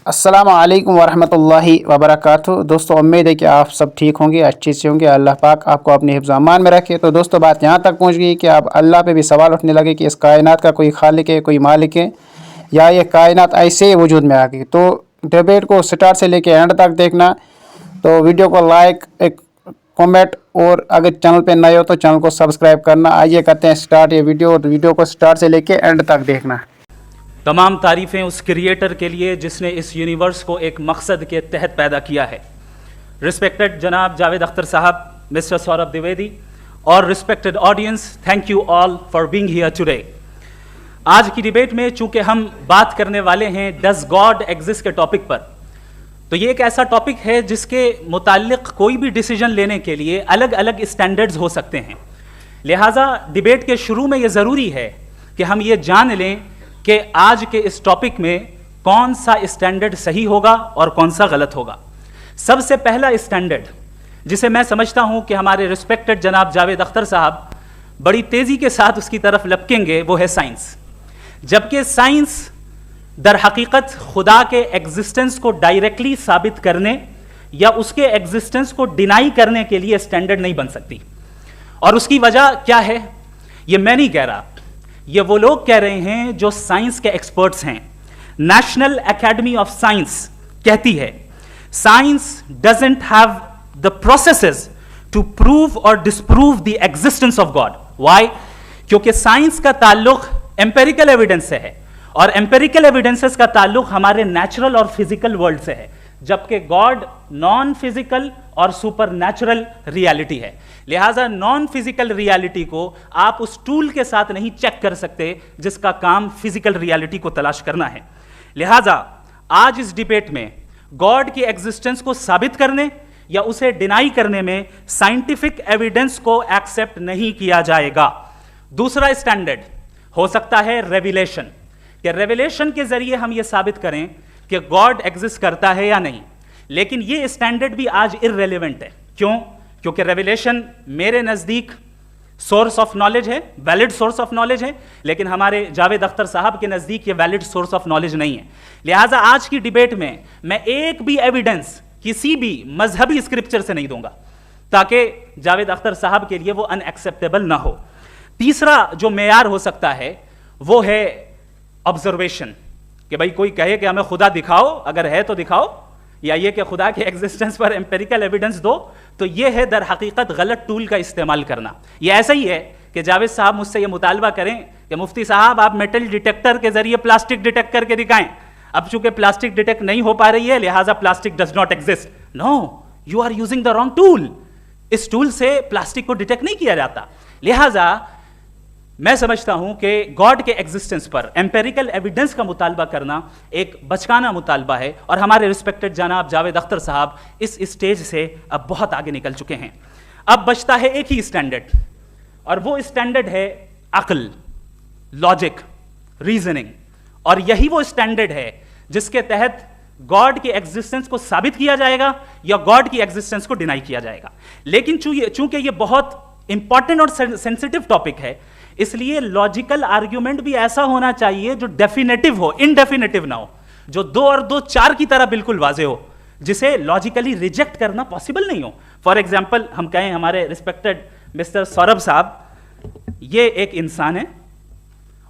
अस्सलामु अलैकुम वरहमतुल्लाहि वबरकातुहू। दोस्तों, उम्मीद है कि आप सब ठीक होंगे, अच्छे से होंगे। अल्लाह पाक आपको अपने हिफ्ज़ अमान में रखे। तो दोस्तों, बात यहाँ तक पहुँच गई कि अब अल्लाह पे भी सवाल उठने लगे कि इस कायनात का कोई खालिक है, कोई मालिक है, या ये कायनात ऐसे ही वजूद में आ गई। तो डिबेट को स्टार्ट से लेके एंड तक देखना। तो वीडियो को लाइक, एक कमेंट, और अगर चैनल पे नए हो तो चैनल को सब्सक्राइब करना। आइए करते हैं स्टार्ट ये वीडियो, और वीडियो को स्टार्ट से लेके एंड तक देखना। तमाम तारीफ़ें उस क्रिएटर के लिए जिसने इस यूनिवर्स को एक मकसद के तहत पैदा किया है। रिस्पेक्टेड जनाब जावेद अख्तर साहब, मिस्टर सौरभ द्विवेदी, और respected audience, thank you all for being here today. आज की डिबेट में चूंकि हम बात करने वाले हैं डज गॉड एग्जिस्ट के टॉपिक पर, तो ये एक ऐसा टॉपिक है जिसके मुताल्लिक कोई भी डिसीजन लेने के लिए अलग अलग स्टैंडर्ड्स हो सकते हैं। लिहाजा डिबेट के शुरू में ये ज़रूरी है कि हम ये जान लें कि आज के इस टॉपिक में कौन सा स्टैंडर्ड सही होगा और कौन सा गलत होगा। सबसे पहला स्टैंडर्ड जिसे मैं समझता हूं कि हमारे रिस्पेक्टेड जनाब जावेद अख्तर साहब बड़ी तेजी के साथ उसकी तरफ लपकेंगे, वो है साइंस। जबकि साइंस दर हकीकत खुदा के एग्जिस्टेंस को डायरेक्टली साबित करने या उसके एग्जिस्टेंस को डिनाई करने के लिए स्टैंडर्ड नहीं बन सकती। और उसकी वजह क्या है, ये मैं नहीं कह रहा, ये वो लोग कह रहे हैं जो साइंस के एक्सपर्ट्स हैं। नेशनल एकेडमी ऑफ साइंस कहती है science doesn't have the processes to prove और disprove the existence of God. Why? क्योंकि साइंस का ताल्लुक एम्पेरिकल एविडेंस से है, और एम्पेरिकल एविडेंसेस का ताल्लुक हमारे नेचुरल और फिजिकल वर्ल्ड से है, जबकि गॉड नॉन फिजिकल और सुपर नेचुरल रियलिटी है। लिहाजा नॉन फिजिकल रियलिटी को आप उस टूल के साथ नहीं चेक कर सकते जिसका काम फिजिकल रियलिटी को तलाश करना है। लिहाजा आज इस डिबेट में गॉड की एग्जिस्टेंस को साबित करने या उसे डिनाई करने में साइंटिफिक एविडेंस को एक्सेप्ट नहीं किया जाएगा। दूसरा स्टैंडर्ड हो सकता है रेविलेशन, कि रेविलेशन के जरिए हम यह साबित करें कि गॉड एग्जिस्ट करता है या नहीं। लेकिन यह स्टैंडर्ड भी आज इररेलेवेंट है। क्यों? क्योंकि रेविलेशन मेरे नजदीक सोर्स ऑफ नॉलेज है, वैलिड सोर्स ऑफ नॉलेज है, लेकिन हमारे जावेद अख्तर साहब के नजदीक ये वैलिड सोर्स ऑफ नॉलेज नहीं है। लिहाजा आज की डिबेट में मैं एक भी एविडेंस किसी भी मजहबी स्क्रिप्चर से नहीं दूंगा, ताकि जावेद अख्तर साहब के लिए वो अनएक्सेप्टेबल ना हो। तीसरा जो मेयार हो सकता है वो है ऑब्जर्वेशन, कि भाई कोई कहे कि हमें खुदा दिखाओ, अगर है तो दिखाओ, या ये कि खुदा के एग्जिस्टेंस पर एम्पेरिकल एविडेंस दो, तो ये है दर हकीकत गलत टूल का इस्तेमाल करना। ये ऐसा ही है कि जावेद साहब मुझसे ये मुतालबा करें कि मुफ्ती साहब आप मेटल डिटेक्टर के जरिए प्लास्टिक डिटेक्ट करके दिखाएं। अब चूंकि प्लास्टिक डिटेक्ट नहीं हो पा रही है, लिहाजा plastic does not exist. No, you are using the wrong tool. इस टूल से प्लास्टिक को डिटेक्ट नहीं किया जाता। लिहाजा मैं समझता हूं कि गॉड के एग्जिस्टेंस पर एम्पेरिकल एविडेंस का मुतालबा करना एक बचकाना मुतालबा है, और हमारे रिस्पेक्टेड जनाब जावेद अख्तर साहब इस स्टेज से अब बहुत आगे निकल चुके हैं। अब बचता है एक ही स्टैंडर्ड, और वो स्टैंडर्ड है अक्ल, लॉजिक, रीजनिंग। और यही वो स्टैंडर्ड है जिसके तहत गॉड की एग्जिस्टेंस को साबित किया जाएगा या गॉड की एग्जिस्टेंस को डिनाई किया जाएगा। लेकिन चूंकि ये बहुत इंपॉर्टेंट और सेंसिटिव टॉपिक है, इसलिए लॉजिकल आर्ग्यूमेंट भी ऐसा होना चाहिए जो डेफिनेटिव हो, इनडेफिनेटिव ना हो, जो 2 और 2 4 की तरह बिल्कुल वाजे हो, जिसे लॉजिकली रिजेक्ट करना पॉसिबल नहीं हो। फॉर एग्जाम्पल हम कहें हमारे रिस्पेक्टेड मिस्टर सौरभ साहब, ये एक इंसान है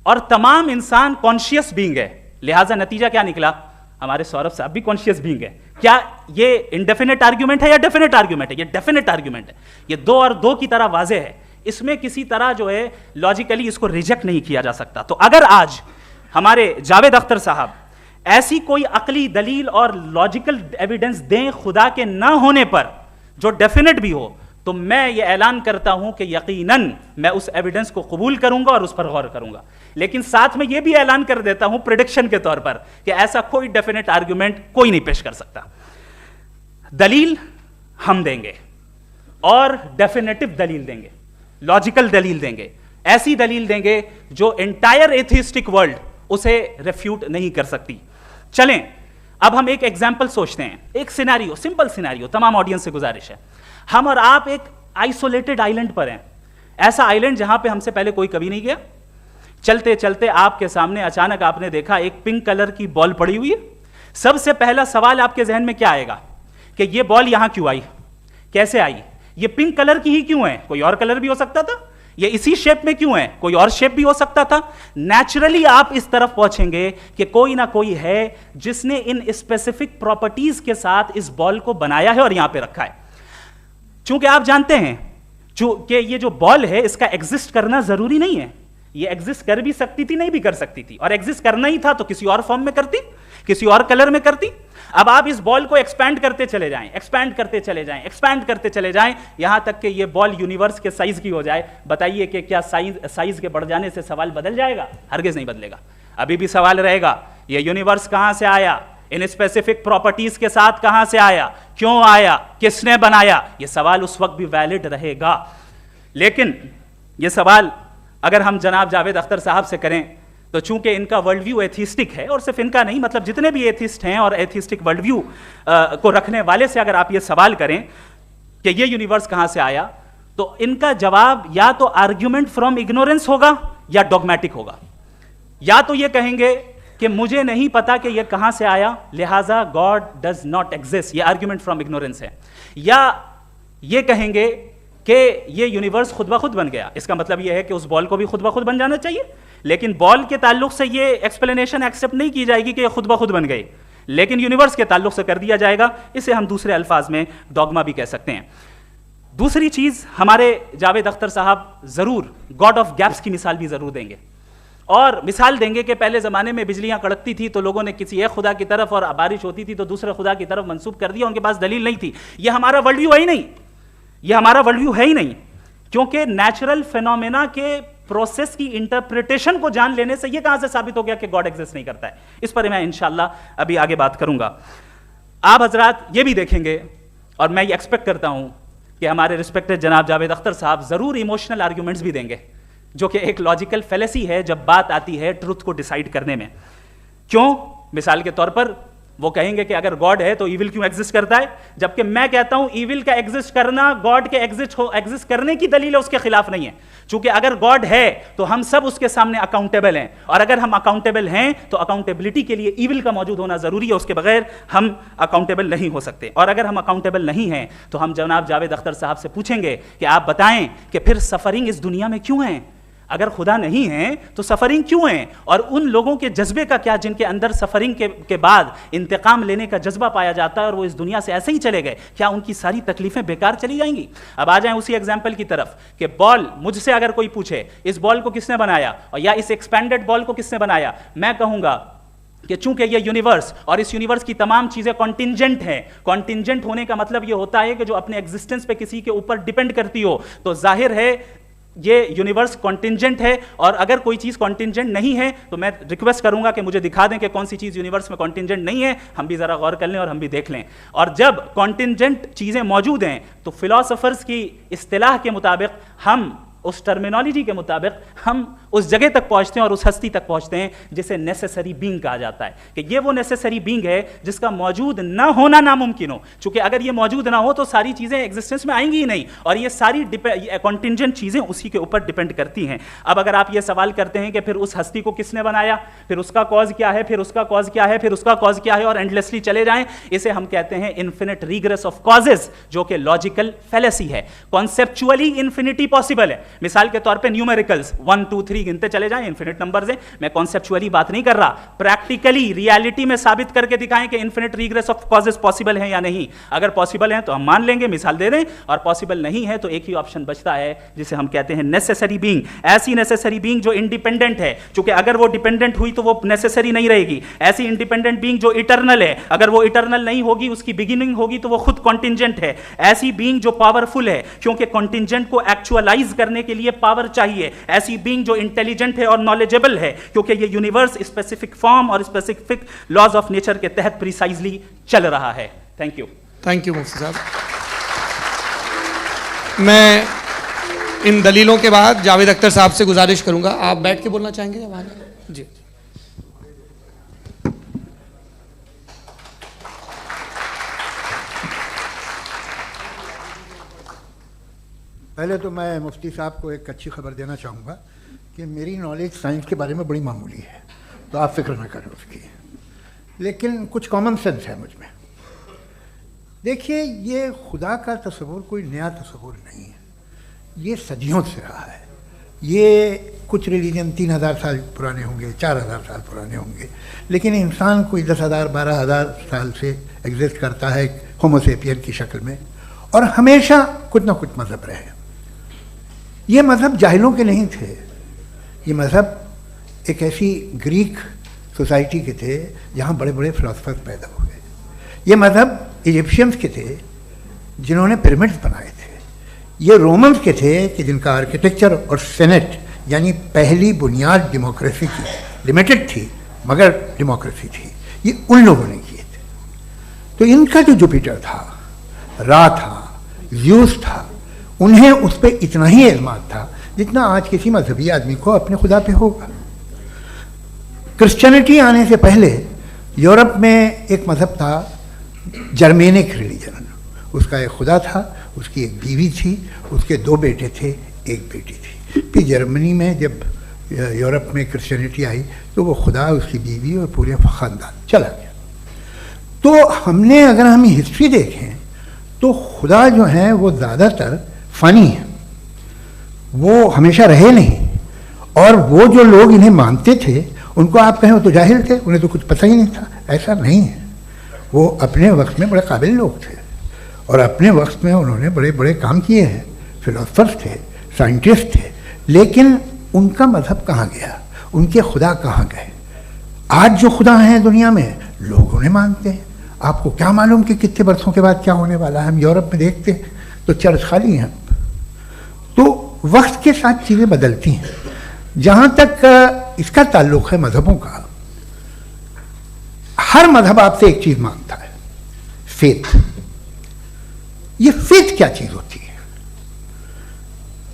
और तमाम इंसान कॉन्शियस बीइंग है। लिहाजा नतीजा क्या निकला, हमारे सौरभ साहब भी कॉन्शियस बीइंग है। क्या ये इनडेफिनेट आर्ग्यूमेंट है या डेफिनेट आर्ग्यूमेंट है? ये डेफिनेट आर्ग्यूमेंट है। ये 2 और 2 की तरह वाजे है, इसमें किसी तरह जो है लॉजिकली इसको रिजेक्ट नहीं किया जा सकता। तो अगर आज हमारे जावेद अख्तर साहब ऐसी कोई अकली दलील और लॉजिकल एविडेंस दें खुदा के ना होने पर जो डेफिनेट भी हो, तो मैं ये ऐलान करता हूं कि यकीनन मैं उस एविडेंस को कबूल करूंगा और उस पर गौर करूंगा। लेकिन साथ में यह भी ऐलान कर देता हूं प्रेडिक्शन के तौर पर कि ऐसा कोई डेफिनेट आर्ग्यूमेंट कोई नहीं पेश कर सकता। दलील हम देंगे और डेफिनेटिव दलील देंगे, लॉजिकल दलील देंगे, ऐसी दलील देंगे जो एंटायर एथिस्टिक वर्ल्ड उसे रेफ्यूट नहीं कर सकती। चलें अब हम एक एग्जाम्पल सोचते हैं, एक सिनेरियो, सिंपल सिनेरियो, तमाम ऑडियंस से गुजारिश है, हम और आप एक आइसोलेटेड आइलैंड पर हैं, ऐसा आइलैंड जहां पे हमसे पहले कोई कभी नहीं गया। चलते चलते आपके सामने अचानक आपने देखा एक पिंक कलर की बॉल पड़ी हुई है, सबसे पहला सवाल आपके जहन में क्या आएगा कि ये बॉल यहां क्यों आई, कैसे आई, ये पिंक कलर की ही क्यों है, कोई और कलर भी हो सकता था, ये इसी शेप में क्यों है, कोई और शेप भी हो सकता था। नेचुरली आप इस तरफ पहुंचेंगे कि कोई ना कोई है जिसने इन स्पेसिफिक प्रॉपर्टीज के साथ इस बॉल को बनाया है और यहां पे रखा है। चूंकि आप जानते हैं कि ये जो बॉल है इसका एग्जिस्ट करना जरूरी नहीं है, ये एग्जिस्ट कर भी सकती थी, नहीं भी कर सकती थी, और एग्जिस्ट करना ही था तो किसी और फॉर्म में करती, किसी और कलर में करती। अब आप इस बॉल को एक्सपैंड करते चले जाएं, एक्सपैंड करते चले जाएं, एक्सपैंड करते चले जाएं, यहां तक कि ये बॉल यूनिवर्स के साइज की हो जाए। बताइए कि क्या साइज के बढ़ जाने से सवाल बदल जाएगा? हरगिज नहीं बदलेगा। अभी भी सवाल रहेगा ये यूनिवर्स कहां से आया, इन स्पेसिफिक प्रॉपर्टीज के साथ कहां से आया, क्यों आया, किसने बनाया, यह सवाल उस वक्त भी वैलिड रहेगा। लेकिन यह सवाल अगर हम जनाब जावेद अख्तर साहब से करें तो चूंकि इनका वर्ल्ड व्यू एथिस्टिक है, और सिर्फ इनका नहीं, मतलब जितने भी एथिस्ट हैं और एथिस्टिक वर्ल्ड व्यू को रखने वाले से अगर आप ये सवाल करें कि ये यूनिवर्स कहां से आया, तो इनका जवाब या तो आर्ग्यूमेंट फ्रॉम इग्नोरेंस होगा या डॉगमेटिक होगा। या तो ये कहेंगे कि मुझे नहीं पता कि ये कहां से आया, लिहाजा गॉड डज नॉट एग्जिस्ट, ये आर्ग्यूमेंट फ्रॉम इग्नोरेंस है। या ये कहेंगे कि ये यूनिवर्स खुद ब खुद बन गया, इसका मतलब ये है कि उस बॉल को भी खुद ब खुद बन जाना चाहिए। लेकिन बॉल के ताल्लुक से ये एक्सप्लेनेशन एक्सेप्ट नहीं की जाएगी कि ये खुद ब खुद बन गई, लेकिन यूनिवर्स के ताल्लुक से कर दिया जाएगा। इसे हम दूसरे अल्फाज में डॉगमा भी कह सकते हैं। दूसरी चीज, हमारे जावेद अख्तर साहब जरूर गॉड ऑफ गैप्स की मिसाल भी जरूर देंगे, और मिसाल देंगे कि पहले ज़माने में बिजलियां कड़कती थी तो लोगों ने किसी एक खुदा की तरफ, और बारिश होती थी तो दूसरे खुदा की तरफ मंसूब कर दिया, उनके पास दलील नहीं थी। यह हमारा वर्ल्ड व्यू है ही नहीं, यह हमारा वर्ल्ड व्यू है ही नहीं, क्योंकि नेचुरल फिनोमेना के प्रोसेस की इंटरप्रिटेशन को जान लेने से यह कहां से साबित हो गया कि गॉड एग्जिस्ट नहीं करता है। इस पर मैं इंशाल्लाह अभी आगे बात करूंगा। आप हजरात ये भी देखेंगे, और मैं ये एक्सपेक्ट करता हूं कि हमारे रिस्पेक्टेड जनाब जावेद अख्तर साहब जरूर इमोशनल आर्ग्यूमेंट्स भी देंगे, जो कि एक लॉजिकल फेलेसी है जब बात आती है ट्रुथ को डिसाइड करने में। क्यों? मिसाल के तौर पर वो कहेंगे कि अगर गॉड है तो इविल क्यों एग्जिस्ट करता है, जबकि मैं कहता हूं इविल का एग्जिस्ट करना गॉड के एग्जिस्ट करने की दलील है, उसके खिलाफ नहीं है। चूंकि अगर गॉड है तो हम सब उसके सामने अकाउंटेबल हैं, और अगर हम अकाउंटेबल हैं तो अकाउंटेबिलिटी के लिए इविल का मौजूद होना जरूरी है, उसके बगैर हम अकाउंटेबल नहीं हो सकते। और अगर हम अकाउंटेबल नहीं हैं तो हम जनाब जावेद अख्तर साहब से पूछेंगे कि आप बताएं कि फिर सफरिंग इस दुनिया में क्यों है? अगर खुदा नहीं है तो सफरिंग क्यों है? और उन लोगों के जज्बे का क्या जिनके अंदर सफरिंग के बाद इंतकाम लेने का जज्बा पाया जाता है, और वो इस दुनिया से ऐसे ही चले गए, क्या उनकी सारी तकलीफें बेकार चली जाएंगी? अब आ जाएं उसी एग्जाम्पल की तरफ कि बॉल, मुझसे अगर कोई पूछे इस बॉल को किसने बनाया, और या इस एक्सपेंडेड बॉल को किसने बनाया, मैं कहूंगा कि चूंकि ये यूनिवर्स और इस यूनिवर्स की तमाम चीजें कॉन्टिंजेंट हैं। कॉन्टिंजेंट होने का मतलब ये होता है कि जो अपने एग्जिस्टेंस पे किसी के ऊपर डिपेंड करती हो, तो जाहिर है ये यूनिवर्स कॉन्टिंजेंट है। और अगर कोई चीज कॉन्टिंजेंट नहीं है तो मैं रिक्वेस्ट करूंगा कि मुझे दिखा दें कि कौन सी चीज यूनिवर्स में कॉन्टिंजेंट नहीं है, हम भी जरा गौर कर लें और हम भी देख लें। और जब कॉन्टिंजेंट चीजें मौजूद हैं तो फिलोसोफर्स की इस्तिलाह के मुताबिक, हम उस टर्मिनोलॉजी के मुताबिक हम उस जगह तक पहुंचते हैं और उस हस्ती तक पहुंचते हैं जिसे नेसेसरी बीइंग कहा जाता है, कि ये वो नेसेसरी बीइंग है जिसका मौजूद ना होना नामुमकिन हो। चूंकि अगर ये मौजूद ना हो तो सारी चीजें एग्जिस्टेंस में आएंगी ही नहीं, और ये सारी कॉन्टिंजेंट चीजें उसी के ऊपर डिपेंड करती हैं। अब अगर आप ये सवाल करते हैं कि फिर उस हस्ती को किसने बनाया, फिर उसका कॉज क्या है, फिर उसका कॉज क्या है, फिर उसका कॉज क्या है, और एंडलेसली चले जाएं, इसे हम कहते हैं इन्फिनिट रिग्रेस ऑफ कॉजेज, जो कि लॉजिकल फेलेसी है। कॉन्सेप्चुअली इन्फिनिटी पॉसिबल है। मिसाल के तौर पे न्यूमेरिकल्स 1 2 3 गिनते चले जाएं, इन्फिनिट नंबर्स हैं। मैं कॉन्सेप्चुअली बात नहीं कर रहा, प्रैक्टिकली रियलिटी में साबित करके दिखाएं कि infinite regress of causes possible है या नहीं। अगर पॉसिबल है तो हम मान लेंगे, मिसाल दे दें, और पॉसिबल नहीं है तो एक ही ऑप्शन बचता है जिसे हम कहते हैं नेसेसरी बीइंग। ऐसी नेसेसरी बीइंग जो इंडिपेंडेंट है, क्योंकि अगर वो डिपेंडेंट हुई तो वो नेसेसरी नहीं रहेगी। ऐसी इंडिपेंडेंट बीइंग जो इटर्नल है, अगर वो इटर्नल नहीं होगी, उसकी बिगिनिंग होगी तो वो खुद कॉन्टिंजेंट है। ऐसी बीइंग जो पावरफुल है, क्योंकि कॉन्टिंजेंट को एक्चुअलाइज करने के लिए पावर चाहिए। ऐसी बीइंग जो इंटेलिजेंट है और नॉलेजेबल है, क्योंकि ये यूनिवर्स स्पेसिफिक फॉर्म और स्पेसिफिक लॉज ऑफ नेचर के तहत प्रिसाइजली चल रहा है। Thank you. थैंक यू मुफ्ती साहब। मैं इन दलीलों के बाद जावेद अख्तर साहब से गुजारिश करूंगा, आप बैठ के बोलना चाहेंगे या वहां? जी। पहले तो मैं मुफ्ती साहब को एक अच्छी खबर देना चाहूँगा कि मेरी नॉलेज साइंस के बारे में बड़ी मामूली है, तो आप फिक्र ना करें उसकी। लेकिन कुछ कॉमन सेंस है मुझ में। देखिए, ये खुदा का तस्वुर कोई नया तस्वुर नहीं है, ये सदियों से रहा है। ये कुछ रिलीजन 3000 साल पुराने होंगे, 4000 साल पुराने होंगे, लेकिन इंसान कोई 10,000 12,000 साल से एग्जिस्ट करता है होमोसेपियन की शक्ल में, और हमेशा कुछ ना कुछ मज़हब रहे। ये मज़हब जाहिलों के नहीं थे, ये मज़हब एक ऐसी ग्रीक सोसाइटी के थे जहाँ बड़े बड़े फिलोसफर्स पैदा हुए। ये मज़हब इजिप्शियंस के थे जिन्होंने पिरामिड्स बनाए थे। ये रोमन्स के थे कि जिनका आर्किटेक्चर और सेनेट यानी पहली बुनियाद डेमोक्रेसी की, लिमिटेड थी मगर डेमोक्रेसी थी, ये उन लोगों ने किए थे। तो इनका जो जुपिटर था, रा था, ज़्यूस था, उन्हें उस पर इतना ही एतमाद था जितना आज किसी मजहबी आदमी को अपने खुदा पे होगा। क्रिश्चियनिटी आने से पहले यूरोप में एक मज़हब था जर्मेनिक रिलीजन। उसका एक खुदा था, उसकी एक बीवी थी, उसके 2 बेटे थे, एक बेटी थी। फिर जर्मनी में जब यूरोप में क्रिश्चियनिटी आई तो वो खुदा, उसकी बीवी और पूरे ख़ानदान चला गया। तो हमने, अगर हम हिस्ट्री देखें तो खुदा जो है वो ज़्यादातर फ़नी है, वो हमेशा रहे नहीं। और वो जो लोग इन्हें मानते थे उनको आप कहें वो तो जाहिल थे, उन्हें तो कुछ पता ही नहीं था, ऐसा नहीं है। वो अपने वक्त में बड़े काबिल लोग थे और अपने वक्त में उन्होंने बड़े बड़े काम किए हैं, फिलोसफर्स थे, साइंटिस्ट थे। लेकिन उनका मज़हब कहाँ गया, उनके खुदा कहाँ गए? आज जो खुदा हैं दुनिया में लोग उन्हें मानते हैं। आपको क्या मालूम कि कितने बरसों के बाद क्या होने वाला है? हम यूरोप में देखते हैं तो चर्च खाली हैं। तो वक्त के साथ चीज़ें बदलती हैं। जहाँ तक इसका ताल्लुक़ है मज़हबों का, हर मज़हब आपसे एक चीज़ मांगता है, फेथ। ये फेथ क्या चीज़ होती है?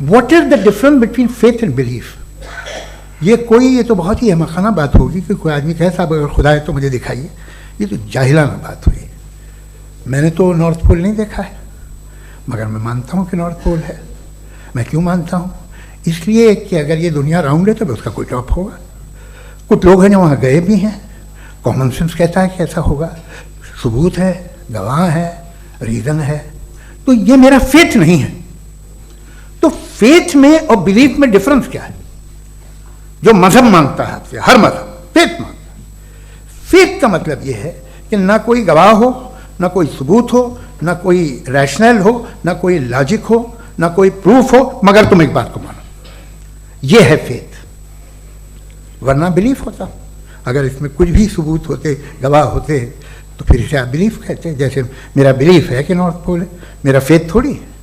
What is the difference between faith and belief? ये तो बहुत ही अहमकाना बात होगी कि कोई आदमी कहे साहब अगर खुदा है तो मुझे दिखाइए। ये तो जाहिलाना बात हुई। मैंने तो नॉर्थ पोल नहीं देखा है, मगर मैं मानता हूँ कि नॉर्थ पोल है। मैं क्यों मानता हूँ? इसलिए कि अगर ये दुनिया राउंड है तो उसका कोई टॉप होगा। कुछ लोग हैं जो वहाँ गए भी हैं, कॉमन सेंस कहता है कि ऐसा होगा, सबूत है, गवाह है, रीज़न है। तो ये मेरा फेथ नहीं है। तो फेथ में और बिलीफ में डिफरेंस क्या है? जो मज़हब मांगता है आपसे, हर मज़हब फेथ मांगता है। फेथ का मतलब ये है कि ना कोई गवाह हो, ना कोई सबूत हो, ना कोई रैशनल हो, ना कोई लॉजिक हो, ना कोई प्रूफ हो, मगर तुम एक बात को मानो। ये है फेथ। वरना बिलीफ होता। अगर इसमें कुछ भी सबूत होते, गवाह होते, तो फिर इसे आप बिलीफ कहते हैं। जैसे मेरा बिलीफ है कि नॉर्थ पोल है, मेरा फेथ थोड़ी है।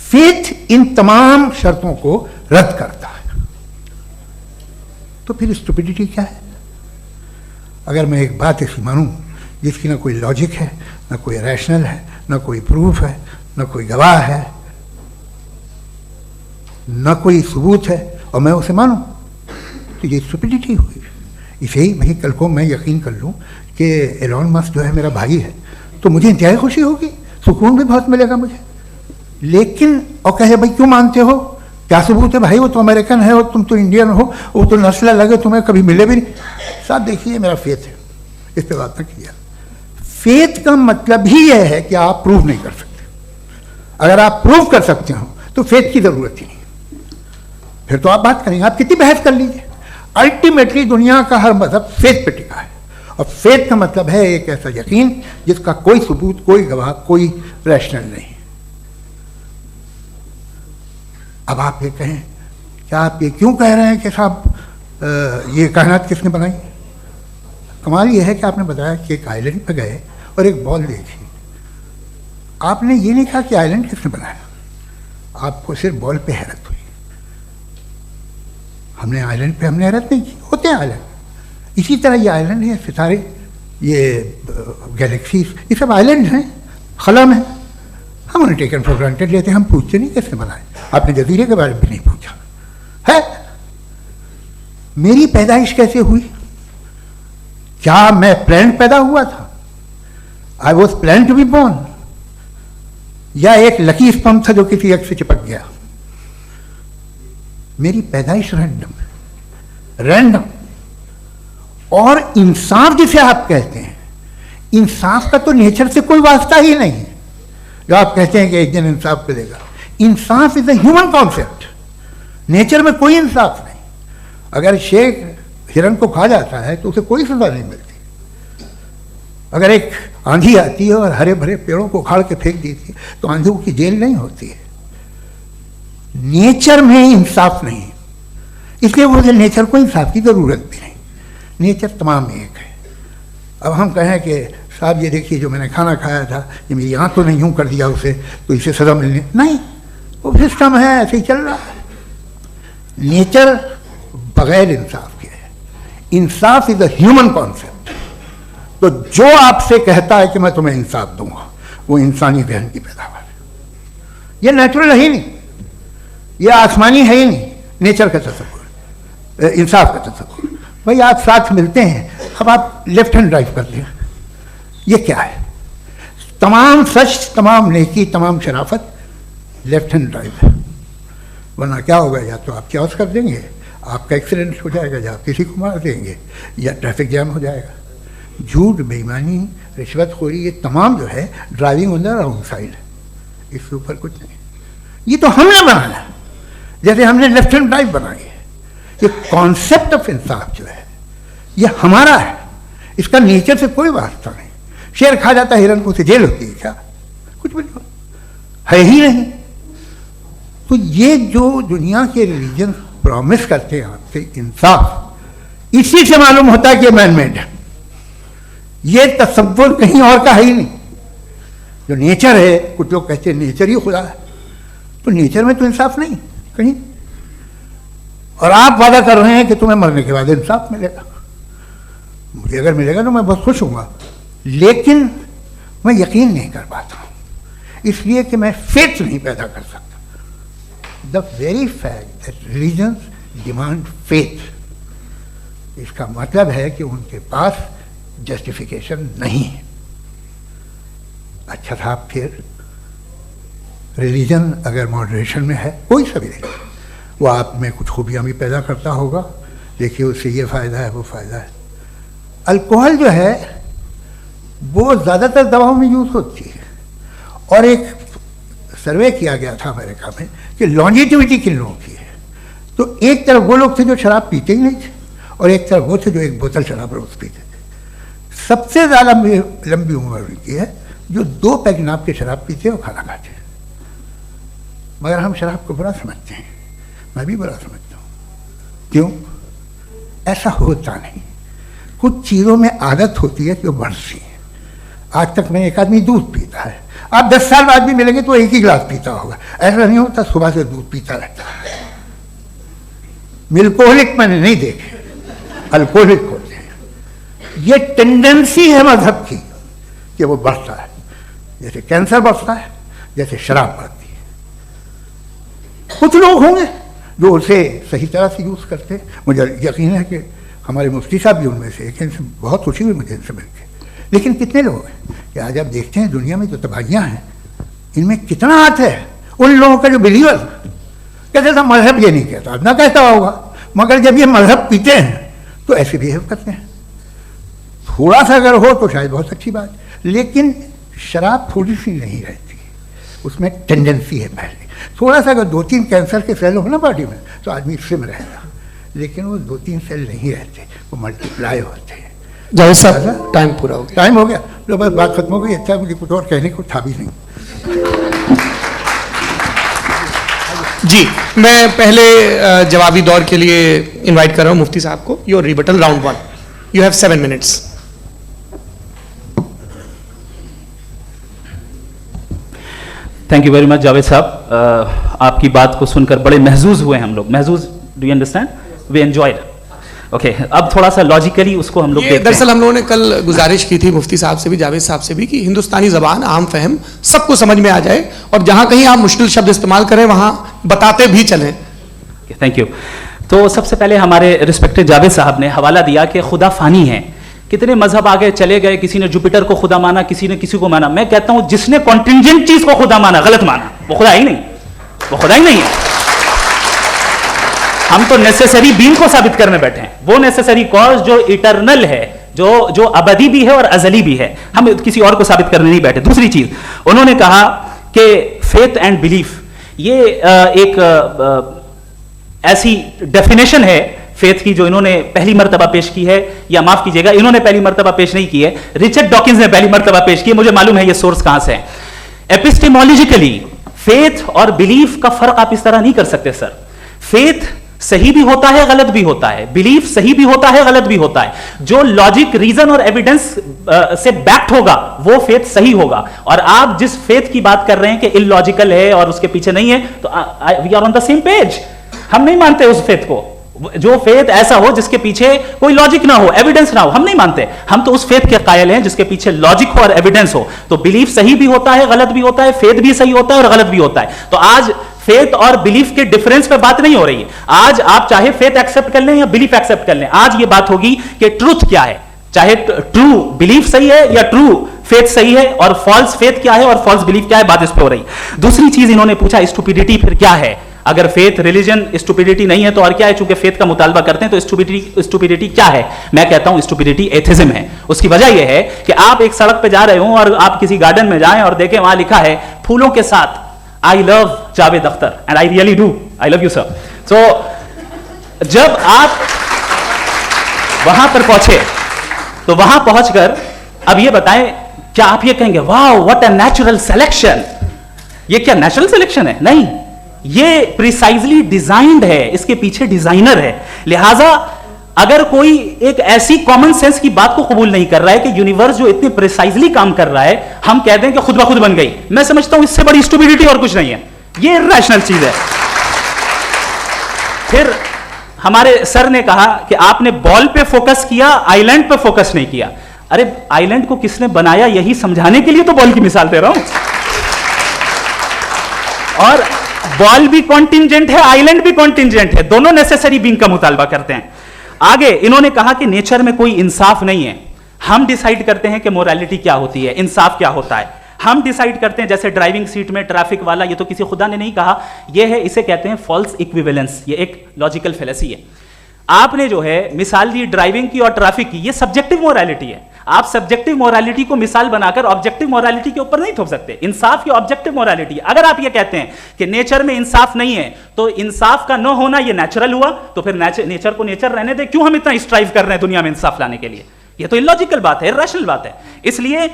फेथ इन तमाम शर्तों को रद्द करता है। तो फिर स्टुपिडिटी क्या है? अगर मैं एक बात ऐसी मानूं जिसकी ना कोई लॉजिक है, ना कोई रैशनल है, ना कोई प्रूफ है, ना कोई गवाह है, ना कोई सबूत है, और मैं उसे मानूं, तो ये स्टुपिडिटी हुई। इसे ही वही कल को मैं यकीन कर लूँ कि एलॉन मस्क जो है मेरा भाई है, तो मुझे इंतहाई खुशी होगी, सुकून भी बहुत मिलेगा मुझे। लेकिन और कहे भाई क्यों मानते हो, क्या सबूत है? भाई वो तो अमेरिकन है और तुम तो इंडियन हो, वो तो नस्ल लगे, तुम्हें कभी मिले भी नहीं। साहब देखिए मेरा फेथ है, इस पर बात न किया। फेथ का मतलब ही यह है कि आप प्रूव नहीं कर सकते। अगर आप प्रूव कर सकते हो तो फेथ की जरूरत ही नहीं, फिर तो आप बात करेंगे, आप कितनी बहस कर लीजिए। अल्टीमेटली दुनिया का हर मजहब फेथ पे टिका है, और फेथ का मतलब है एक ऐसा यकीन जिसका कोई सबूत, कोई गवाह, कोई रैशनल नहीं। अब आप ये कहें, क्या आप ये क्यों कह रहे हैं कि साहब ये कायनात किसने बनाई? कमाल ये है कि आपने बताया कि एक आइलैंड पे गए और एक बॉल देखी। आपने ये नहीं कहा कि आइलैंड किसने बनाया, आपको सिर्फ बॉल पे हैरत हुई। हमने आइलैंड पे हमने हैरत नहीं की, होते हैं आइलैंड। इसी तरह ये आइलैंड है, सितारे, ये गैलेक्सीज, ये सब आइलैंड हैं, खला में। हम उन्हें टेकन फॉर ग्रांटेड लेते हैं, हम पूछते नहीं कैसे बनाए। आपने जजीरे के बारे में भी नहीं पूछा है। मेरी पैदाइश कैसे हुई? क्या मैं प्लान पैदा हुआ था? I was plan to be born, या एक लकी स्पर्म था जो किसी एग से चिपक गया? मेरी पैदाइश रैंडम, और इंसाफ जिसे आप कहते हैं, इंसाफ का तो नेचर से कोई वास्ता ही नहीं है। जो आप कहते हैं कि एक दिन इंसाफ मिलेगा, इंसाफ is a human concept, nature में कोई इंसाफ नहीं। अगर शेर हिरन को खा जाता है तो उसे कोई सजा नहीं मिलती। अगर एक आंधी आती है और हरे भरे पेड़ों को उखाड़ के फेंक देती है तो आंधियों की जेल नहीं होती है। नेचर में इंसाफ नहीं, इसलिए मुझे नेचर को इंसाफ की जरूरत भी नहीं। नेचर तमाम एक है। अब हम कहें कि साहब ये देखिए जो मैंने खाना खाया था, ये मेरी आँख तो नहीं यूँ कर दिया उसे, तो इसे सजा मिलनी नहीं, वो सिस्टम है, ऐसे ही चल रहा है। नेचर बगैर इंसाफ के है। इंसाफ इज अ ह्यूमन कॉन्सेप्ट। तो जो आपसे कहता है कि मैं तुम्हें इंसाफ दूंगा, वो इंसानी जहन की पैदावार है। ये नेचुरल है ही नहीं, ये आसमानी है ही नहीं। नेचर का तसव्वुर, इंसाफ का तसव्वुर। भाई आप साथ मिलते हैं, अब आप लेफ्ट हैंड ड्राइव करते हैं, ये क्या है? तमाम सच, तमाम नेकी, तमाम शराफत लेफ्ट हैंड ड्राइव है। वरना क्या होगा, या तो आप क्रॉस कर देंगे, आपका एक्सीडेंट हो जाएगा, या आप किसी को मार देंगे, या ट्रैफिक जैम हो जाएगा। झूठ, बेईमानी, रिश्वतखोरी, ये तमाम जो है driving on the wrong side, इसके ऊपर कुछ नहीं। ये तो हमने बनाया, जैसे हमने लेफ्ट हैंड ड्राइव बनाई है। ये कॉन्सेप्ट ऑफ इंसाफ जो है ये हमारा है, इसका नेचर से कोई वास्ता नहीं। शेर खा जाता है हिरन को, उसे जेल होती है क्या? कुछ भी नहीं, है ही नहीं। तो ये जो दुनिया के रिलीजन प्रॉमिस करते हैं आपसे इंसाफ, इसी से मालूम होता है कि मैन मेड है। ये तसव्वुर कहीं और का है ही नहीं। जो नेचर है, कुछ लोग कहते हैं नेचर ही खुदा है, तो नेचर में तो इंसाफ नहीं कहीं। और आप वादा कर रहे हैं कि तुम्हें मरने के बाद इंसाफ मिलेगा। मुझे अगर मिलेगा तो मैं बहुत खुश हूँगा, लेकिन मैं यकीन नहीं कर पाता हूँ, इसलिए कि मैं फेथ नहीं पैदा कर सकता। The very fact that religions demand faith, इसका मतलब है कि उनके पास जस्टिफिकेशन नहीं है। अच्छा साहब, फिर रिलीजन अगर मॉडरेशन में है, कोई सभी नहीं, वो आप में कुछ खूबियाँ भी पैदा करता होगा। देखिए उससे ये फ़ायदा है, वो फ़ायदा है। अल्कोहल जो है वो ज़्यादातर दवाओं में यूज़ होती है, और एक सर्वे किया गया था अमेरिका में कि लॉन्जिटिविटी किन लोगों की है। तो एक तरफ वो लोग थे जो शराब पीते ही नहीं थे, और एक तरफ वो थे जो एक बोतल शराब रोज़ पीते थे। सबसे ज़्यादा लंबी उम्र उनकी है जो 2 पैक नाप के शराब पीते और खाना खाते हैं। मगर हम शराब को बुरा समझते हैं, मैं भी बुरा समझता हूँ। क्यों? ऐसा होता नहीं। कुछ चीज़ों में आदत होती है कि वो बढ़ती है। आज तक में एक आदमी दूध पीता है, आप 10 साल बाद भी मिलेंगे तो एक ही गिलास पीता होगा। ऐसा नहीं होता, सुबह से दूध पीता रहता है। मिल्कोहलिक मैंने नहीं देखे, अल्कोहलिक होते हैं। ये टेंडेंसी है मजहब की कि वो बढ़ता है, जैसे कैंसर बढ़ता है, जैसे शराब बढ़ती है। कुछ लोग होंगे जो उसे सही तरह से यूज़ करते हैं। मुझे यकीन है कि हमारे मुफ्ती साहब भी उनमें से एक हैं, इनसे बहुत खुशी हुई मुझे इनसे मिलकर। लेकिन कितने लोग हैं कि आज आप देखते हैं दुनिया में जो तबाहियाँ हैं, इनमें कितना हाथ है उन लोगों का जो बिलीवर कहते था मजहब ये नहीं कहता, ना कहता होगा, मगर जब ये मजहब पीते हैं तो ऐसे बिहेव करते हैं। थोड़ा सा अगर हो तो शायद बहुत अच्छी बात, लेकिन शराब थोड़ी सी नहीं रहती, उसमें टेंडेंसी है पहले। थोड़ा सा अगर 2-3 कैंसर के सेल हो ना बॉडी में तो आदमी सिम रहेगा, लेकिन वो 2-3 सेल नहीं रहते, वो मल्टीप्लाई होते हैं। जावेद साहब, टाइम पूरा हो गया। टाइम हो गया, लो बस बात खत्म हो गई। अच्छा, मुझे कुछ और कहने को था भी नहीं। जी, मैं पहले जवाबी दौर के लिए इनवाइट कर रहा हूं मुफ्ती साहब को। Your rebuttal round 1, you have 7 minutes. Thank you very much Javed साहब, आपकी बात को सुनकर बड़े महजूज हुए हम लोग। महजूज, do you understand? We enjoyed. Okay, अब थोड़ा सा लॉजिकली उसको हम लोग देखते हैं। दरअसल हम लोगों ने कल गुजारिश की थी मुफ्ती साहब से भी, जावेद साहब से भी, कि हिंदुस्तानी ज़बान आम फहम सबको समझ में आ जाए, और जहां कहीं आप मुश्किल शब्द इस्तेमाल करें वहां बताते भी चलें। Thank you. तो सबसे पहले हमारे रिस्पेक्टेड जावेद साहब ने हवाला दिया कि खुदा फानी है। कितने मजहब आगे चले गए, किसी ने जुपिटर को खुदा माना, किसी ने किसी को माना। मैं कहता हूं जिसने कॉन्टिंजेंट चीज को खुदा माना, गलत माना, वो खुदा ही नहीं, वो खुदा ही नहीं है। हम तो नेसेसरी बीइंग को साबित करने बैठे हैं, वो नेसेसरी कॉज जो इटर्नल है, जो अबदी भी है और अजली भी है, हम किसी और को साबित करने नहीं बैठे। दूसरी चीज उन्होंने कहा कि फेथ एंड बिलीफ ये एक ऐसी डेफिनेशन है फेथ की जो इन्होंने पहली मर्तबा पेश की है, या माफ कीजिएगा इन्होंने पहली मर्तबा पेश नहीं की है, रिचर्ड डॉकिंस ने पहली मर्तबा पेश की है। मुझे मालूम है ये सोर्स कहां से है। एपिस्टेमोलॉजिकली फेथ और बिलीफ का फर्क आप इस तरह नहीं कर सकते सर। फेथ सही भी होता है, गलत भी होता है, बिलीफ सही भी होता है, गलत भी होता है। जो लॉजिक, रीजन और एविडेंस से बैक्ड होगा वो फेथ सही होगा। और आप जिस फेथ की बात कर रहे हैं कि इलॉजिकल है और उसके पीछे नहीं है, तो we are on the same page. हम नहीं मानते उस फेथ को, जो फेथ ऐसा हो जिसके पीछे कोई लॉजिक ना हो, एविडेंस ना हो, हम नहीं मानते। हम तो उस फेथ के कायल हैं जिसके पीछे लॉजिक हो और एविडेंस हो। तो बिलीफ सही भी होता है, गलत भी होता है, फेथ भी सही होता है और गलत भी होता है। तो आज फेथ और बिलीफ के डिफरेंस पे बात नहीं हो रही है। आज आप चाहे फेथ एक्सेप्ट कर लें या बिलीफ एक्सेप्ट कर लें, आज ये बात होगी कि ट्रूथ क्या है, चाहे ट्रू बिलीफ सही है या ट्रू फेथ सही है, और फॉल्स फेथ क्या है और फॉल्स बिलीफ क्या है, बात इस पे हो रही। दूसरी चीज इन्होंने पूछा स्टुपिडिटी फिर क्या है। अगर फेथ रिलीजन स्टुपिडिटी नहीं है तो और क्या है, चूंकि फेथ का मुतालबा करते हैं तो स्टुपिडिटी क्या है। मैं कहता हूं स्टुपिडिटी एथिज्म है। उसकी वजह यह है कि आप एक सड़क पे जा रहे हो और आप किसी गार्डन में जाएं और देखें वहां लिखा है फूलों के साथ I love Javed Akhtar, and I really do, I love you sir. So जब आप वहां पर पहुंचे तो वहां पहुंचकर अब ये बताएं, क्या आप ये कहेंगे वाह व्हाट अ नेचुरल सिलेक्शन, ये क्या नेचुरल सिलेक्शन है? नहीं, ये प्रिसाइजली डिजाइंड है, इसके पीछे डिजाइनर है। लिहाजा अगर कोई एक ऐसी कॉमन सेंस की बात को कबूल नहीं कर रहा है कि यूनिवर्स जो इतने प्रिसाइजली काम कर रहा है, हम कह दें कि खुद ब खुद बन गई, मैं समझता हूं इससे बड़ी स्टुपिडिटी और कुछ नहीं है। ये इरैशनल चीज है। फिर हमारे सर ने कहा कि आपने बॉल पे फोकस किया, आइलैंड पे फोकस नहीं किया। अरे आइलैंड को किसने बनाया यही समझाने के लिए तो बॉल की मिसाल दे रहा हूं। और बॉल भी कॉन्टिंजेंट है, आइलैंड भी कॉन्टिंजेंट है, दोनों नेसेसरी बीइंग का मुतालबा करते हैं। आगे इन्होंने कहा कि नेचर में कोई इंसाफ नहीं है। हम डिसाइड करते हैं कि मोरालिटी क्या होती है, इंसाफ क्या होता है। हम डिसाइड करते हैं, जैसे ड्राइविंग सीट में ट्रैफिक वाला, ये तो किसी खुदा ने नहीं कहा, ये है, इसे कहते हैं फॉल्स इक्विवेलेंस। ये एक लॉजिकल फेलेसी है। आपने जो है मिसाल दी ड्राइविंग की और ट्रैफिक की, ये सब्जेक्टिव मोरालिटी है। आप सब्जेक्टिव मोरालिटी को मिसाल बनाकर ऑब्जेक्टिव मोरालिटी के ऊपर नहीं थोप सकते। इंसाफ की ऑब्जेक्टिव मोरालिटी। अगर आप ये कहते हैं कि नेचर में इंसाफ नहीं है तो इंसाफ का न होना ये नेचुरल हुआ, तो फिर नेचर को नेचर रहने दे, क्यों हम इतना स्ट्राइव कर रहे हैं दुनिया में इंसाफ लाने के लिए? ये तो इलॉजिकल बात है, इरैशनल बात है। इसलिए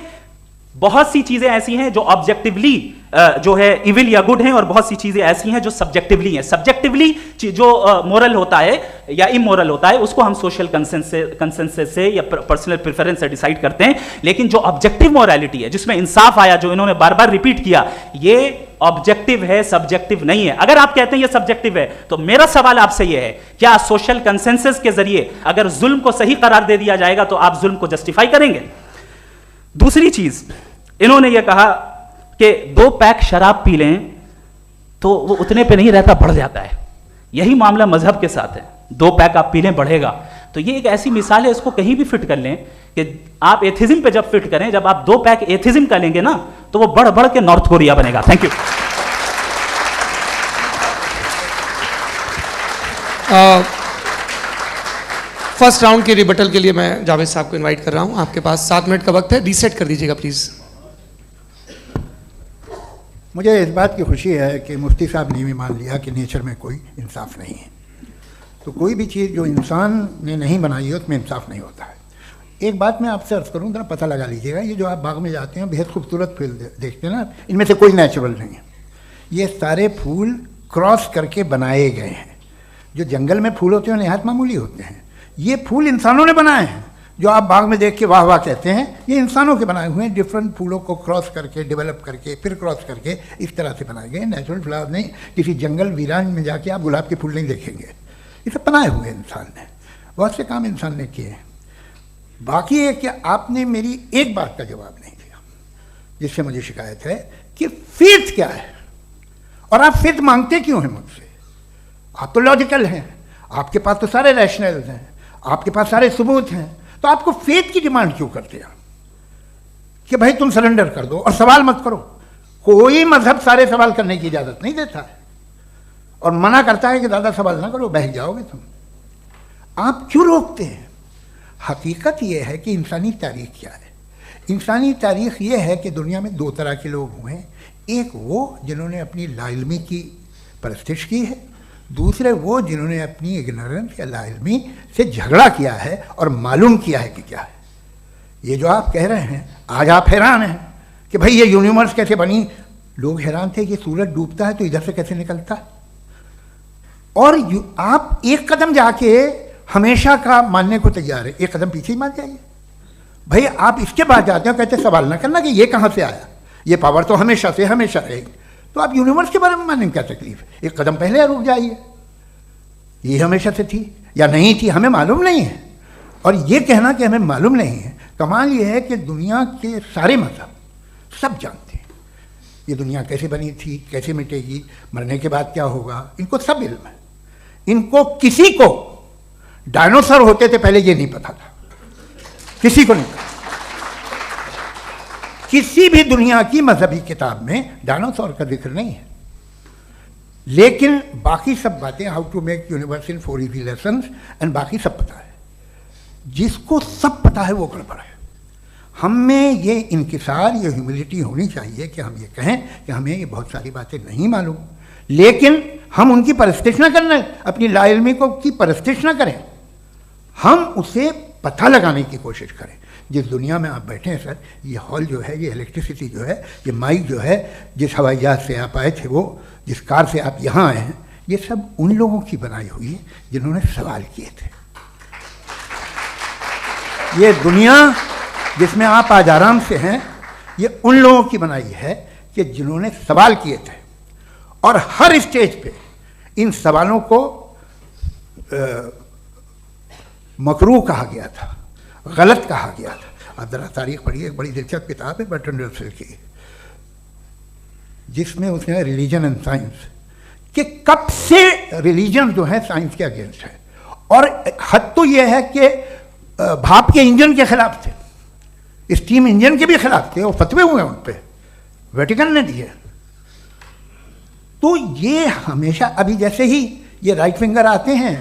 बहुत सी चीजें ऐसी हैं जो ऑब्जेक्टिवली जो है इविल या गुड हैं, और बहुत सी चीजें ऐसी हैं जो सब्जेक्टिवली हैं। सब्जेक्टिवली जो मोरल होता है या इमोरल होता है उसको हम सोशल कंसेंसस से या पर्सनल प्रेफरेंस से डिसाइड करते हैं। लेकिन जो ऑब्जेक्टिव मोरालिटी है, जिसमें इंसाफ आया, जो इन्होंने बार बार रिपीट किया, ये ऑब्जेक्टिव है, सब्जेक्टिव नहीं है। अगर आप कहते हैं ये सब्जेक्टिव है, तो मेरा सवाल आपसे ये है, क्या सोशल कंसेंसस के जरिए अगर जुल्म को सही करार दे दिया जाएगा तो आप जुल्म को जस्टिफाई करेंगे? दूसरी चीज इन्होंने यह कहा कि 2 पैक शराब पी लें तो वो उतने पे नहीं रहता, बढ़ जाता है। यही मामला मजहब के साथ है। 2 पैक आप पी लें बढ़ेगा। तो ये एक ऐसी मिसाल है, इसको कहीं भी फिट कर लें कि आप एथिज्म पे जब फिट करें, जब आप 2 पैक एथिज्म का लेंगे ना, तो वो बढ़ बढ़ के नॉर्थ कोरिया बनेगा। Thank you. फर्स्ट राउंड के रिबटल के लिए मैं जावेद साहब को इनवाइट कर रहा हूं। आपके पास 7 मिनट का वक्त है, रीसेट कर दीजिएगा प्लीज। मुझे इस बात की खुशी है कि मुफ्ती साहब ने भी मान लिया कि नेचर में कोई इंसाफ नहीं है। तो कोई भी चीज़ जो इंसान ने नहीं बनाई है उसमें इंसाफ नहीं होता है। एक बात मैं आपसे अर्ज़ करूँ, जरा पता लगा लीजिएगा, ये जो आप बाग में जाते हैं बेहद खूबसूरत फूल देखते हैं ना, इनमें से कोई नेचुरल नहीं है। ये सारे फूल क्रॉस करके बनाए गए हैं। जो जंगल में फूल होते हैं नहायत मामूली होते हैं, ये फूल इंसानों ने बनाए हैं। जो आप बाग में देख के वाह वाह कहते हैं, ये इंसानों के बनाए हुए हैं। डिफरेंट फूलों को क्रॉस करके, डेवलप करके, फिर क्रॉस करके इस तरह से बनाए गए। नेचुरल फ्लावर नहीं। किसी जंगल वीरान में जाके आप गुलाब के फूल नहीं देखेंगे। ये सब बनाए हुए इंसान ने, बहुत से काम इंसान ने किए हैं। बाकी है कि आपने मेरी एक बात का जवाब नहीं दिया, जिससे मुझे शिकायत है कि फेथ क्या है और आप फेथ मांगते क्यों हैं मुझसे? आप तो लॉजिकल हैं, आपके पास तो सारे रैशनल्स हैं, आपके पास सारे सबूत हैं, तो आपको फेथ की डिमांड क्यों करते हैं कि भाई तुम सरेंडर कर दो और सवाल मत करो? कोई मजहब सारे सवाल करने की इजाजत नहीं देता है। और मना करता है कि दादा सवाल ना करो, बहक जाओगे तुम। आप क्यों रोकते हैं? हकीकत यह है कि इंसानी तारीख क्या है। इंसानी तारीख ये है कि दुनिया में दो तरह के लोग हुए हैं। एक वो जिन्होंने अपनी लाइल्मी की परस्तिश की है, दूसरे वो जिन्होंने अपनी इग्नोरेंस या लाइल्मी से झगड़ा किया है और मालूम किया है कि क्या है। ये जो आप कह रहे हैं, आज आप हैरान हैं कि भाई ये यूनिवर्स कैसे बनी। लोग हैरान थे कि सूरज डूबता है तो इधर से कैसे निकलता है। और आप एक कदम जाके हमेशा का मानने को तैयार है, एक कदम पीछे ही मान जाइए। भाई आप इसके बाद जाते हो, कहते सवाल ना करना कि ये कहाँ से आया, ये पावर तो हमेशा से हमेशा रहेगी। तो आप यूनिवर्स के बारे में मानने में क्या तकलीफ है? एक कदम पहले रुक जाइए, ये हमेशा से थी या नहीं थी हमें मालूम नहीं है। और ये कहना कि हमें मालूम नहीं है, कमाल ये है कि दुनिया के सारे मज़हब सब जानते हैं ये दुनिया कैसे बनी थी, कैसे मिटेगी, मरने के बाद क्या होगा, इनको सब इल्म है। इनको किसी को डायनासोर होते थे पहले ये नहीं पता था, किसी को नहीं पता। किसी भी दुनिया की मजहबी किताब में डायनासोर का जिक्र नहीं है। लेकिन बाकी सब बातें, how to make universe in 4 easy lessons and बाकी सब पता है। जिसको सब पता है वो गड़बड़ है। हम में ये इंकिसार, ये ह्यूमिलिटी होनी चाहिए कि हम ये कहें कि हमें ये बहुत सारी बातें नहीं मालूम, लेकिन हम उनकी परस्तिश ना करना, अपनी लाइल्मी को की परस्तिश ना करें, हम उसे पता लगाने की कोशिश करें। जिस दुनिया में आप बैठे हैं सर, ये हॉल जो है, ये इलेक्ट्रिसिटी जो है, ये माइक जो है, जिस हवाई जहाज से आप आए थे, वो जिस कार से आप यहाँ आए हैं, ये सब उन लोगों की बनाई हुई है जिन्होंने सवाल किए थे। ये दुनिया जिसमें आप आज आराम से हैं, ये उन लोगों की बनाई है कि जिन्होंने सवाल किए थे। और हर स्टेज पे इन सवालों को मकरूह कहा गया था, गलत कहा गया था। आप जरा तारीख पढ़िए, एक बड़ी दिलचस्प किताब है बर्ट्रैंड रसेल की, जिसमें उसने रिलीजन एंड साइंस कि कब से रिलीजन जो है साइंस के अगेंस्ट है। और हद तो यह है कि भाप के इंजन के खिलाफ थे, स्टीम इंजन के भी खिलाफ थे, और फतवे हुए उन पर, वेटिकन ने दिए। तो ये हमेशा, अभी जैसे ही ये राइट फिंगर आते हैं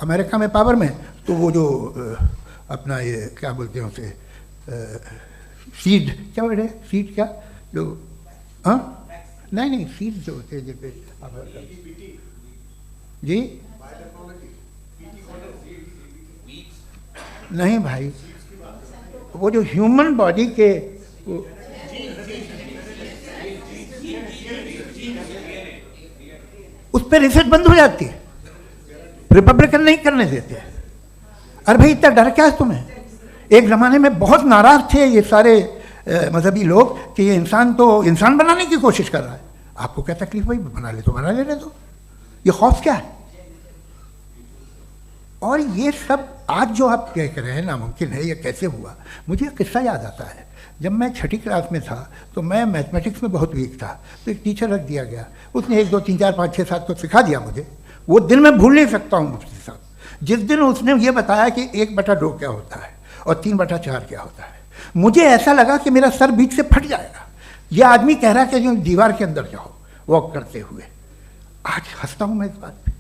अमेरिका में पावर में, तो वो जो अपना ये क्या बोलते हैं उसे, सीड क्या बोलते हैं, सीड क्या जो, हाँ नहीं सीड जो होते हैं जिसपे जी, नहीं भाई, वो जो ह्यूमन बॉडी के उस पर रिसर्च बंद हो जाती है, रिपब्लिकन नहीं करने देते। अरे भाई इतना डर क्या है तुम्हें? एक ज़माने में बहुत नाराज़ थे ये सारे मजहबी लोग कि ये इंसान तो इंसान बनाने की कोशिश कर रहा है। आपको क्या तकलीफ भाई, बना ले तो बना लेने दो, ये खौफ क्या है? और ये सब आज जो आप कह रहे हैं नामुमकिन है, ये कैसे हुआ? मुझे एक किस्सा याद आता है। जब मैं 6ठी क्लास में था तो मैं मैथमेटिक्स में बहुत वीक था, तो एक टीचर रख दिया गया, उसने 1 2 3 4 5 6 7 को सिखा दिया मुझे। वो दिन मैं भूल नहीं सकता हूँ मुफ्ती साहब, जिस दिन उसने ये बताया कि 1/2 क्या होता है और 3/4 क्या होता है। मुझे ऐसा लगा कि मेरा सर बीच से फट जाएगा। ये आदमी कह रहा है कि जो दीवार के अंदर जाओ वॉक करते हुए। आज हंसता हूँ मैं इस बात पे।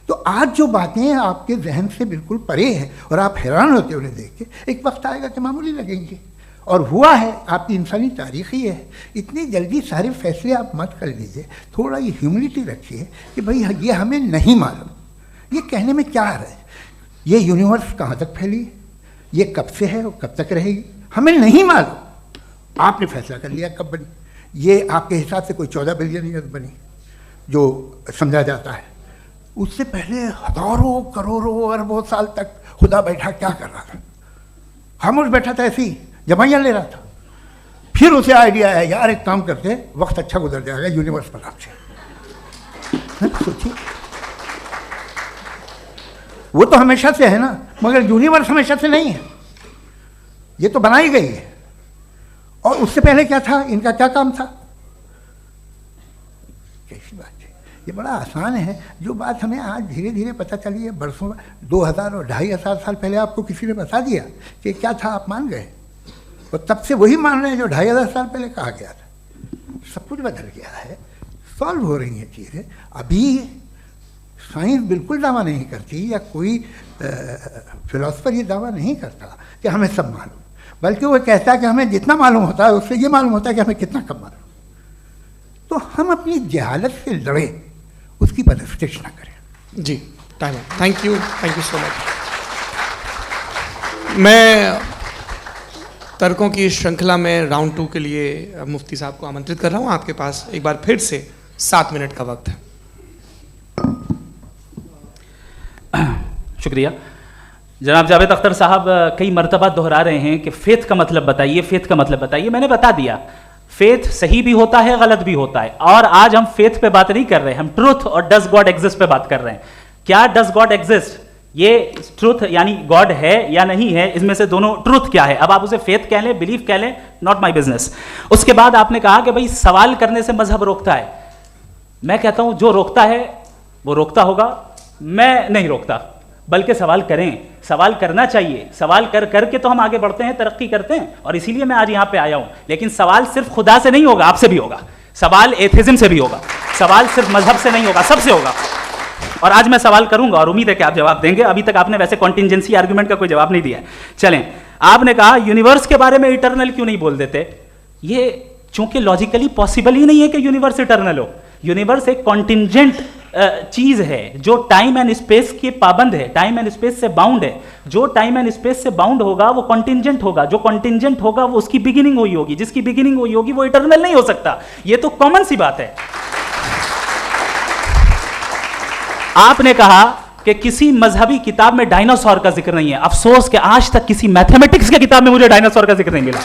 तो आज जो बातें आपके जहन से बिल्कुल परे हैं और आप हैरान होते हो उन्हें देख के, एक वक्त आएगा कि मामूली लगेंगे। और हुआ है, आपकी इंसानी तारीख ही है। इतनी जल्दी सारे फैसले आप मत कर लीजिए, थोड़ा ये ह्यूमिलिटी रखिए कि भाई ये हमें नहीं मालूम। ये कहने में क्या आ रहा है? ये यूनिवर्स कहाँ तक फैली है, ये कब से है और कब तक रहेगी, हमें नहीं मालूम। आपने फैसला कर लिया कब बनी। ये आपके हिसाब से कोई 14 बिलियन ईयर बनी जो समझा जाता है। उससे पहले हजारों करोड़ों अरबों साल तक खुदा बैठा क्या कर रहा था? खामोश बैठा था, ऐसी जमाइयाँ ले रहा था। फिर उसे आइडिया आया, यार एक काम करते, वक्त अच्छा गुजर जाएगा यूनिवर्स पर आपसे। सोचिए, वो तो हमेशा से है ना, मगर यूनिवर्स हमेशा से नहीं है, ये तो बनाई गई है। और उससे पहले क्या था, इनका क्या काम था? कैसी बात है, ये बड़ा आसान है। जो बात हमें आज धीरे धीरे पता चली है, बरसों 2000 और 2500 साल पहले आपको किसी ने बता दिया कि क्या था, आप मान गए, और तब से वही मान रहे हैं जो 2500 साल पहले कहा गया था। सब कुछ बदल गया है, सॉल्व हो रही हैं चीज़ें। अभी साइंस बिल्कुल दावा नहीं करती, या कोई फिलोसफर ये दावा नहीं करता कि हमें सब मालूम, बल्कि वो कहता है कि हमें जितना मालूम होता है उससे ये मालूम होता है कि हमें कितना कम मालूम। तो हम अपनी जहालत से लड़ें, उसकी बदस्तिश ना करें। जी, time. Thank you so much. मैं तर्कों की इस श्रृंखला में राउंड 2 के लिए मुफ्ती साहब को आमंत्रित कर रहा हूँ। आपके पास एक बार फिर से 7 मिनट का वक्त है। शुक्रिया। जनाब जावेद अख्तर साहब कई मरतबा दोहरा रहे हैं कि फेथ का मतलब बताइए, फेथ का मतलब बताइए। मैंने बता दिया, फेथ सही भी होता है, गलत भी होता है। और आज हम फेथ पे बात नहीं कर रहे, हम ट्रूथ और डज गॉड एग्जिस्ट पे बात कर रहे हैं। क्या डज गॉड एग्जिस्ट, ये ट्रूथ यानी गॉड है या नहीं है, इसमें से दोनों ट्रूथ क्या है। अब आप उसे फेथ कह लें, बिलीफ कह लें, नॉट माई बिजनेस। उसके बाद आपने कहा कि भाई सवाल करने से मजहब रोकता है। मैं कहता हूं जो रोकता है वो रोकता होगा, मैं नहीं रोकता, बल्कि सवाल करें, सवाल करना चाहिए। सवाल कर करके तो हम आगे बढ़ते हैं, तरक्की करते हैं, और इसीलिए मैं आज यहां पे आया हूं। लेकिन सवाल सिर्फ खुदा से नहीं होगा, आपसे भी होगा। सवाल एथिज्म से भी होगा, सवाल सिर्फ मजहब से नहीं होगा, सबसे होगा। और आज मैं सवाल करूंगा और उम्मीद है कि आप जवाब देंगे। अभी तक आपने वैसे कॉन्टिंजेंसी आर्गुमेंट का कोई जवाब नहीं दिया है। चलें, आपने कहा यूनिवर्स के बारे में इटर्नल क्यों नहीं बोल देते। ये चूंकि लॉजिकली पॉसिबल ही नहीं है कि यूनिवर्स इटर्नल हो। यूनिवर्स एक कॉन्टिंजेंट चीज है जो टाइम एंड स्पेस के पाबंद है, टाइम एंड स्पेस से बाउंड है। जो टाइम एंड स्पेस से बाउंड होगा वो कॉन्टिंजेंट होगा, जो कॉन्टिंजेंट होगा वो उसकी बिगिनिंग हुई होगी, जिसकी बिगिनिंग हुई होगी वो इटर्नल नहीं हो सकता। ये तो कॉमन सी बात है। आपने कहा कि किसी मजहबी किताब में डायनासोर का जिक्र नहीं है। अफसोस कि आज तक किसी मैथमेटिक्स की किताब में मुझे डायनासोर का जिक्र नहीं मिला।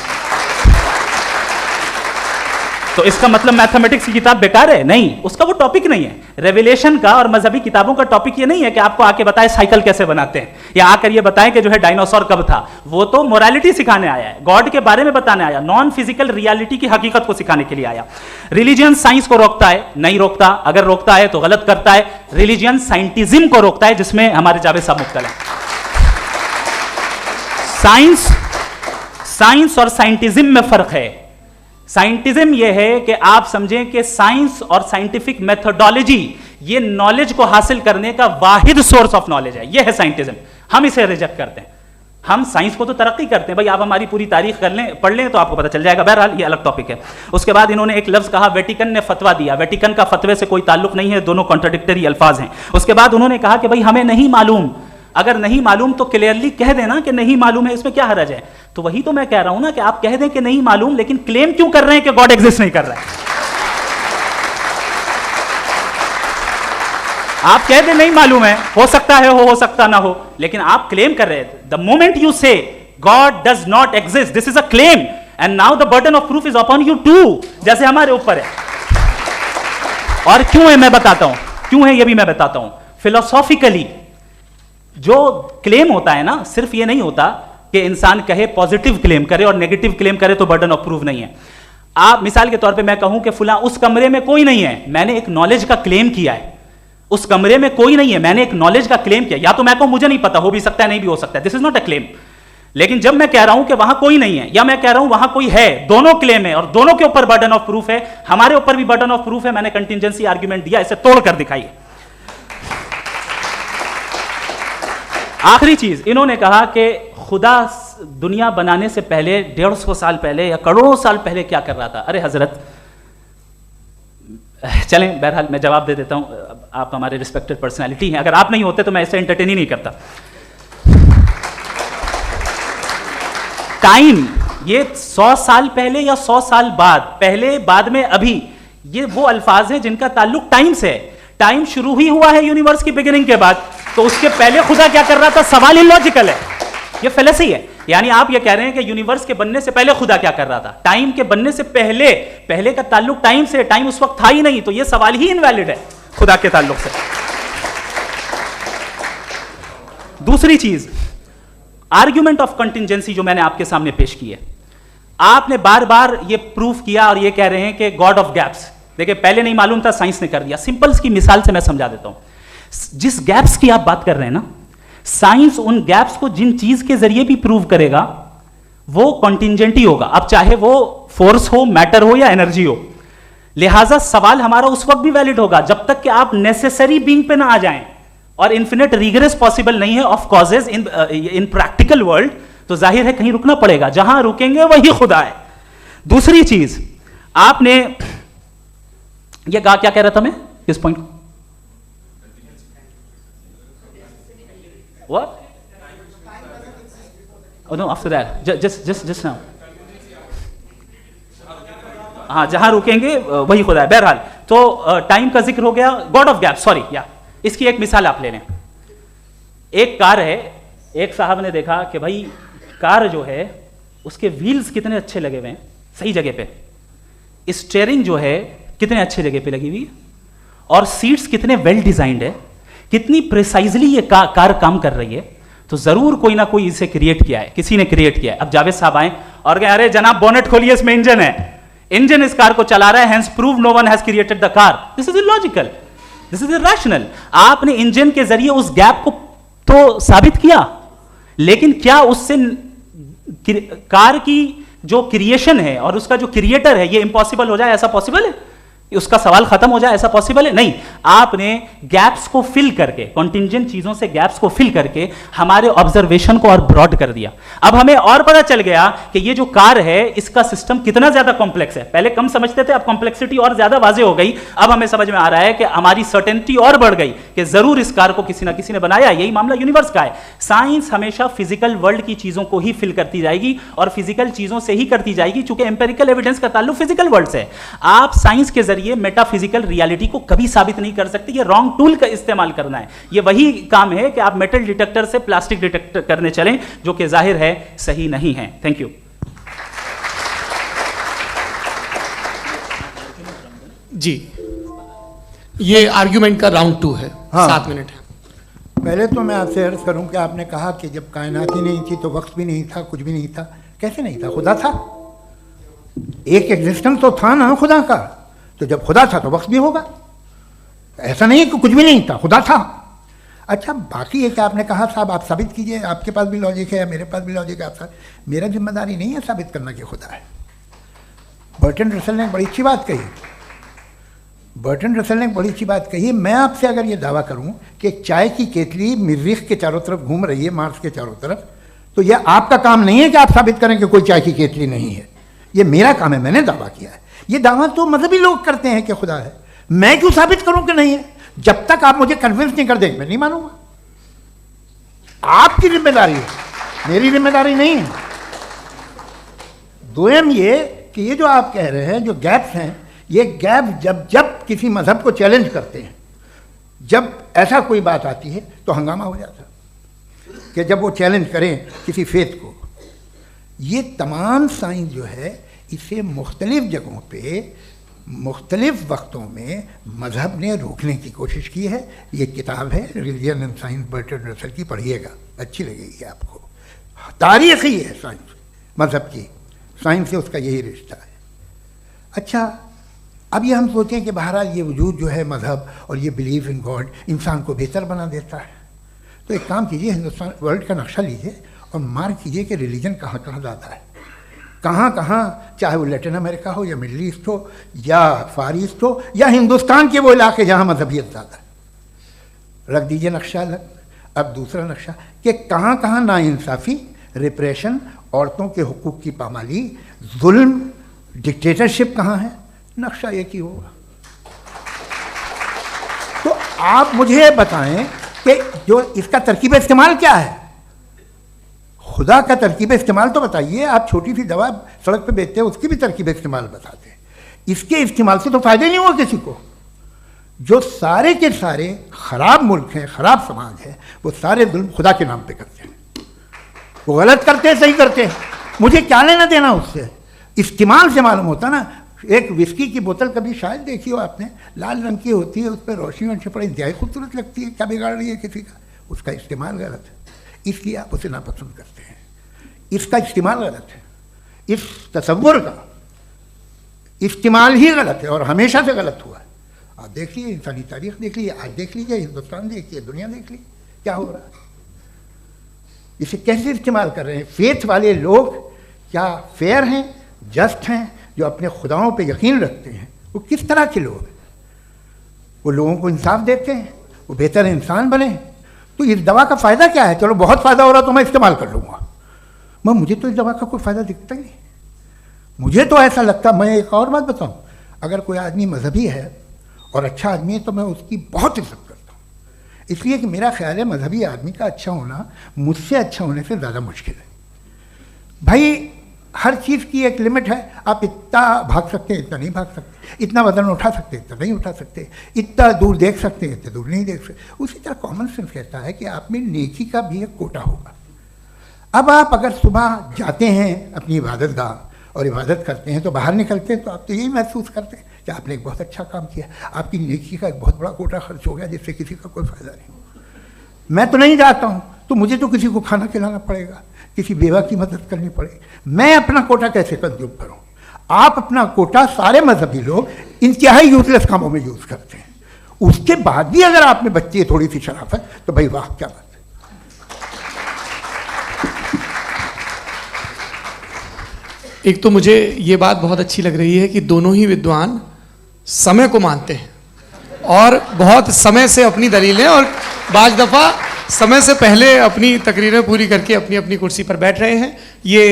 तो इसका मतलब मैथमेटिक्स की किताब बेकार है? नहीं, उसका वो टॉपिक नहीं है। रेवलेशन का और मजहबी किताबों का टॉपिक ये नहीं है कि आपको आके बताए साइकिल कैसे बनाते हैं, या आकर ये बताएं कि जो है डायनासोर कब था। वो तो मोरालिटी सिखाने आया है, गॉड के बारे में बताने आया, नॉन फिजिकल रियलिटी की हकीकत को सिखाने के लिए आया। रिलीजियन साइंस को रोकता है? नहीं रोकता। अगर रोकता है तो गलत करता है। रिलीजियन साइंटिज्म को रोकता है, जिसमें हमारे जावेद साहब मुब्तला हैं। साइंस और साइंटिज्म में फर्क है। साइंटिज्म यह है कि आप समझें कि साइंस और साइंटिफिक मेथोडोलॉजी ये नॉलेज को हासिल करने का वाहिद सोर्स ऑफ नॉलेज है। यह है साइंटिज्म। हम इसे रिजेक्ट करते हैं। हम साइंस को तो तरक्की करते हैं। भाई आप हमारी पूरी तारीख कर लें, पढ़ लें तो आपको पता चल जाएगा। बहरहाल ये अलग टॉपिक है। उसके बाद इन्होंने एक लफ्ज कहा, वेटिकन ने फतवा दिया। वेटिकन का फतवे से कोई ताल्लुक नहीं है, दोनों कॉन्ट्राडिक्टरी अल्फाज हैं। उसके बाद उन्होंने कहा कि भाई हमें नहीं मालूम। अगर नहीं मालूम तो क्लियरली कह देना कि नहीं मालूम है, इसमें क्या हरज है। तो वही तो मैं कह रहा हूं ना कि आप कह दें कि नहीं मालूम, लेकिन क्लेम क्यों कर रहे हैं कि गॉड एग्जिस्ट नहीं कर रहा है। आप कह दें नहीं मालूम है, हो सकता है हो सकता ना हो, लेकिन आप क्लेम कर रहे हैं। The moment you say God does not exist, this is a claim, and now the burden of proof is upon you too, जैसे हमारे ऊपर है। और क्यों है मैं बताता हूं, क्यों है ये भी मैं बताता हूं। फिलोसॉफिकली जो क्लेम होता है ना, सिर्फ ये नहीं होता कि इंसान कहे पॉजिटिव क्लेम करे और नेगेटिव क्लेम करे तो बर्डन ऑफ प्रूफ नहीं है। आप मिसाल के तौर पे मैं कहूं कि फुला उस कमरे में कोई नहीं है, मैंने एक नॉलेज का क्लेम किया है। उस कमरे में कोई नहीं है, मैंने एक नॉलेज का क्लेम किया। या तो मैं कहूं मुझे नहीं पता, हो भी सकता है नहीं भी हो सकता है, this is not a claim. लेकिन जब मैं कह रहा हूं कि वहां कोई नहीं है या मैं कह रहा हूं वहां कोई है, दोनों क्लेम है और दोनों के ऊपर बर्डन ऑफ प्रूफ है। हमारे ऊपर भी बर्डन ऑफ प्रूफ है। मैंने कंटिजेंसी आर्ग्यूमेंट दिया, इसे तोड़कर दिखाइए। आखिरी चीज, इन्होंने कहा कि खुदा दुनिया बनाने से पहले 150 साल पहले या करोड़ों साल पहले क्या कर रहा था। अरे हजरत, चलें बहरहाल मैं जवाब दे देता हूं। आप हमारे रिस्पेक्टेड पर्सनालिटी हैं, अगर आप नहीं होते तो मैं इसे एंटरटेन ही नहीं करता। टाइम, ये 100 साल पहले या 100 साल बाद, पहले बाद में अभी, ये वो अल्फाज हैं जिनका ताल्लुक टाइम से है। टाइम शुरू ही हुआ है यूनिवर्स की बिगिनिंग के बाद, तो उसके पहले खुदा क्या कर रहा था, सवाल इलॉजिकल है, ये फेलेसी है। यानी आप ये कह रहे हैं कि यूनिवर्स के बनने से पहले खुदा क्या कर रहा था। टाइम के बनने से पहले, पहले का ताल्लुक टाइम से, टाइम उस वक्त था ही नहीं, तो ये सवाल ही इनवैलिड है खुदा के ताल्लुक से। दूसरी चीज, आर्ग्यूमेंट ऑफ कंटिजेंसी जो मैंने आपके सामने पेश की है, आपने बार बार ये प्रूफ किया और ये कह रहे हैं कि गॉड ऑफ गैप्स। देखिए पहले नहीं मालूम था, साइंस ने कर दिया। सिंपल की मिसाल से मैं समझा देता हूं। जिस गैप्स की आप बात कर रहे हैं ना, साइंस उन गैप्स को जिन चीज के जरिए भी प्रूव करेगा वो कॉन्टिजेंट ही होगा। अब चाहे वो फोर्स हो, मैटर हो या एनर्जी हो, लिहाजा सवाल हमारा उस वक्त भी वैलिड होगा जब तक कि आप नेसेसरी बीइंग पे ना आ जाएं, और इन्फिनिट रिग्रेस पॉसिबल नहीं है of causes in practical world, तो जाहिर है कहीं रुकना पड़ेगा, जहां रुकेंगे वही खुदा है। दूसरी चीज आपने ये कहा, क्या कह रहा था मैं किस पॉइंट को? What? Oh no, after that, just now. हाँ, जहां रुकेंगे वही खुदा है। बहरहाल, तो टाइम का जिक्र हो गया, गॉड ऑफ गैप, सॉरी या इसकी एक मिसाल आप ले लें। एक कार है, एक साहब ने देखा कि भाई कार जो है उसके व्हील्स कितने अच्छे लगे हुए हैं सही जगह पे, स्टीयरिंग जो है कितने अच्छे जगह पे लगी हुई है, और सीट्स कितने वेल डिजाइंड है, कितनी प्रिसाइजली ये कार काम कर रही है, तो जरूर कोई ना कोई इसे क्रिएट किया है, किसी ने क्रिएट किया है। अब जावेद साहब आए और कहे अरे जनाब बोनेट खोलिए, इसमें इंजन है, इंजन इस कार को चला रहा है, hence prove no one has created the car. This is illogical, this is irrational. आपने इंजन के जरिए उस गैप को तो साबित किया, लेकिन क्या उससे कार की जो क्रिएशन है और उसका जो क्रिएटर है ये इंपॉसिबल हो जाए? ऐसा पॉसिबल है? उसका सवाल खत्म हो जाए, ऐसा पॉसिबल है? नहीं। आपने गैप्स को फिल करके, कॉन्टिंजेंट चीजों से गैप्स को फिल करके हमारे ऑब्जर्वेशन को और ब्रॉड कर दिया। अब हमें और पता चल गया कि ये जो कार है इसका सिस्टम कितना ज्यादा कॉम्प्लेक्स है। पहले कम समझते थे, अब कॉम्प्लेक्सिटी और ज्यादा वाजे हो गई। अब हमें समझ में आ रहा है कि हमारी सर्टेनिटी और बढ़ गई कि जरूर इस कार को किसी ना किसी ने बनाया। यही मामला यूनिवर्स का है। साइंस हमेशा फिजिकल वर्ल्ड की चीजों को ही फिल करती जाएगी और फिजिकल चीजों से ही करती जाएगी, चूंकि एम्पेरिकल एविडेंस का ताल्लुक फिजिकल वर्ल्ड से है। आप साइंस के जरिए मेटाफिजिकल रियलिटी को कभी साबित नहीं कर सकते। ये रॉन्ग टूल का इस्तेमाल करना है। ये वही काम है कि आप मेटल डिटेक्टर से प्लास्टिक डिटेक्टर करने चलें, जो कि जाहिर है सही नहीं है। थैंक यू जी। ये आर्ग्यूमेंट का राउंड 2 है। हाँ। 7 मिनट है। पहले तो मैं आपसे अर्ज करूं कि आपने कहा कि जब कायनात ही नहीं थी तो वक्त भी नहीं था, कुछ भी नहीं था। कैसे नहीं था? खुदा था, एक एग्जिस्टेंस तो था ना खुदा का। तो जब खुदा था तो वक्त भी होगा। ऐसा नहीं है कि कुछ भी नहीं था, खुदा था। अच्छा, बाकी एक आपने कहा साहब आप साबित कीजिए, आपके पास भी लॉजिक है या मेरे पास भी लॉजिक है। आप मेरा जिम्मेदारी नहीं है साबित करना कि खुदा है। बर्टन रसल ने बड़ी अच्छी बात कही। बर्टन रसल ने बड़ी अच्छी बात कही। मैं आपसे अगर ये दावा करूं कि एक चाय की केतली मरीख के चारों तरफ घूम रही है, मार्स के चारों तरफ, तो यह आपका काम नहीं है कि आप साबित करें कि कोई चाय की केतली नहीं है। ये मेरा काम है, मैंने दावा किया है। ये दावा तो मजहबी लोग करते हैं कि खुदा है। मैं क्यों साबित करूं कि नहीं है? जब तक आप मुझे कन्विंस नहीं कर देंगे मैं नहीं मानूंगा। आपकी जिम्मेदारी है, मेरी जिम्मेदारी नहीं है। दोयम ये कि ये जो आप कह रहे हैं, जो गैप्स हैं, ये गैप जब किसी मजहब को चैलेंज करते हैं, जब ऐसा कोई बात आती है तो हंगामा हो जाता है कि जब वो चैलेंज करें किसी फेथ को। ये तमाम साइंस जो है इसे मुख्तलिफ जगहों पे मुख्तलिफ वक्तों में मजहब ने रोकने की कोशिश की है। ये किताब है religion and science, Burton Russell की, पढ़िएगा, अच्छी लगेगी आपको। तारीख ही है साइंस, मजहब की साइंस से उसका यही रिश्ता है। अच्छा, अब ये हम सोचें कि बहरहाल ये वजूद जो है मजहब और ये बिलीव इन गॉड इंसान को बेहतर बना देता है। तो एक काम कीजिए, हिंदुस्तान वर्ल्ड का नक्शा लीजिए और मार्क कीजिए कि रिलीजन कहाँ कहाँ ज़्यादा है, कहाँ कहाँ, चाहे वो लैटिन अमेरिका हो या मिडल ईस्ट हो या फार ईस्ट हो या हिंदुस्तान के वो इलाके जहाँ मजहबियत ज़्यादा है। रख दीजिए नक्शा अलग। अब दूसरा नक्शा कि कहाँ कहाँ नाइंसाफ़ी, रिप्रेशन, औरतों के हुकूक की पामाली, जुल्म, डिक्टेटरशिप कहाँ है। नक्शा एक ही होगा। तो आप मुझे बताएं कि जो इसका तरकीब इस्तेमाल क्या है। खुदा का तरकीब इस्तेमाल तो बताइए। आप छोटी सी दवा सड़क पे बेचते हैं, उसकी भी तरकीब इस्तेमाल बताते हैं। इसके इस्तेमाल से तो फायदा नहीं हुआ किसी को। जो सारे के सारे खराब मुल्क हैं, खराब समाज है, वो सारे जुल्म खुदा के नाम पे करते हैं। वो गलत करते हैं, सही करते हैं, मुझे क्या लेना देना उससे। इस्तेमाल से मालूम होता ना। एक विस्की की बोतल कभी शायद देखी हो आपने, लाल रंग की होती है, उस पर रोशनी वोशनी पड़ी, इंतहाई खूबसूरत लगती है। क्या बिगाड़ रही है किसी का? उसका इस्तेमाल गलत है, इसलिए आप उसे नापसंद करते हैं। इसका इस्तेमाल गलत है, इस तसव्वुर का इस्तेमाल ही गलत है और हमेशा से गलत हुआ है। आप देखिए, इंसानी तारीख देख लीजिए, आज देख लीजिए, हिंदुस्तान देखिए, दुनिया देख लीजिए, क्या हो रहा है। इसे कैसे इस्तेमाल कर रहे हैं फेथ वाले लोग? क्या फेयर हैं, जस्ट हैं, जो अपने खुदाओं पे यकीन रखते हैं वो किस तरह के लोग हैं? वो लोगों को इंसाफ देते हैं, वो बेहतर इंसान बने। तो इस दवा का फ़ायदा क्या है? चलो बहुत फ़ायदा हो रहा तो मैं इस्तेमाल कर लूँगा, मुझे तो इस दवा का कोई फ़ायदा दिखता ही नहीं। मुझे तो ऐसा लगता, मैं एक और बात बताऊँ, अगर कोई आदमी मजहबी है और अच्छा आदमी है तो मैं उसकी बहुत इज्जत करता हूँ, इसलिए कि मेरा ख्याल है मजहबी आदमी का अच्छा होना मुझसे अच्छा होने से ज़्यादा मुश्किल है। भाई हर चीज़ की एक लिमिट है, आप इतना भाग सकते हैं, इतना नहीं भाग सकते, इतना वजन उठा सकते हैं, इतना नहीं उठा सकते, इतना दूर देख सकते हैं, इतना दूर नहीं देख सकते। उसी तरह कॉमन सेंस कहता है कि आप में नेकी का भी एक कोटा होगा। अब आप अगर सुबह जाते हैं अपनी इबादत गाह और इबादत करते हैं तो बाहर निकलते हैं तो आप तो यही महसूस करते हैं कि आपने एक बहुत अच्छा काम किया, आपकी नेकी का एक बहुत बड़ा कोटा खर्च हो गया जिससे किसी का कोई फ़ायदा नहीं। मैं तो नहीं जाता हूँ तो मुझे तो किसी को खाना खिलाना पड़ेगा, किसी बेवा की मदद करनी पड़ेगी, मैं अपना कोटा कैसे कंज्यूम करूँ? आप अपना कोटा, सारे मजहबी लोग इंतहाई यूजलेस कामों में यूज़ करते हैं, उसके बाद भी अगर आप में बच्ची है थोड़ी सी शराफत तो भाई वाह क्या बात है। एक तो मुझे ये बात बहुत अच्छी लग रही है कि दोनों ही विद्वान समय को मानते हैं और बहुत समय से अपनी दलीलें और बाज दफ़ा समय से पहले अपनी तकरीरें पूरी करके अपनी अपनी कुर्सी पर बैठ रहे हैं। ये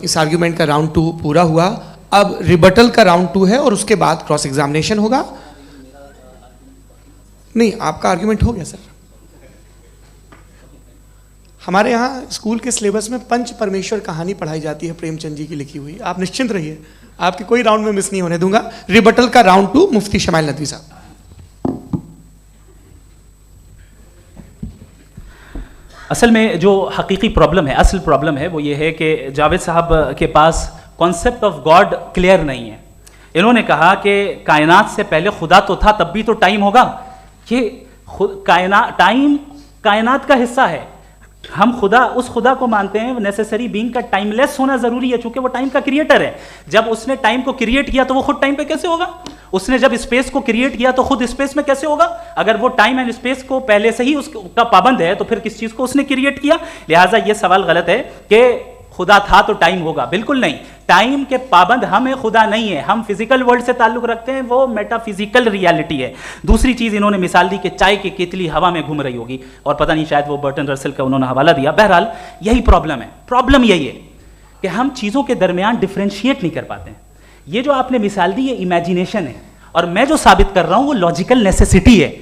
इस आर्ग्यूमेंट का राउंड 2 पूरा हुआ। अब रिबटल का राउंड 2 है और उसके बाद क्रॉस एग्जामिनेशन होगा। नहीं, आपका आर्ग्यूमेंट हो गया सर। हमारे यहाँ स्कूल के सिलेबस में पंच परमेश्वर कहानी पढ़ाई जाती है प्रेमचंद जी की लिखी हुई। आप निश्चिंत रहिए, आपके कोई राउंड में मिस नहीं होने दूंगा। रिबटल का राउंड 2 मुफ्ती शमाइल नदवी साहब। असल में जो हकीकी प्रॉब्लम है, असल प्रॉब्लम है वो ये है कि जावेद साहब के पास कॉन्सेप्ट ऑफ गॉड क्लियर नहीं है। इन्होंने कहा कि कायनात से पहले खुदा तो था, तब भी तो टाइम होगा। ये टाइम कायनात का हिस्सा है। हम उस खुदा को मानते हैं, नेसेसरी बीइंग का टाइमलेस होना जरूरी है चूंकि वो टाइम का क्रिएटर है। जब उसने टाइम को क्रिएट किया तो वो खुद टाइम पे कैसे होगा? उसने जब स्पेस को क्रिएट किया तो खुद स्पेस में कैसे होगा? अगर वो टाइम एंड स्पेस को पहले से ही उसका पाबंद है तो फिर किस चीज को उसने क्रिएट किया? लिहाजा ये सवाल गलत है कि खुदा था तो टाइम होगा। बिल्कुल नहीं, टाइम के पाबंद हम हैं, खुदा नहीं है। हम फिजिकल वर्ल्ड से ताल्लुक रखते हैं, वो मेटाफिजिकल रियलिटी है। दूसरी चीज इन्होंने मिसाल दी कि चाय की केतली हवा में घूम रही होगी, और पता नहीं शायद वो बर्टन रसल का उन्होंने हवाला दिया। बहरहाल यही प्रॉब्लम है। प्रॉब्लम यही है कि हम चीजों के दरमियान डिफ्रेंशिएट नहीं कर पाते हैं। ये जो आपने मिसाल दी ये इमेजिनेशन है, और मैं जो साबित कर रहा हूं वो लॉजिकल नेसेसिटी है।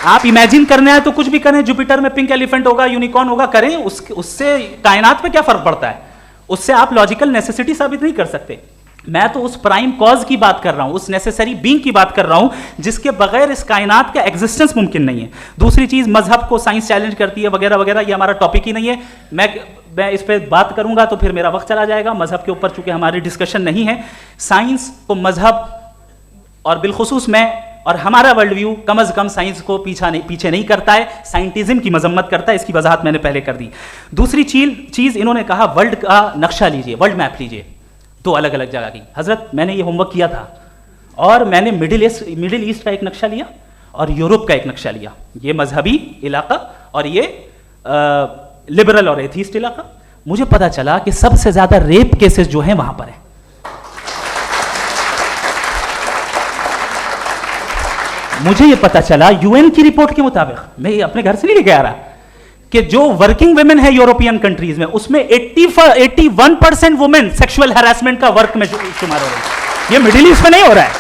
आप इमेजिन करने आए तो कुछ भी करें, जुपिटर में पिंक एलिफेंट होगा, यूनिकॉर्न होगा, करें, उससे कायनात पे क्या फर्क पड़ता है? उससे आप लॉजिकल नेसेसिटी साबित नहीं कर सकते। मैं तो उस प्राइम कॉज की बात कर रहा हूं, उस नेसेसरी बीइंग की बात कर रहा हूं जिसके बगैर इस कायनात का एग्जिस्टेंस मुमकिन नहीं है। दूसरी चीज, मजहब को साइंस चैलेंज करती है वगैरह वगैरह, ये हमारा टॉपिक ही नहीं है। मैं इस पर बात करूंगा तो फिर मेरा वक्त चला जाएगा। मजहब के ऊपर चूंकि हमारी डिस्कशन नहीं है, साइंस को मजहब और बिलखुसूस मैं और हमारा वर्ल्ड व्यू कम अज कम साइंस को पीछे नहीं करता है, साइंटिज्म की मजम्मत करता है। इसकी वजाहत मैंने पहले कर दी। दूसरी चीज इन्होंने कहा वर्ल्ड का नक्शा लीजिए, वर्ल्ड मैप लीजिए, 2 अलग अलग जगह की। हजरत मैंने ये होमवर्क किया था और मैंने मिडिल ईस्ट का एक नक्शा लिया और यूरोप का एक नक्शा लिया, ये मजहबी इलाका और ये लिबरल और एथीस्ट इलाका। मुझे पता चला कि सबसे ज्यादा रेप केसेस जो हैं वहां पर है। मुझे ये पता चला यूएन की रिपोर्ट के मुताबिक, मैं ये अपने घर से नहीं लेके आ रहा, कि जो वर्किंग वुमेन है यूरोपियन कंट्रीज में उसमें 81% वुमेन सेक्सुअल हैरेसमेंट का वर्क में शुमार हो रही है। ये मिडिल ईस्ट में नहीं हो रहा है,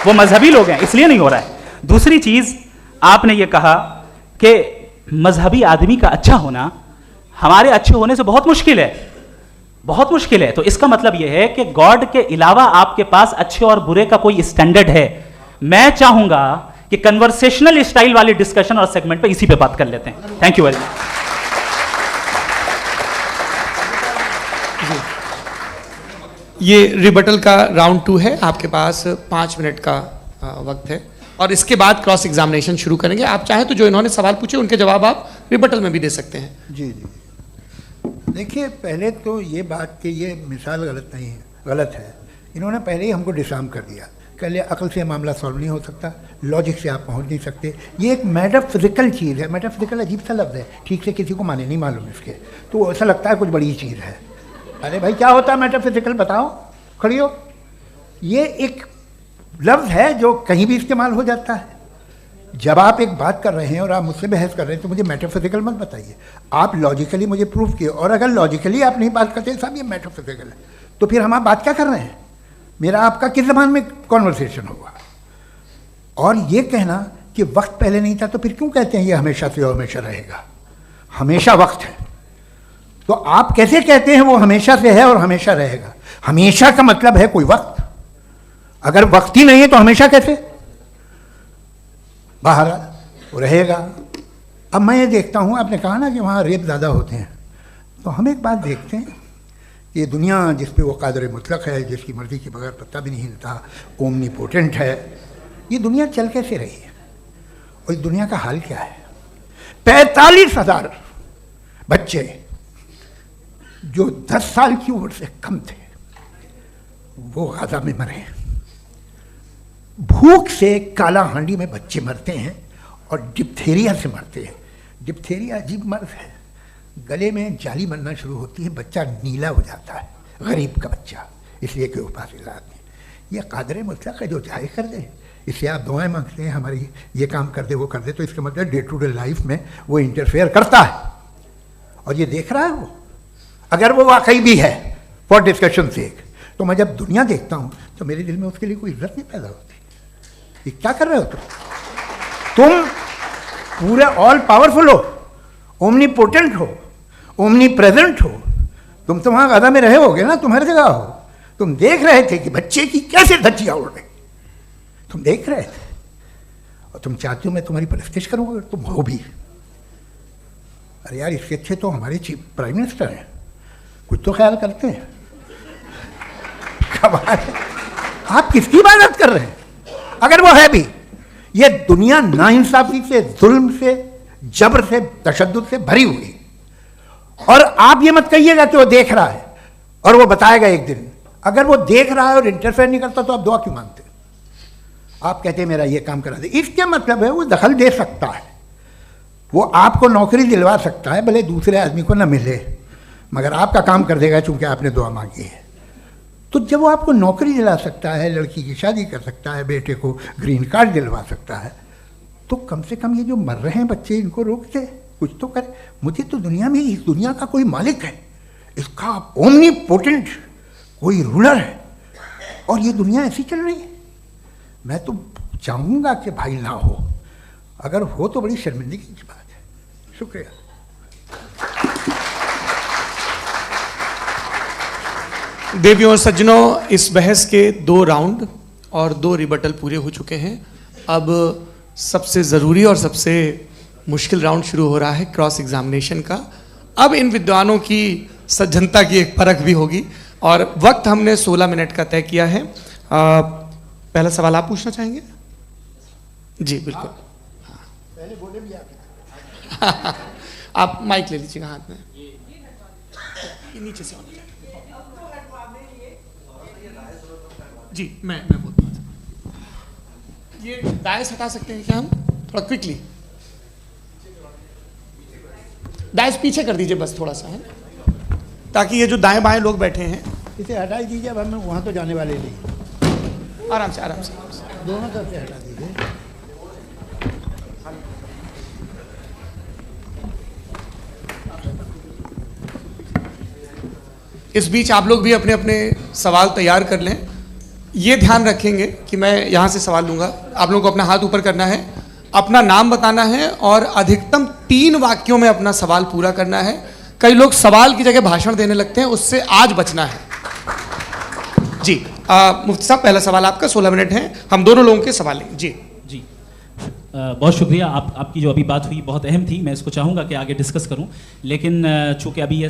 वो मजहबी लोग हैं इसलिए नहीं हो रहा है। दूसरी चीज आपने ये कहा कि मजहबी आदमी का अच्छा होना हमारे अच्छे होने से बहुत मुश्किल है, बहुत मुश्किल है। तो इसका मतलब यह है कि गॉड के अलावा आपके पास अच्छे और बुरे का कोई स्टैंडर्ड है। मैं चाहूंगा कि कन्वर्सेशनल स्टाइल वाली डिस्कशन और सेगमेंट पे इसी पे बात कर लेते हैं। Thank you very much. ये रिबटल का राउंड 2 है, आपके पास 5 मिनट का वक्त है और इसके बाद क्रॉस एग्जामिनेशन शुरू करेंगे। आप चाहें तो जो इन्होंने सवाल पूछे उनके जवाब आप रिबटल में भी दे सकते हैं। जी जी, देखिए पहले तो ये बात कि ये मिसाल गलत नहीं है, गलत है। इन्होंने पहले ही हमको डिसार्म कर दिया, कह लिया अकल से मामला सॉल्व नहीं हो सकता, लॉजिक से आप पहुंच नहीं सकते। ये एक मेटाफिजिकल चीज़ है। मेटाफिजिकल अजीब सा लफ्ज़ है, ठीक से किसी को माने नहीं मालूम इसके, तो ऐसा लगता है कुछ बड़ी चीज़ है। अरे भाई क्या होता है मेटाफिजिकल बताओ? खड़ी हो। ये एक लफ्ज़ है जो कहीं भी इस्तेमाल हो जाता है। जब आप एक बात कर रहे हैं और आप मुझसे बहस कर रहे हैं तो मुझे मेटाफिजिकल मत बताइए, आप लॉजिकली मुझे प्रूव किए। और अगर लॉजिकली आप नहीं बात करते साहब ये मेटाफिजिकल है, तो फिर हम आप बात क्या कर रहे हैं? मेरा आपका किस ज़बान में कॉन्वर्सेशन होगा? और ये कहना कि वक्त पहले नहीं था, तो फिर क्यों कहते हैं ये हमेशा से और हमेशा रहेगा? हमेशा वक्त है, तो आप कैसे कहते हैं वो हमेशा से है और हमेशा रहेगा? हमेशा का मतलब है कोई वक्त, अगर वक्त ही नहीं है तो हमेशा कैसे? बाहर वो रहेगा। अब मैं ये देखता हूँ, आपने कहा ना कि वहाँ रेप ज़्यादा होते हैं, तो हम एक बात देखते हैं कि ये दुनिया जिस पे वो कादर मुतलक है, जिसकी मर्ज़ी के बगैर पत्ता भी नहीं हिलता, ओमनीपोटेंट है, ये दुनिया चल कैसे रही है? और इस दुनिया का हाल क्या है? 45,000 बच्चे जो 10 साल की उम्र से कम थे वो गाजा में मरे। भूख से काला हांडी में बच्चे मरते हैं और डिप्थेरिया से मरते हैं। डिप्थेरिया अजीब मर्ज है, गले में जाली बनना शुरू होती है, बच्चा नीला हो जाता है, गरीब का बच्चा, इसलिए कोई उपास इलाज नहीं। ये कादर मुतलक है जो चाहे कर दे। इससे आप दुआएं मांगते हैं हमारी ये काम कर दे वो कर दे, तो इसका मतलब डे टू डे लाइफ में वो इंटरफेयर करता है और ये देख रहा है वो। अगर वो वाकई भी है फॉर डिस्कशन सेक, तो मैं जब दुनिया देखता हूँ तो मेरे दिल में उसके लिए कोई इज्जत नहीं पैदा होती। ये क्या कर रहे हो तुम पूरे ऑल पावरफुल हो, ओमनीपोटेंट हो, ओमनी प्रेजेंट हो। तुम तो वहाँ गाजा में रहे होगे ना, तुम हर जगह हो। तुम देख रहे थे कि बच्चे की कैसे धज्जियाँ उड़ रही, तुम देख रहे थे और तुम चाहते हो मैं तुम्हारी परस्तिश करूँगा, तुम हो भी। अरे यार, इसके अच्छे तो हमारे चीफ प्राइम मिनिस्टर हैं, कुछ तो ख्याल करते हैं। कमाल है, आप किसकी इबादत कर रहे हैं? अगर वो है भी, ये दुनिया नाइंसाफी से, जुल्म से, जबर से, तशद्दुद से भरी हुई। और आप ये मत कहिएगा कि वो देख रहा है और वो बताएगा एक दिन। अगर वो देख रहा है और इंटरफेयर नहीं करता तो आप दुआ क्यों मांगते? आप कहते हैं मेरा ये काम करा दे, इसके मतलब है वो दखल दे सकता है, वो आपको नौकरी दिलवा सकता है, भले दूसरे आदमी को ना मिले, मगर आपका काम कर देगा चूंकि आपने दुआ मांगी है। तो जब वो आपको नौकरी दिला सकता है, लड़की की शादी कर सकता है, बेटे को ग्रीन कार्ड दिलवा सकता है, तो कम से कम ये जो मर रहे हैं बच्चे, इनको रोक दे, कुछ तो करे। मुझे तो दुनिया में, इस दुनिया का कोई मालिक है, इसका ओमनीपोटेंट कोई रूलर है, और ये दुनिया ऐसी चल रही है। मैं तो चाहूँगा कि भाई ना हो, अगर हो तो बड़ी शर्मिंदगी की बात है। शुक्रिया। देवियों और सज्जनों, इस बहस के 2 राउंड और 2 रिबटल पूरे हो चुके हैं। अब सबसे ज़रूरी और सबसे मुश्किल राउंड शुरू हो रहा है, क्रॉस एग्जामिनेशन का। अब इन विद्वानों की सज्जनता की एक परख भी होगी और वक्त हमने 16 मिनट का तय किया है। पहला सवाल आप पूछना चाहेंगे? जी बिल्कुल। पहले बोले भी आप। आप माइक ले लीजिएगा हाथ में, ये नीचे से होना चाहिए। जी मैं बोलता हूँ, ये डायस हटा सकते हैं क्या हम थोड़ा क्विकली? डायस पीछे कर दीजिए बस थोड़ा सा, है, ताकि ये जो दाएं बाएं लोग बैठे हैं इसे हटा दीजिए। अब हम वहाँ तो जाने वाले नहीं, आराम से आराम से दोनों तरफ से हटा दीजिए। इस बीच आप लोग भी अपने अपने सवाल तैयार कर लें। ये ध्यान रखेंगे कि मैं यहाँ से सवाल लूँगा, आप लोगों को अपना हाथ ऊपर करना है, अपना नाम बताना है और अधिकतम 3 वाक्यों में अपना सवाल पूरा करना है। कई लोग सवाल की जगह भाषण देने लगते हैं, उससे आज बचना है। जी मुफ्ती साहब, पहला सवाल आपका, 16 मिनट हैं, हम दोनों लोगों के सवाल लेंगे। जी जी बहुत शुक्रिया। आपकी जो अभी बात हुई बहुत अहम थी, मैं इसको चाहूँगा कि आगे डिस्कस करूँ, लेकिन चूँकि अभी ये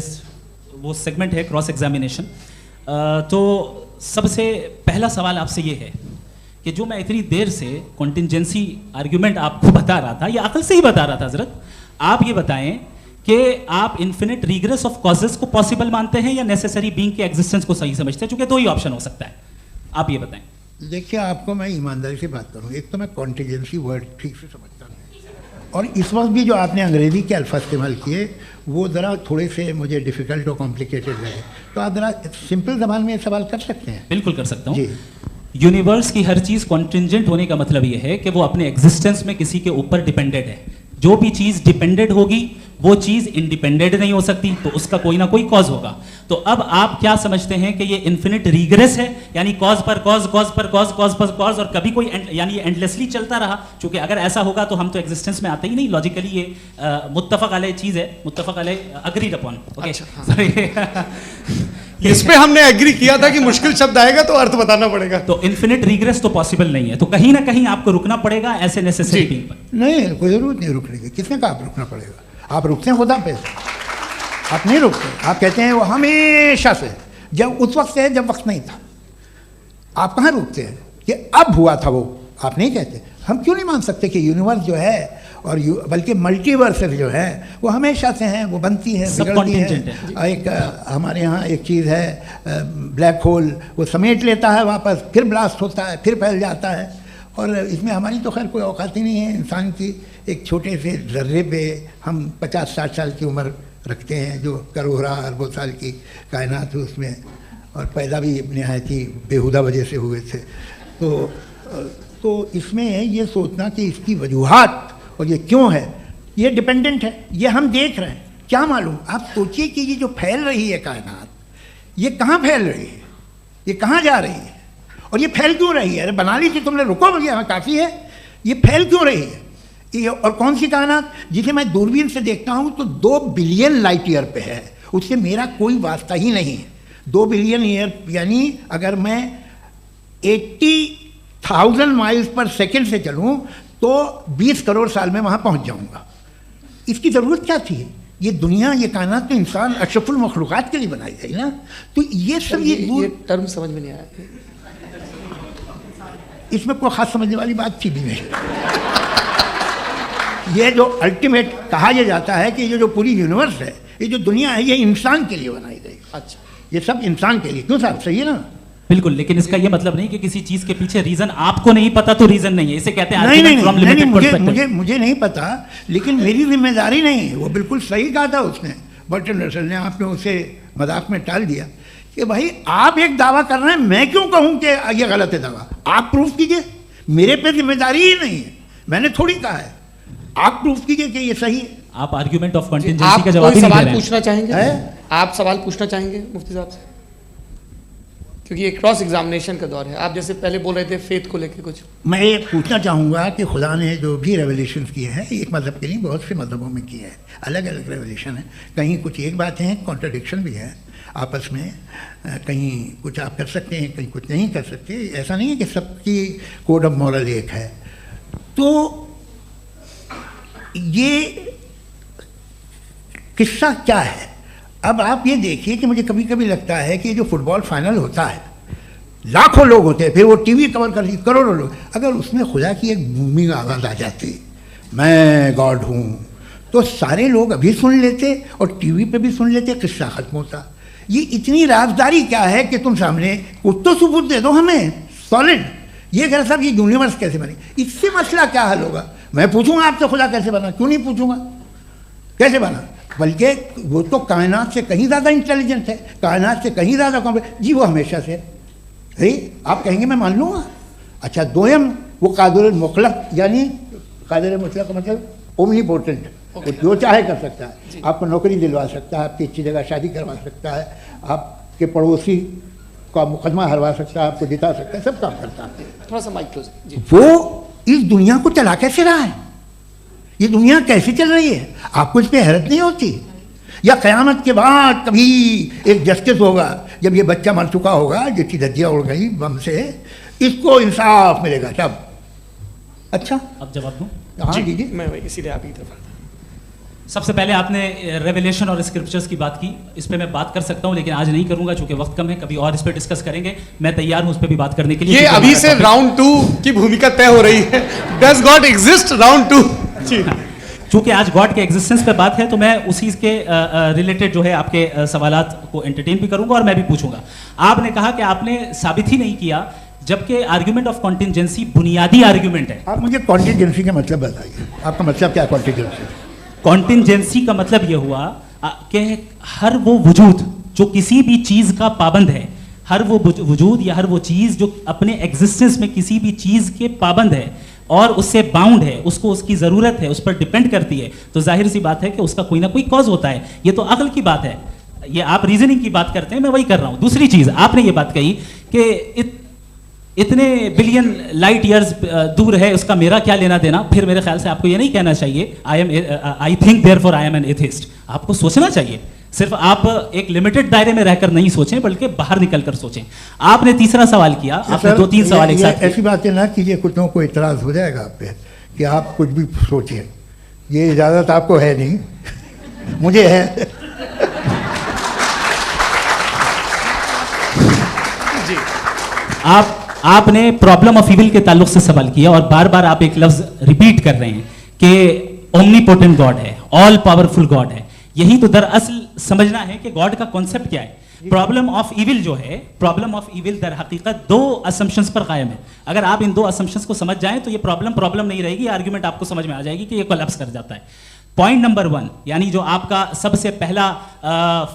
वो सेगमेंट है क्रॉस एग्जामिनेशन, तो सबसे पहला सवाल आपसे ये है कि जो मैं इतनी देर से कॉन्टिंजेंसी आर्ग्यूमेंट आपको बता रहा था, ये अकल से ही बता रहा था हजरत, आप ये बताएं कि आप इन्फिनिट रिग्रेस ऑफ कॉजेस को पॉसिबल मानते हैं या नेसेसरी बीइंग के एग्जिस्टेंस को सही समझते हैं? चूंकि 2 ही ऑप्शन हो सकता है, आप ये बताएं। देखिए, आपको मैं ईमानदारी से बात करूँ, एक तो मैं कॉन्टिजेंसी वर्ड ठीक से समझता नहीं, और इस वक्त भी जो आपने अंग्रेज़ी के अल्फाज इस्तेमाल किए वो ज़रा थोड़े से मुझे डिफ़िकल्ट और कॉम्प्लिकेटेड लगे, तो आप ज़रा सिंपल ज़बान में सवाल कर सकते हैं? बिल्कुल कर सकता हूँ। जी। यूनिवर्स की हर चीज कॉन्टिंजेंट होने का मतलब यह है कि वो अपने एग्जिस्टेंस में किसी के ऊपर डिपेंडेंट है। जो भी चीज डिपेंडेंट होगी वो चीज इंडिपेंडेंट नहीं हो सकती, तो उसका कोई ना कोई कॉज होगा। तो अब आप क्या समझते हैं कि ये इन्फिनिट रीग्रेस है, यानी कॉज पर कॉज, कॉज पर कॉज, कॉज पर कॉज, और कभी कोई यानी एंडलेसली चलता रहा? क्योंकि अगर ऐसा होगा तो हम तो एग्जिस्टेंस में आते ही नहीं। लॉजिकली ये मुत्तफक अलैह चीज है, मुत्तफक अलैह, अग्रीड अपॉन। ओके, इस पे हमने एग्री किया था कि मुश्किल शब्द आएगा तो अर्थ बताना पड़ेगा। तो इन्फिनिट रिग्रेस तो पॉसिबल नहीं है, तो कहीं ना कहीं आपको रुकना पड़ेगा ऐसे नेसेसरी जी। थिंग पर। नहीं, कोई ज़रूरत नहीं रुकने की। किसने कहा आप रुकना पड़ेगा? आप रुकते हैं खुदा पे, आप नहीं रुकते। आप कहते हैं वो हमेशा से, जब उस वक्त से जब वक्त नहीं था। आप कहाँ रुकते हैं कि अब हुआ था वो? आप नहीं कहते। हम क्यों नहीं मान सकते कि यूनिवर्स जो है और बल्कि मल्टीवर्सेस जो है वो हमेशा से हैं, वो बनती है, सब बिगड़ती contingent है। एक हमारे यहाँ एक चीज़ है, ब्लैक होल, वो समेट लेता है वापस, फिर ब्लास्ट होता है, फिर फैल जाता है। और इसमें हमारी तो खैर कोई औकात ही नहीं है। इंसान की एक छोटे से ज़र्रे पे हम 50-60 साल की उम्र रखते हैं, जो करोड़ों अरबों साल की कायनात है उसमें, और पैदा भी नहायत ही बेहुदा वजह से हुए थे। तो इसमें ये सोचना कि इसकी वजूहात और ये क्यों है, ये डिपेंडेंट है, ये हम देख रहे हैं, क्या मालूम। आप सोचिए कि ये जो फैल रही है कायनात, ये कहाँ फैल रही है, ये कहाँ जा रही है, और ये फैल क्यों रही है? अरे बना ली थी तुमने, रुको भैया, हमें काफ़ी है। ये फैल क्यों रही है? ये और कौन सी कायनात जिसे मैं दूरबीन से देखता हूँ तो 2 बिलियन लाइट ईयर पे है, उससे मेरा कोई वास्ता ही नहीं है। 2 बिलियन ईयर यानी अगर मैं 80,000 माइल्स पर सेकेंड से चलूँ तो 20 करोड़ साल में वहाँ पहुँच जाऊँगा। इसकी ज़रूरत क्या थी? ये दुनिया, ये कायनात तो इंसान अशरफुल मखलूक़ात के लिए बनाई गई ना। तो ये सब ये टर्म समझ में नहीं आया। इसमें कोई खास समझने वाली बात थी भी नहीं। ये जो अल्टीमेट कहा यह जाता है कि ये जो पूरी यूनिवर्स है, ये जो दुनिया है, ये इंसान के लिए बनाई गई। अच्छा, ये सब इंसान के लिए। क्यों साहब, सही है ना? बिल्कुल, लेकिन इसका ये मतलब नहीं कि किसी चीज के पीछे रीजन आपको नहीं पता तो रीजन नहीं है। इसे कहते हैं नहीं, argument from limited perspective। मुझे नहीं पता, लेकिन मेरी जिम्मेदारी नहीं है। वो बिल्कुल सही कहा था उसने, बर्टन रसल ने। आपने उसे मजाक में टाल दिया कि भाई आप एक दावा कर रहे हैं, मैं क्यों कहूँ कि ये गलत है दावा? आप प्रूफ कीजिए, मेरे पे जिम्मेदारी ही नहीं है, मैंने थोड़ी कहा है। आप प्रूफ कीजिए कि ये सही है। आप आर्ग्यूमेंट ऑफ कंटिजेंसी आप का जवाब कोई ही नहीं दे सवाल रहे हैं। पूछना चाहेंगे? है? आप सवाल पूछना चाहेंगे मुफ्ती साहब से? क्योंकि ये क्रॉस एग्जामिनेशन का दौर है। आप जैसे पहले बोल रहे थे फेथ को लेके कुछ। मैं ये पूछना चाहूँगा कि खुदा ने जो भी रेवोल्यूशन किए हैं, एक मज़हब के नहीं बहुत से मज़हबों में किए हैं, अलग अलग रेवोल्यूशन है। कहीं कुछ एक बातें हैं, कॉन्ट्रडिक्शन भी है आपस में, कहीं कुछ आप कर सकते हैं, कहीं कुछ नहीं कर सकते। ऐसा नहीं है कि सबकी कोड ऑफ मॉरल एक है। तो ये किस्सा क्या है? अब आप ये देखिए कि मुझे कभी कभी लगता है कि जो फुटबॉल फाइनल होता है, लाखों लोग होते हैं, फिर वो टीवी कवर कर ली करोड़ों लोग, अगर उसमें खुदा की एक बूमिंग आवाज़ आ जाती, मैं गॉड हूँ, तो सारे लोग अभी सुन लेते और टीवी पे भी सुन लेते, किस्सा खत्म होता। ये इतनी राजदारी क्या है कि तुम सामने कुछ तो सबूत दे दो हमें सॉलिड। ये कह साहब ये यूनिवर्स कैसे बनी, इससे मसला क्या हल होगा? मैं पूछूंगा आपसे खुदा कैसे बना? क्यों नहीं पूछूंगा कैसे बना? बल्कि वो तो कायनात से कहीं ज़्यादा इंटेलिजेंट है, कायनात से कहीं ज़्यादा कॉम्प्लेक्स। जी वो हमेशा से है, आप कहेंगे मैं मान लूँगा। अच्छा, दोयम वो कादिर मुतलक, यानी कादिर मुतलक का मतलब ओमनीपोटेंट, वो जो चाहे कर सकता है। आपको नौकरी दिलवा सकता है, आपकी अच्छी जगह शादी करवा सकता है, आपके पड़ोसी का मुकदमा हरवा सकता है, आपको जिता सकता है, सब काम करता है। थोड़ा सा माइक क्लोज जी। वो इस दुनिया को चला कैसे रहा है? ये दुनिया कैसे चल रही है? आपको इस पर हैरत नहीं होती? या क़यामत के बाद कभी एक जस्टिस होगा, जब ये बच्चा मर चुका होगा, जिसकी धज्जियाँ उड़ गई बम से, इसको इंसाफ मिलेगा तब? अच्छा, अब जवाब दूं? हाँ दीजिए। मैं इसीलिए आप ही तरफ। सबसे पहले आपने रेवलेशन और स्क्रिप्चर्स की बात की, इस पे मैं बात कर सकता हूं लेकिन आज नहीं करूंगा चूंकि वक्त कम है। कभी और इस पे डिस्कस करेंगे, मैं तैयार हूं उस पे भी बात करने के लिए। ये अभी से राउंड 2 की भूमिका तय हो रही है। Does God exist round 2? चूंकि आज गॉड के एग्जिस्टेंस पे बात है तो मैं उसी के रिलेटेड जो है आपके सवालात को एंटरटेन भी करूंगा और मैं भी पूछूंगा। आपने कहा कि आपने साबित ही नहीं किया जबकि आर्ग्यूमेंट ऑफ कॉन्टिजेंसी बुनियादी आर्ग्यूमेंट है। आप मुझे कॉन्टिजेंसी का मतलब बताइए, आपका मतलब क्या है कॉन्टिजेंसी? कॉन्टिजेंसी का मतलब यह हुआ कि हर वो वजूद जो किसी भी चीज का पाबंद है, हर वो वजूद या हर वो चीज जो अपने एग्जिस्टेंस में किसी भी चीज के पाबंद है और उससे बाउंड है, उसको उसकी जरूरत है, उस पर डिपेंड करती है, तो जाहिर सी बात है कि उसका कोई ना कोई कॉज होता है। ये तो अक्ल की बात है, ये आप रीजनिंग की बात करते हैं, मैं वही कर रहा हूं। दूसरी चीज, आपने ये बात कही कि इतने बिलियन लाइट ईयर्स दूर है, उसका मेरा क्या लेना देना। फिर मेरे ख्याल से आपको ये नहीं कहना चाहिए I think therefore I am an atheist. आपको सोचना चाहिए, सिर्फ आप एक लिमिटेड दायरे में रहकर नहीं सोचें बल्कि बाहर निकलकर सोचें। आपने तीसरा सवाल किया, आपने 2-3 सवाल एक साथ। ऐसी बात है ना कि ये कुछ लोगों को इतराज हो जाएगा आप पे कि आप कुछ भी सोचें, ये इजाज़त आपको है नहीं, मुझे है। आपने प्रॉब्लम ऑफ इविल के ताल्लुक से सवाल किया और बार बार आप एक लफ्ज रिपीट कर रहे हैं कि ओमनीपोटेंट गॉड है, ऑल पावरफुल गॉड है। यही तो दरअसल समझना है कि गॉड का कॉन्सेप्ट क्या है। प्रॉब्लम ऑफ इविल जो है, प्रॉब्लम ऑफ इविल दर हकीकत 2 असम्पशंस पर कायम है। अगर आप इन 2 असम्पशंस को समझ जाएं तो ये प्रॉब्लम नहीं रहेगी, आर्ग्यूमेंट आपको समझ में आ जाएगी कि ये कोलैप्स कर जाता है। पॉइंट नंबर 1, यानी जो आपका सबसे पहला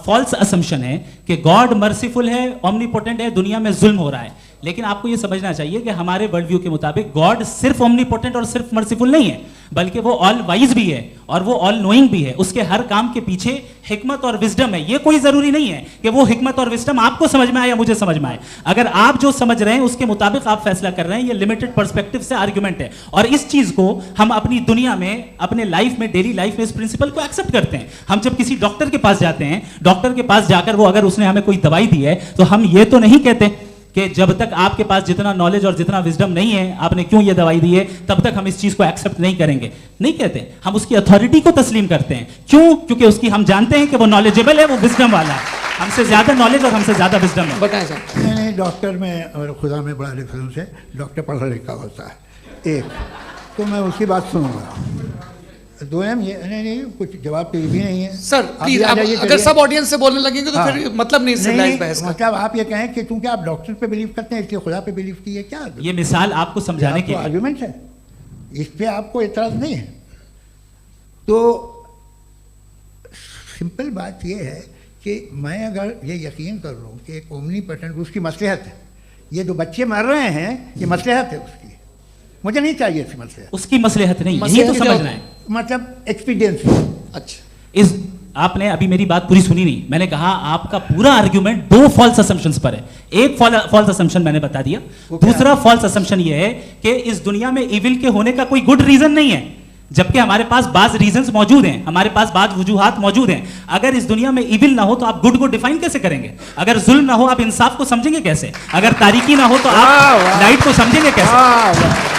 फॉल्स असम्पशन है कि गॉड मर्सीफुल है, ओमनीपोटेंट है, दुनिया में जुल्म हो रहा है। लेकिन आपको यह समझना चाहिए कि हमारे वर्ल्ड व्यू के मुताबिक गॉड सिर्फ ओमनीपोटेंट और सिर्फ मर्सीफुल नहीं है, बल्कि वो ऑल वाइज भी है और वो ऑल नोइंग भी है। उसके हर काम के पीछे हिकमत और विजडम है। ये कोई जरूरी नहीं है कि वो हिकमत और विजडम आपको समझ में आए या मुझे समझ में आए। अगर आप जो समझ रहे हैं उसके मुताबिक आप फैसला कर रहे हैं, ये लिमिटेड पर्सपेक्टिव से आर्ग्यूमेंट है। और इस चीज को हम अपनी दुनिया में, अपने लाइफ में, डेली लाइफ में इस प्रिंसिपल को एक्सेप्ट करते हैं। हम जब किसी डॉक्टर के पास जाते हैं, डॉक्टर के पास जाकर वो अगर उसने हमें कोई दवाई दी है तो हम ये तो नहीं कहते कि जब तक आपके पास जितना नॉलेज और जितना विजडम नहीं है, आपने क्यों ये दवाई दी है, तब तक हम इस चीज को एक्सेप्ट नहीं करेंगे। नहीं कहते, हम उसकी अथॉरिटी को तस्लीम करते हैं। क्यों? क्योंकि उसकी हम जानते हैं कि वो नॉलेजेबल है, वो विजडम वाला है, हमसे ज्यादा नॉलेज और हमसे ज्यादा विजडम है। बताएं सर। नहीं, डॉक्टर में और खुदा में बड़ा डिफरेंस है। डॉक्टर पढ़ा लिखा होता है, एक तो मैं उसकी बात सुनूंगा। 2 ये नहीं, कुछ जवाब तो ये भी नहीं है सर। प्लीज, अगर सब ऑडियंस से बोलने लगेंगे तो फिर मतलब नहीं सिविलाइज्ड बहस का। मतलब आप ये कहें कि क्योंकि आप डॉक्टर पे बिलीव करते हैं इसलिए खुदा पे बिलीव कीजिए, क्या ये मिसाल आपको समझाने के आर्गुमेंट है, इस पे आपको एतराज नहीं है। तो सिंपल बात ये है कि मैं अगर ये यकीन कर लूँ कि एक ओमनीपोटेंट, उसकी मसलहत है, ये जो बच्चे मर रहे हैं ये मसलहत है उसकी, मुझे नहीं चाहिए इसकी मसलहत। उसकी मसलहत नहीं, यही तो समझना है, मतलब एक्सपीरियंस। अच्छा, इस आपने अभी मेरी बात पूरी सुनी नहीं। मैंने कहा आपका पूरा आर्ग्यूमेंट 2 फॉल्स असम्पशंस पर है। एक फॉल्स असम्पशन मैंने बता दिया, दूसरा फॉल्स असम्पशन यह है कि इस दुनिया में इविल के होने का कोई गुड रीजन नहीं है, जबकि हमारे पास बाज रीजंस मौजूद हैं, हमारे पास बाज वजूहात मौजूद हैं। अगर इस दुनिया में इविल ना हो तो आप गुड को डिफाइन कैसे करेंगे? अगर जुल्म ना हो आप इंसाफ को समझेंगे कैसे? अगर तारीकी ना हो तो आप लाइट को समझेंगे कैसे?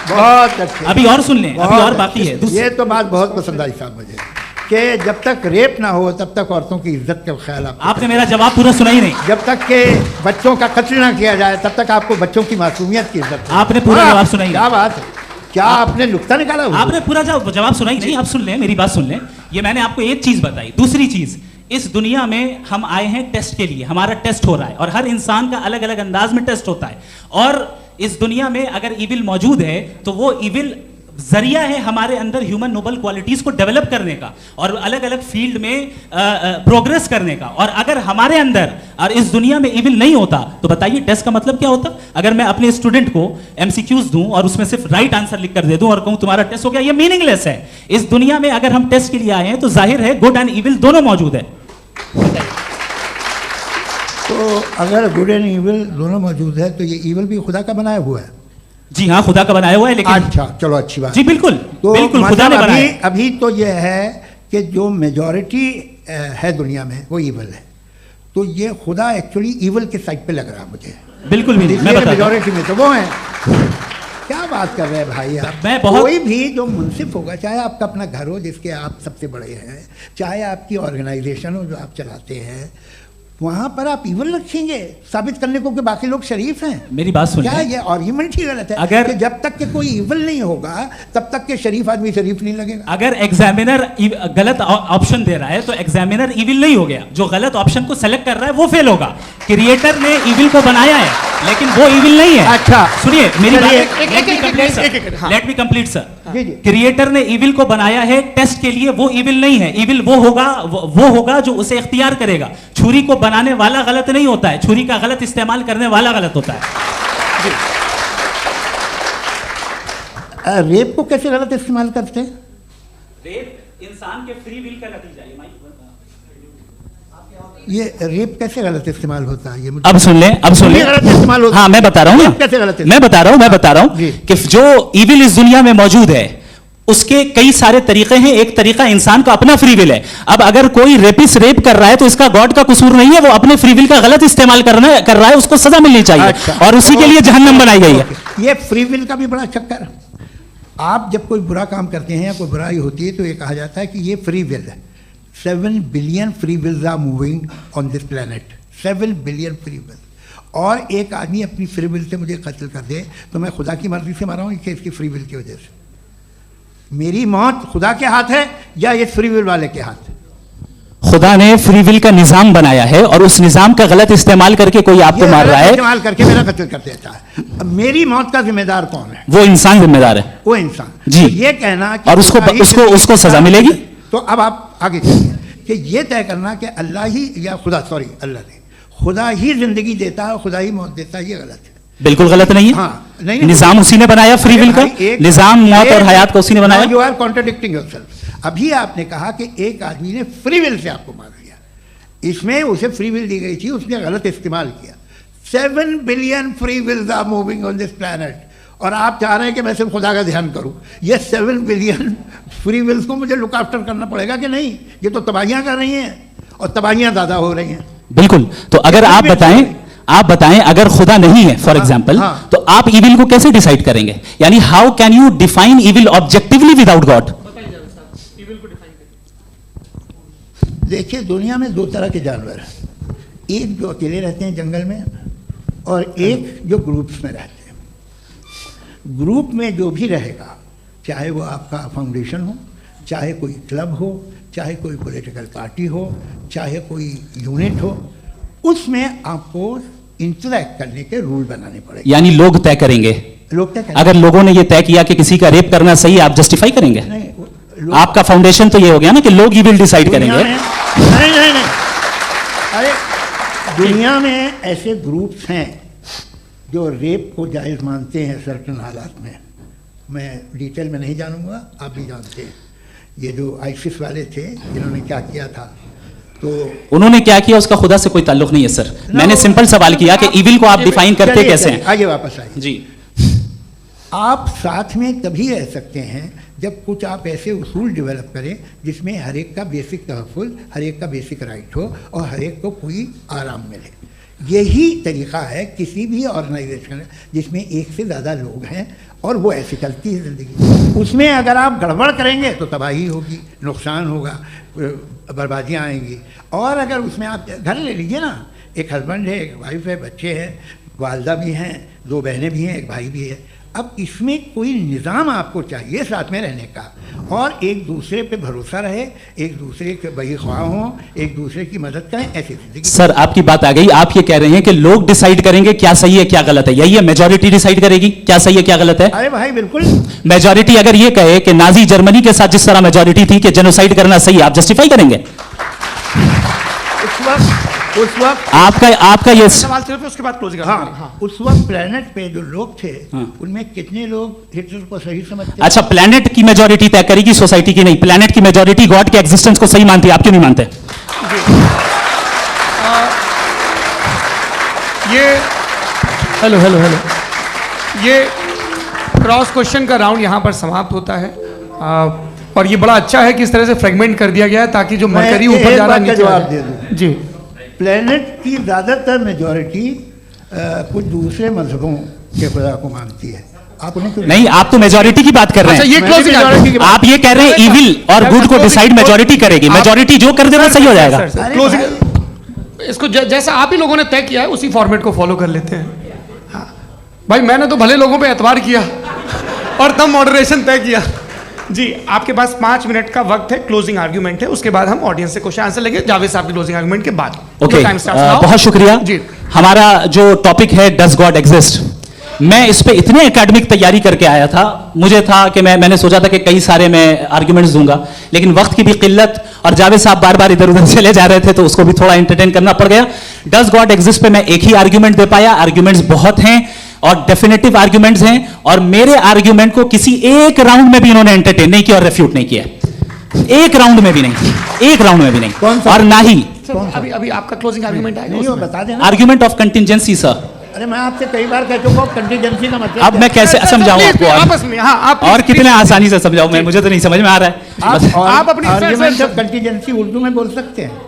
बहुत अच्छे। अभी और सुन लें, अभी और बाकी है। ये तो बात बहुत पसंद आई साहब मुझे कि जब तक रेप ना हो तब तक औरतों की इज्जत का ख्याल आपने मेरा जवाब पूरा सुना ही नहीं। जब तक के बच्चों का कत्ल ना किया जाए तब तक आपको बच्चों की मासूमियत की इज्जत। आपने पूरा जवाब सुना ही नहीं। क्या बात है, क्या आपने नुक्ता निकाला? आपने पूरा जवाब सुना ही नहीं। आप सुन लें, मेरी बात सुन लें। ये मैंने आपको एक चीज बताई। दूसरी चीज, इस दुनिया में हम आए हैं टेस्ट के लिए, हमारा टेस्ट हो रहा है और हर इंसान का अलग अलग अंदाज में टेस्ट होता है। और इस दुनिया में अगर इविल मौजूद है तो वो इविल जरिया है हमारे अंदर ह्यूमन नोबल क्वालिटीज को डेवलप करने का और अलग अलग फील्ड में प्रोग्रेस करने का। और अगर हमारे अंदर और इस दुनिया में इविल नहीं होता तो बताइए टेस्ट का मतलब क्या होता? अगर मैं अपने स्टूडेंट को एमसीक्यूज दूं और उसमें सिर्फ राइट आंसर लिख कर दे दूं और कहूं तुम्हारा टेस्ट हो गया, ये मीनिंगलेस है। इस दुनिया में अगर हम टेस्ट के लिए आए हैं तो जाहिर है गुड एंड इविल दोनों मौजूद है। तो अगर गुड एंड इविल दोनों मौजूद है तो ये इविल भी खुदा का बनाया हुआ है? जी हाँ, खुदा का बनाया हुआ है। लेकिन अच्छा, चलो अच्छी बात। जी बिल्कुल, तो बिल्कुल खुदा ने बनाया। अभी तो ये है कि जो मेजॉरिटी है दुनिया में वो इविल है, तो ये खुदा एक्चुअली इविल के साइड पे लग रहा है मुझे। बिल्कुल भी नहीं, मैं बताता हूं। मेजॉरिटी में तो वो है। क्या बात कर रहे हैं भाई आप? मैं बहुत कोई भी जो मुंसिफ होगा, चाहे आपका अपना घर हो जिसके आप सबसे बड़े हैं, चाहे आपकी ऑर्गेनाइजेशन हो जो आप चलाते हैं, वहां पर आप इविल रखेंगे साबित करने को कि बाकी लोग शरीफ हैं। मेरी बात सुनिए, क्या ये आर्ग्यूमेंट ही गलत है? अगर कि जब तक के कोई इविल नहीं होगा तब तक के शरीफ आदमी शरीफ नहीं लगेगा। अगर एग्जामिनर गलत ऑप्शन दे रहा है तो एग्जामिनर इविल नहीं हो गया, जो गलत ऑप्शन को सेलेक्ट कर रहा है वो फेल होगा। क्रिएटर ने इविल को बनाया है। लेकिन वो इविल नहीं है। अच्छा। सुनिए मेरी बात, एक- लेट मी कंप्लीट सर। जी, जी। क्रिएटर ने इविल को बनाया है टेस्ट के लिए, वो इविल नहीं है। इविल वो होगा जो उसे इख्तियार करेगा। छुरी को बनाने वाला गलत नहीं होता है, छुरी का गलत इस्तेमाल करने वाला गलत होता है। रेप को कैसे गलत इस्तेमाल करते हैं? रेप इंसान के फ्री विल का नतीजा है। ये रेप कैसे गलत इस्तेमाल होता है? ये मुझे अब सुन ले गलत इस्तेमाल होता है। हाँ मैं बता रहा हूँ रेप कैसे गलत मैं बता रहा हूँ जी। कि जो इविल इस दुनिया में मौजूद है उसके कई सारे तरीके हैं। एक तरीका इंसान का अपना फ्री विल है। अब अगर कोई रेपिस्ट रेप कर रहा है तो इसका गॉड का कसूर नहीं है, वो अपने फ्री विल का गलत इस्तेमाल कर रहा है, उसको सजा मिलनी चाहिए। अच्छा। और उसी के लिए जहन्नम बनाई गई है। ये फ्री विल का भी बड़ा चक्कर। आप जब कोई बुरा काम करते हैं या कोई बुराई होती है तो ये कहा जाता है कि ये फ्री विल है। 7 billion free wills are moving on this planet. 7 billion free will. और एक आदमी अपनी फ्री विल से मुझे कत्ल कर दे तो मैं खुदा की मर्जी से मारा हूँ कि इसकी फ्री विल की वजह से? मेरी मौत खुदा के हाथ है या ये फ्री विल वाले के हाथ? खुदा ने फ्री विल का निजाम बनाया है और उस निजाम का गलत इस्तेमाल करके कोई आपको मार रहा है, इस्तेमाल करके मेरा कत्ल कर देता है। अब मेरी मौत का जिम्मेदार कौन है? वो इंसान जिम्मेदार है। वो इंसान। जी। तो ये कहना कि और उसको सजा मिलेगी। तो अब आप आगे चलिए कि ये तय करना कि अल्लाह ही या अल्लाह ने खुदा ही जिंदगी देता है, खुदा ही मौत देता है, ये गलत है। बिल्कुल गलत नहीं है। हाँ, नहीं, निजाम उसी ने बनाया फ्री विल का। निजाम मौत और हयात को उसी ने बनाया। You are contradicting yourself. अभी आपने कहा कि एक आदमी ने फ्री विल से आपको मार दिया, इसमें उसे फ्री विल दी गई थी, उसने गलत इस्तेमाल किया। 7 billion free wills are moving on this planet और आप चाह रहे हैं कि मैं सिर्फ खुदा का ध्यान करूं। ये 7 बिलियन फ्री विल्स को मुझे लुक आफ्टर करना पड़ेगा कि नहीं? ये तो तबाहियां कर रही हैं और तबाहियां ज़्यादा हो रही हैं। बिल्कुल। तो अगर आप बताएं अगर खुदा नहीं है फॉर एग्जाम्पल, हाँ। तो आप इविल को कैसे डिसाइड करेंगे? यानी how can you define evil objectively without God? देखिए, दुनिया में 2 तरह के जानवर हैं। एक जो अकेले रहते हैं जंगल में और एक जो ग्रुप्स में रहते हैं। ग्रुप में जो भी रहेगा, चाहे वो आपका फाउंडेशन हो, चाहे कोई क्लब हो, चाहे कोई पॉलिटिकल पार्टी हो, चाहे कोई यूनिट हो, उसमें आपको इंटरैक्ट करने के रूल बनाने पड़ेंगे। यानी लोग तय करेंगे। लोग तय करेंगे। अगर लोगों ने ये तय किया कि किसी का रेप करना सही है, आप जस्टिफाई करेंगे? नहीं, आपका फाउंडेशन तो ये हो गया ना कि लोग इविल डिसाइड करेंगे। नहीं। अरे दुनिया में ऐसे ग्रुप्स हैं जो रेप को जायज़ मानते हैं सर्टन हालात में। मैं डिटेल में नहीं जानूंगा, आप भी जानते हैं। ये जो आईसिस वाले थे जिन्होंने क्या किया था, तो उन्होंने क्या किया उसका खुदा से कोई ताल्लुक नहीं है सर। मैंने सिंपल सवाल किया कि इविल को आप डिफाइन करते कैसे हैं? आगे वापस आइए जी। आप साथ में तभी रह सकते हैं जब कुछ आप ऐसे उसूल डेवलप करें जिसमें हर एक का बेसिक तहफ़्फ़ुज़, हर एक का बेसिक राइट हो और हर एक को कोई आराम मिले। यही तरीक़ा है किसी भी ऑर्गेनाइजेशन जिसमें एक से ज़्यादा लोग हैं और वो ऐसे चलती है ज़िंदगी। उसमें अगर आप गड़बड़ करेंगे तो तबाही होगी, नुकसान होगा, बर्बादियाँ आएंगी। और अगर उसमें आप घर ले लीजिए ना, एक हस्बैंड है, एक वाइफ है, बच्चे हैं, वालदा भी हैं, 2 बहनें भी हैं, एक भाई भी है। अब इसमें कोई निज़ाम आपको चाहिए साथ में रहने का, और एक दूसरे पे भरोसा रहे, एक दूसरे के बहीख्वाह हों, एक दूसरे की मदद करें, ऐसी जिंदगी। सर आपकी बात आ गई। आप ये कह रहे हैं कि लोग डिसाइड करेंगे क्या सही है क्या गलत है, यही है? मेजॉरिटी डिसाइड करेगी क्या सही है क्या गलत है? अरे भाई बिल्कुल। मेजॉरिटी अगर ये कहे कि नाजी जर्मनी के साथ जिस तरह मेजॉरिटी थी कि जेनोसाइड करना सही है, आप जस्टिफाई करेंगे? उस वक्त आपका ये सवाल सिर्फ उसके बाद क्लोजिंग। हाँ, उस वक्त प्लेनेट पे जो लोग थे उनमें कितने लोग हिटलर को सही समझते? अच्छा, प्लेनेट की मेजॉरिटी तय करेगी, सोसाइटी की नहीं। प्लेनेट की मेजॉरिटी गॉड के एग्जिस्टेंस को सही मानती है, आप क्यों नहीं मानते? ये हेलो ये क्रॉस क्वेश्चन का राउंड यहाँ पर समाप्त होता है। और ये बड़ा अच्छा है कि इस तरह से फ्रेगमेंट कर दिया गया है ताकि जो मरकरी ऊपर जा रहा है नीचे जवाब दे दूं जी। प्लेनेट की ज़्यादातर मेजॉरिटी कुछ दूसरे मजहबों के खुदा को मानती है। आप उन्हें क्यों नहीं, आप तो मेजॉरिटी की बात कर रहे हैं। अच्छा, ये closing majority आप ये कह रहे हैं इविल और गुड को डिसाइड मेजॉरिटी करेगी। मेजॉरिटी जो कर दे वो सही हो जाएगा। क्लोजिंग इसको जैसा आप ही लोगों ने तय किया है उसी फॉर्मेट को फॉलो कर लेते हैं। हाँ। भाई मैंने तो भले लोगों पे एतबार किया और तब मॉडरेशन तय किया। जी, आपके पास 5 मिनट का वक्त है, क्लोजिंग आर्ग्यूमेंट है, उसके बाद हम ऑडियंस से क्वेश्चन आंसर लेंगे जावेद साहब की क्लोजिंग आर्ग्यूमेंट के बाद। ओके, बहुत शुक्रिया जी। हमारा जो टॉपिक है डज गॉड एग्जिस्ट, मैं इस पे इतने एकेडमिक तैयारी करके आया था, मुझे था कि मैंने सोचा था कि कई सारे मैं आर्ग्यूमेंट्स दूंगा, लेकिन वक्त की भी किल्लत और जावेद साहब बार बार इधर उधर चले जा रहे थे तो उसको भी थोड़ा एंटरटेन करना पड़ गया। डज गॉड एग्जिस्ट पे मैं एक ही आर्ग्यूमेंट दे पाया, आर्ग्यूमेंट्स बहुत हैं और डेफिनेटिव आर्ग्यूमेंट्स हैं, और मेरे आर्ग्यूमेंट को किसी एक राउंड में भी इन्होंने एंटरटेन नहीं किया और रेफ्यूट नहीं किया, एक राउंड में भी नहीं, एक राउंड में भी नहीं, और ना ही अभी अभी आपका क्लोजिंग आर्गुमेंट आएगा, नहीं वो बता देना। Argument of contingency sir. अरे मैं आपसे कई बार कह चुका हूं कंटीजेंसी का मतलब अब मैं कैसे समझाऊं आपको आपस में? हाँ, आप और कितने आसानी से समझाऊं मैं, मुझे तो नहीं समझ में आ रहा है। आप अपनी आर्ग्यूमेंट ऑफ कंटीजेंसी उर्दू में बोल सकते हैं।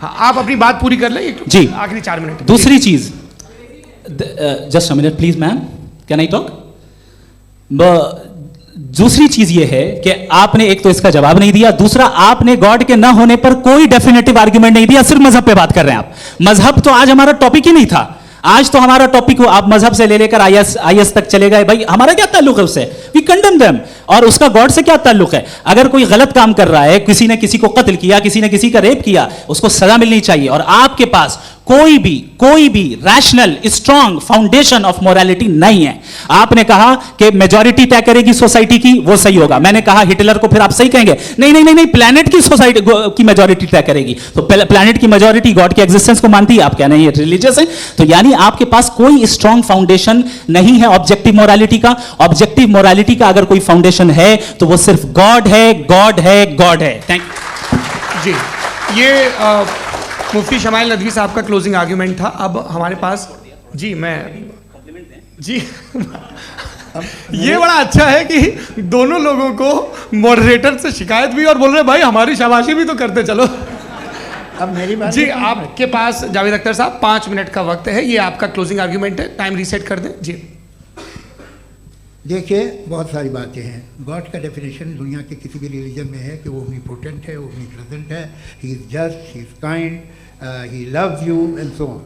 हाँ, आप अपनी बात पूरी कर लें जी, आखिरी 4 मिनट। दूसरी चीज, just a minute please ma'am, can I talk? दूसरी चीज ये है कि आपने एक तो इसका जवाब नहीं दिया, दूसरा आपने गॉड के ना होने पर कोई डेफिनेटिव आर्ग्यूमेंट नहीं दिया, सिर्फ मजहब पे बात कर रहे हैं आप। मजहब तो आज हमारा टॉपिक ही नहीं था, आज तो हमारा टॉपिक हो आप मजहब से ले लेकर आईएस तक चले गए। भाई हमारा क्या ताल्लुक है उससे? We condemn them. और उसका गॉड से क्या ताल्लुक है? अगर कोई गलत काम कर रहा है, किसी ने किसी को कत्ल किया, किसी ने किसी का रेप किया, उसको सजा मिलनी चाहिए। और आपके पास कोई भी rational strong foundation of morality नहीं है। आपने कहा कि मेजॉरिटी तय करेगी सोसाइटी की, वो सही होगा। मैंने कहा हिटलर को, फिर आप सही कहेंगे नहीं नहीं नहीं नहीं, प्लैनेट की सोसाइटी की मेजॉरिटी तय करेगी। तो प्लैनेट की मेजॉरिटी गॉड के एग्जिस्टेंस को मानती है, आप क्या नहीं रिलीजियस है? तो यानी आपके पास कोई स्ट्रॉन्ग फाउंडेशन नहीं है ऑब्जेक्टिव मोरालिटी का। ऑब्जेक्टिव मोरालिटी का अगर कोई फाउंडेशन है तो वो सिर्फ गॉड है, गॉड है, गॉड है। थैंक जी, ये मुफ्ती शमाइल नदवी साहब का क्लोजिंग आर्ग्यूमेंट था। अब हमारे पास जी, मैं जी ये बड़ा अच्छा है कि दोनों लोगों को मॉडरेटर से शिकायत भी और बोल रहे भाई हमारी शाबाशी भी तो करते चलो। अब मेरी बात जी, आपके पास जावेद अख्तर साहब 5 मिनट का वक्त है, ये आपका क्लोजिंग आर्ग्यूमेंट है, टाइम रीसेट कर दें जी। देखिए, बहुत सारी बातें हैं। गॉड का डेफिनेशन दुनिया के किसी भी रिलीजन में है कि वो ओमनीपोटेंट है, ओमनीप्रेजेंट है, he is just, he is kind, he loves you and so on.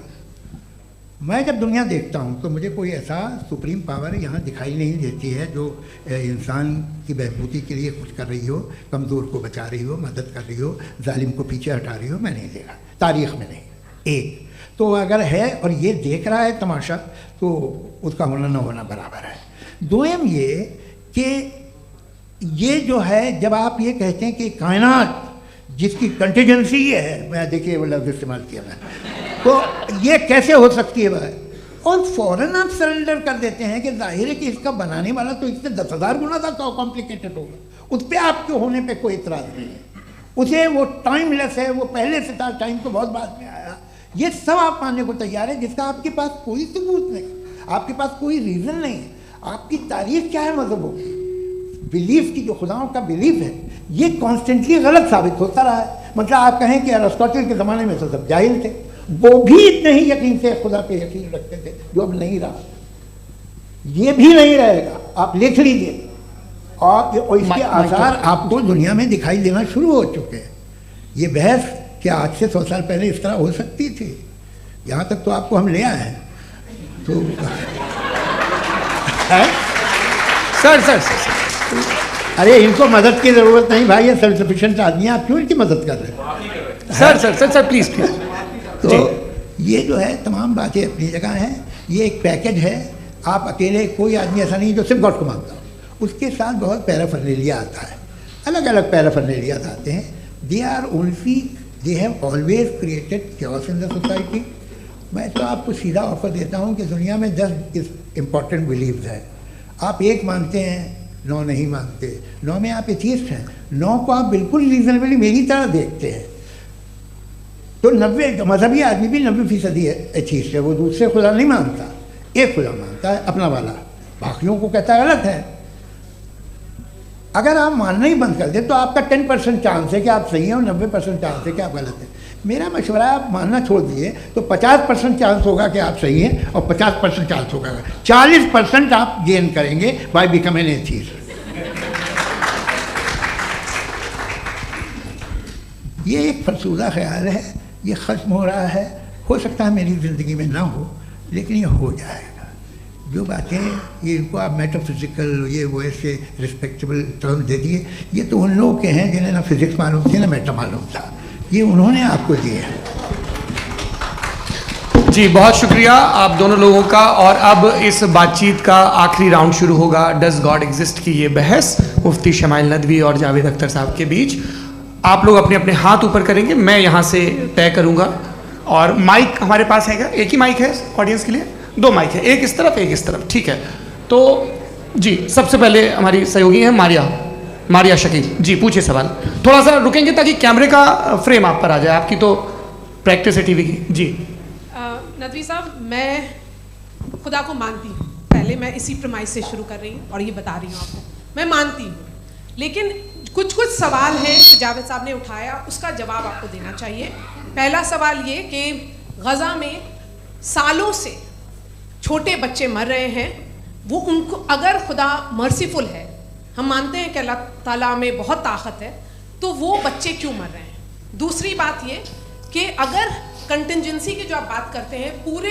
मैं जब दुनिया देखता हूँ तो मुझे कोई ऐसा सुप्रीम पावर यहाँ दिखाई नहीं देती है जो इंसान की बहबूदी के लिए कुछ कर रही हो, कमज़ोर को बचा रही हो, मदद कर रही हो, जालिम को पीछे हटा रही हो। मैं नहीं देखा, तारीख़ में नहीं। एक तो अगर है और ये देख रहा है तमाशा, तो उसका होना न होना बराबर है। दोयम ये कि ये जो है, जब आप ये कहते हैं कि कायनात जिसकी कंटीजेंसी है, मैं देखिए वो लफ्ज़ इस्तेमाल किया मैं, तो ये कैसे हो सकती है बात? और फ़ौरन आप सरेंडर कर देते हैं कि जाहिर है कि इसका बनाने वाला तो इससे 10,000 गुना ज़्यादा कॉम्प्लिकेटेड होगा। उस पर आपके होने पे कोई इतराज़ नहीं है। उसे वो टाइमलेस है, वो पहले से था, टाइम तो बहुत बाद में आया। ये सब आप मानने को तैयार है जिसका आपके पास कोई सबूत नहीं, आपके पास कोई रीज़न नहीं है। आपकी तारीख क्या है मज़हबों की? बिलीफ की, जो खुदाओं का बिलीफ है, ये कॉन्स्टेंटली गलत साबित होता रहा है। मतलब आप कहें कि अरिस्टोटल के ज़माने में तो सब जाहिल थे, वो भी इतने ही यकीन से खुदा पे यकीन रखते थे, जो अब नहीं रहा। ये भी नहीं रहेगा, आप लिख लीजिए। और इसके आसार आपको दुनिया में दिखाई देना शुरू हो चुके हैं। ये बहस क्या आज से 100 साल पहले इस तरह हो सकती थी? यहाँ तक तो आपको हम ले आए हैं। तो सर अरे इनको मदद की ज़रूरत नहीं भाई, ये सेल्फ सफिशिएंट आदमी है, आप क्यों इनकी मदद कर रहे हैं? Sir please. तो ये जो है तमाम बातें अपनी जगह हैं। ये एक पैकेज है। आप अकेले, कोई आदमी ऐसा नहीं जो सिर्फ गॉड को मानता हो, उसके साथ बहुत पैराफर्नेलिया आता है, अलग अलग पैराफर्नेलिया आते हैं। They have always created chaos in the society. मैं तो आपको सीधा ऑफर देता हूँ कि दुनिया में 10 इम्पॉर्टेंट बिलीव्स हैं। आप एक मानते हैं, 9 नहीं मानते। 9 में आप एथीस्ट हैं, 9 को आप बिल्कुल रीजनेबली मेरी तरह देखते हैं। तो 90 मजहबी आदमी भी 90% एथीस्ट है, वो दूसरे खुदा नहीं मानता, एक खुदा मानता है अपना वाला, बाकियों को कहता है गलत है। अगर आप मानना ही बंद कर दे तो आपका 10% चांस है कि आप सही हैं और 90% चांस है कि आप गलत हैं। मेरा मशवरा है आप मानना छोड़ दिए तो 50% चांस होगा कि आप सही हैं और 50% चांस होगा, 40% आप गेन करेंगे बाय बिकमिंग एन एथीस्ट। ये एक फरसूदा ख्याल है, ये ख़त्म हो रहा है। हो सकता है मेरी ज़िंदगी में ना हो, लेकिन ये हो जाएगा। जो बातें ये इनको आप मेटाफिज़िकल ये वो ऐसे रिस्पेक्टेबल टर्म दे दिए, ये तो उन लोगों के हैं जिन्हें ना फिज़िक्स मालूम थी ना मेटा मालूम था, ये उन्होंने आपको दिए हैं। जी बहुत शुक्रिया आप दोनों लोगों का। और अब इस बातचीत का आखिरी राउंड शुरू होगा, डज गॉड एग्जिस्ट की ये बहस मुफ्ती शमाइल नदवी और जावेद अख्तर साहब के बीच। आप लोग अपने अपने हाथ ऊपर करेंगे, मैं यहाँ से तय करूँगा। और माइक हमारे पास है क्या? एक ही माइक है ऑडियंस के लिए? 2 माइक है, एक इस तरफ एक इस तरफ, ठीक है। तो जी सबसे पहले हमारी सहयोगी हैं मारिया शकील जी, पूछिए सवाल। थोड़ा सा रुकेंगे ताकि कैमरे का फ्रेम आप पर आ जाए, आपकी तो प्रैक्टिस है टीवी की। जी नदवी साहब, मैं खुदा को मानती हूँ, पहले मैं इसी प्रमाइस से शुरू कर रही हूँ और ये बता रही हूँ आपको, मैं मानती हूँ। लेकिन कुछ सवाल हैं जो जावेद साहब ने उठाया, उसका जवाब आपको देना चाहिए। पहला सवाल ये कि गज़ा में सालों से छोटे बच्चे मर रहे हैं, वो उनको अगर खुदा मर्सीफुल है, हम मानते हैं कि अल्लाह ताला में बहुत ताकत है, तो वो बच्चे क्यों मर रहे हैं? दूसरी बात ये कि अगर कंटिजेंसी की जो आप बात करते हैं, पूरे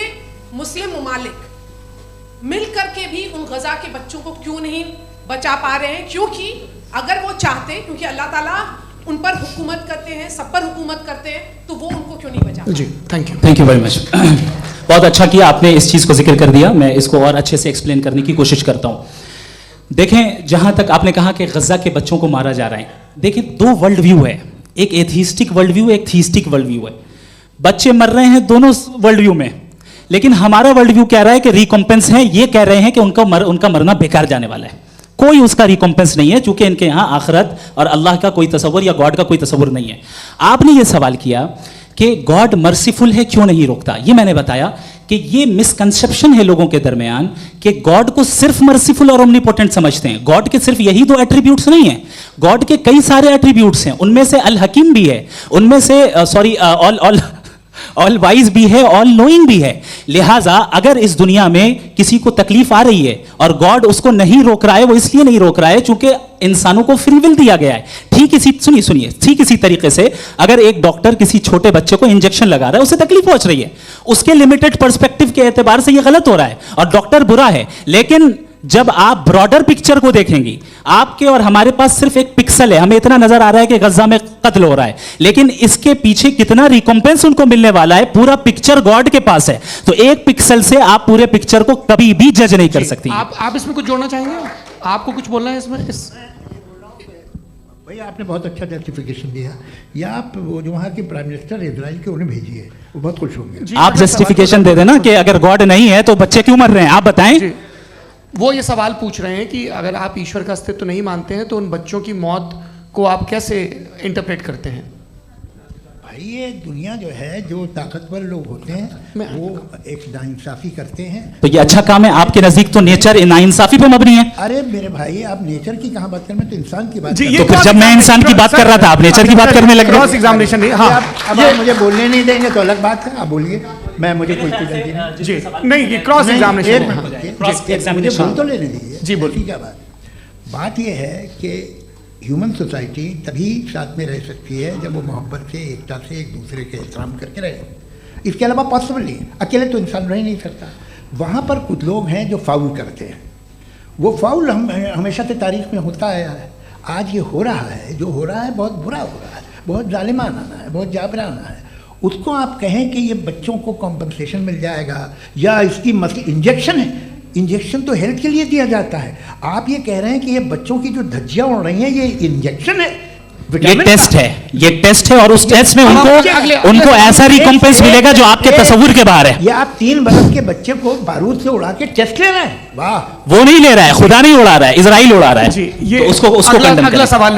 मुस्लिम ममालिक मिल करके भी उन गज़ा के बच्चों को क्यों नहीं बचा पा रहे हैं? क्योंकि अगर वो चाहते, क्योंकि अल्लाह ताला उन पर हुकूमत करते हैं, सब पर हुकूमत करते हैं, तो वो उनको क्यों नहीं बचा? जी थैंक यू वेरी मच। बहुत अच्छा किया आपने इस चीज़ को जिक्र कर दिया, मैं इसको और अच्छे से एक्सप्लेन करने की कोशिश करता हूँ। देखें, जहाँ तक आपने कहा कि गज़ा के बच्चों को मारा जा रहा है, देखें 2 वर्ल्ड व्यू है, एक एथीस्टिक वर्ल्ड व्यू, एक थीस्टिक वर्ल्ड व्यू है। बच्चे मर रहे हैं दोनों वर्ल्ड व्यू में, लेकिन हमारा वर्ल्ड व्यू कह रहा है कि रिकॉम्पेंस है, ये कह रहे हैं कि उनका मरना बेकार जाने वाला है, कोई उसका रिकॉम्पेंस नहीं है, चूंकि इनके यहाँ आखिरत और अल्लाह का कोई तसव्वुर या गॉड का कोई तसव्वुर नहीं है। आपने ये सवाल किया कि गॉड मर्सीफुल है, क्यों नहीं रोकता? ये मैंने बताया कि ये मिसकंसेप्शन है लोगों के दरमियान कि गॉड को सिर्फ मर्सीफुल और ओमनीपोटेंट समझते हैं। गॉड के सिर्फ यही 2 एट्रीब्यूट्स नहीं है, गॉड के कई सारे एट्रीब्यूट्स हैं, उनमें से अल हकीम भी है, उनमें से ऑल वाइज भी है, ऑल नोइंग भी है। लिहाजा अगर इस दुनिया में किसी को तकलीफ आ रही है और गॉड उसको नहीं रोक रहा है, वो इसलिए नहीं रोक रहा है चूंकि इंसानों को फ्री विल दिया गया है। ठीक इसी तरीके से अगर एक डॉक्टर किसी छोटे बच्चे को इंजेक्शन लगा रहा है, उसे तकलीफ पहुंच रही है, उसके लिमिटेड पर्सपेक्टिव के एतबार से यह गलत हो रहा है और डॉक्टर बुरा है। लेकिन जब आप ब्रॉडर पिक्चर को देखेंगी, आपके और हमारे पास सिर्फ एक पिक्सल है, हमें इतना नजर आ रहा है कि गज़ा में कत्ल हो रहा है, लेकिन इसके पीछे कितना रिकॉम्पेंस उनको मिलने वाला है, पूरा पिक्चर गॉड के पास है। तो एक पिक्सल से आप पूरे पिक्चर को कभी भी जज नहीं कर सकती। आप इसमें कुछ जोड़ना चाहेंगे? आपको कुछ बोलना है इसमें? भैया आपने बहुत अच्छा जस्टिफिकेशन दिया, या आप वो जो वहाँ के प्राइम मिनिस्टर इजराइल के उन्हें भेजिए, वो बहुत खुश होंगे। आप जस्टिफिकेशन दे देना कि अगर गॉड नहीं है तो बच्चे क्यों मर रहे हैं, आप बताएं। वो ये सवाल पूछ रहे हैं कि अगर आप ईश्वर का अस्तित्व नहीं मानते हैं तो उन बच्चों की मौत को आप कैसे इंटरप्रेट करते हैं? भाई ये दुनिया जो है, जो ताकतवर लोग होते हैं वो एक नाइंसाफ़ी करते हैं। तो ये अच्छा काम है, आपके नजदीक तो नेचर नाइंसाफ़ी पे मबनी है। अरे मेरे भाई, आप नेचर की कहाँ बात कर रहे हैं, तो इंसान की बात। तो फिर जब मैं इंसान की बात कर रहा था, आप नेचर की बात करने लगे। क्रॉस एग्जामिनेशन नहीं, हाँ अब आप मुझे बोलने नहीं देंगे तो अलग बात है, आप बोलिए, मुझे कोई जल्दी नहीं। जी नहीं, ये क्रॉस एग्जामिनेशन तो लेने दीजिए जी, बोलिए क्या बात ये है कि ह्यूमन सोसाइटी तभी साथ में रह सकती है जब वो मोहब्बत से, एकता से, एक दूसरे के एहतराम करके रहे। इसके अलावा पॉसिबल नहीं, अकेले तो इंसान रह नहीं सकता। वहाँ पर कुछ लोग हैं जो फाउल करते हैं, वो फाउल हमेशा से तारीख में होता आया है। आज ये हो रहा है, जो हो रहा है बहुत बुरा हो रहा है, बहुत जालिमाना है, बहुत जाबराना है। उसको आप कहें कि ये बच्चों को कॉम्पनसेशन मिल जाएगा या इसकी इंजेक्शन है, इंजेक्शन तो हेल्थ के लिए दिया जाता है। आप ये कह रहे हैं कि ये बच्चों की जो धज्जियां उड़ रही हैं ये इंजेक्शन है, ये टेस्ट है, ये टेस्ट है और उस टेस्ट में उनको ऐसा रिकॉम्पेंस मिलेगा जो आपके तस्वुर के बाहर है। ये आप 3 बरस के बच्चे को बारूद से उड़ा के टेस्ट ले रहे हैं, वाह। वो नहीं ले रहा है, खुदा नहीं उड़ा रहा है, इजराइल उड़ा रहा है जी। ये तो उसको अगला सवाल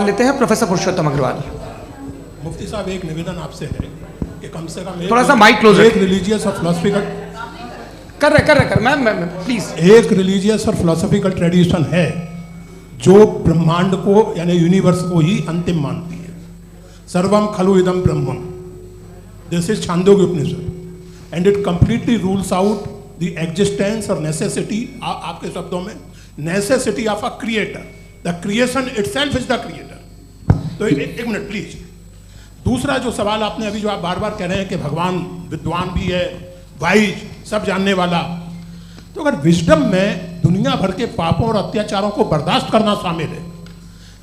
लेते हैं प्रोफेसर पुरुषोत्तम अग्रवाल। मुफ्ती साहब, एक निवेदन आपसे है कि कम से कम थोड़ा सा माइक क्लोज, एक रिलीजियस और फिलोसफिकल कर मैम प्लीज, एक रिलीजियस और फिलोसफिकल ट्रेडिशन है जो ब्रह्मांड को यानी यूनिवर्स को ही अंतिम मानती है। सर्वम खलु इदम ब्रह्मम, this is Chandogya Upanishad and it completely rules out the existence और नेसेसिटी, आपके शब्दों में necessity of a creator, the creation itself is the creator. तो एक मिनट प्लीज। दूसरा जो सवाल आपने अभी, जो आप बार बार कह रहे हैं कि भगवान विद्वान भी है, वाइज, सब जानने वाला, तो अगर विजडम में दुनिया भर के पापों और अत्याचारों को बर्दाश्त करना शामिल है,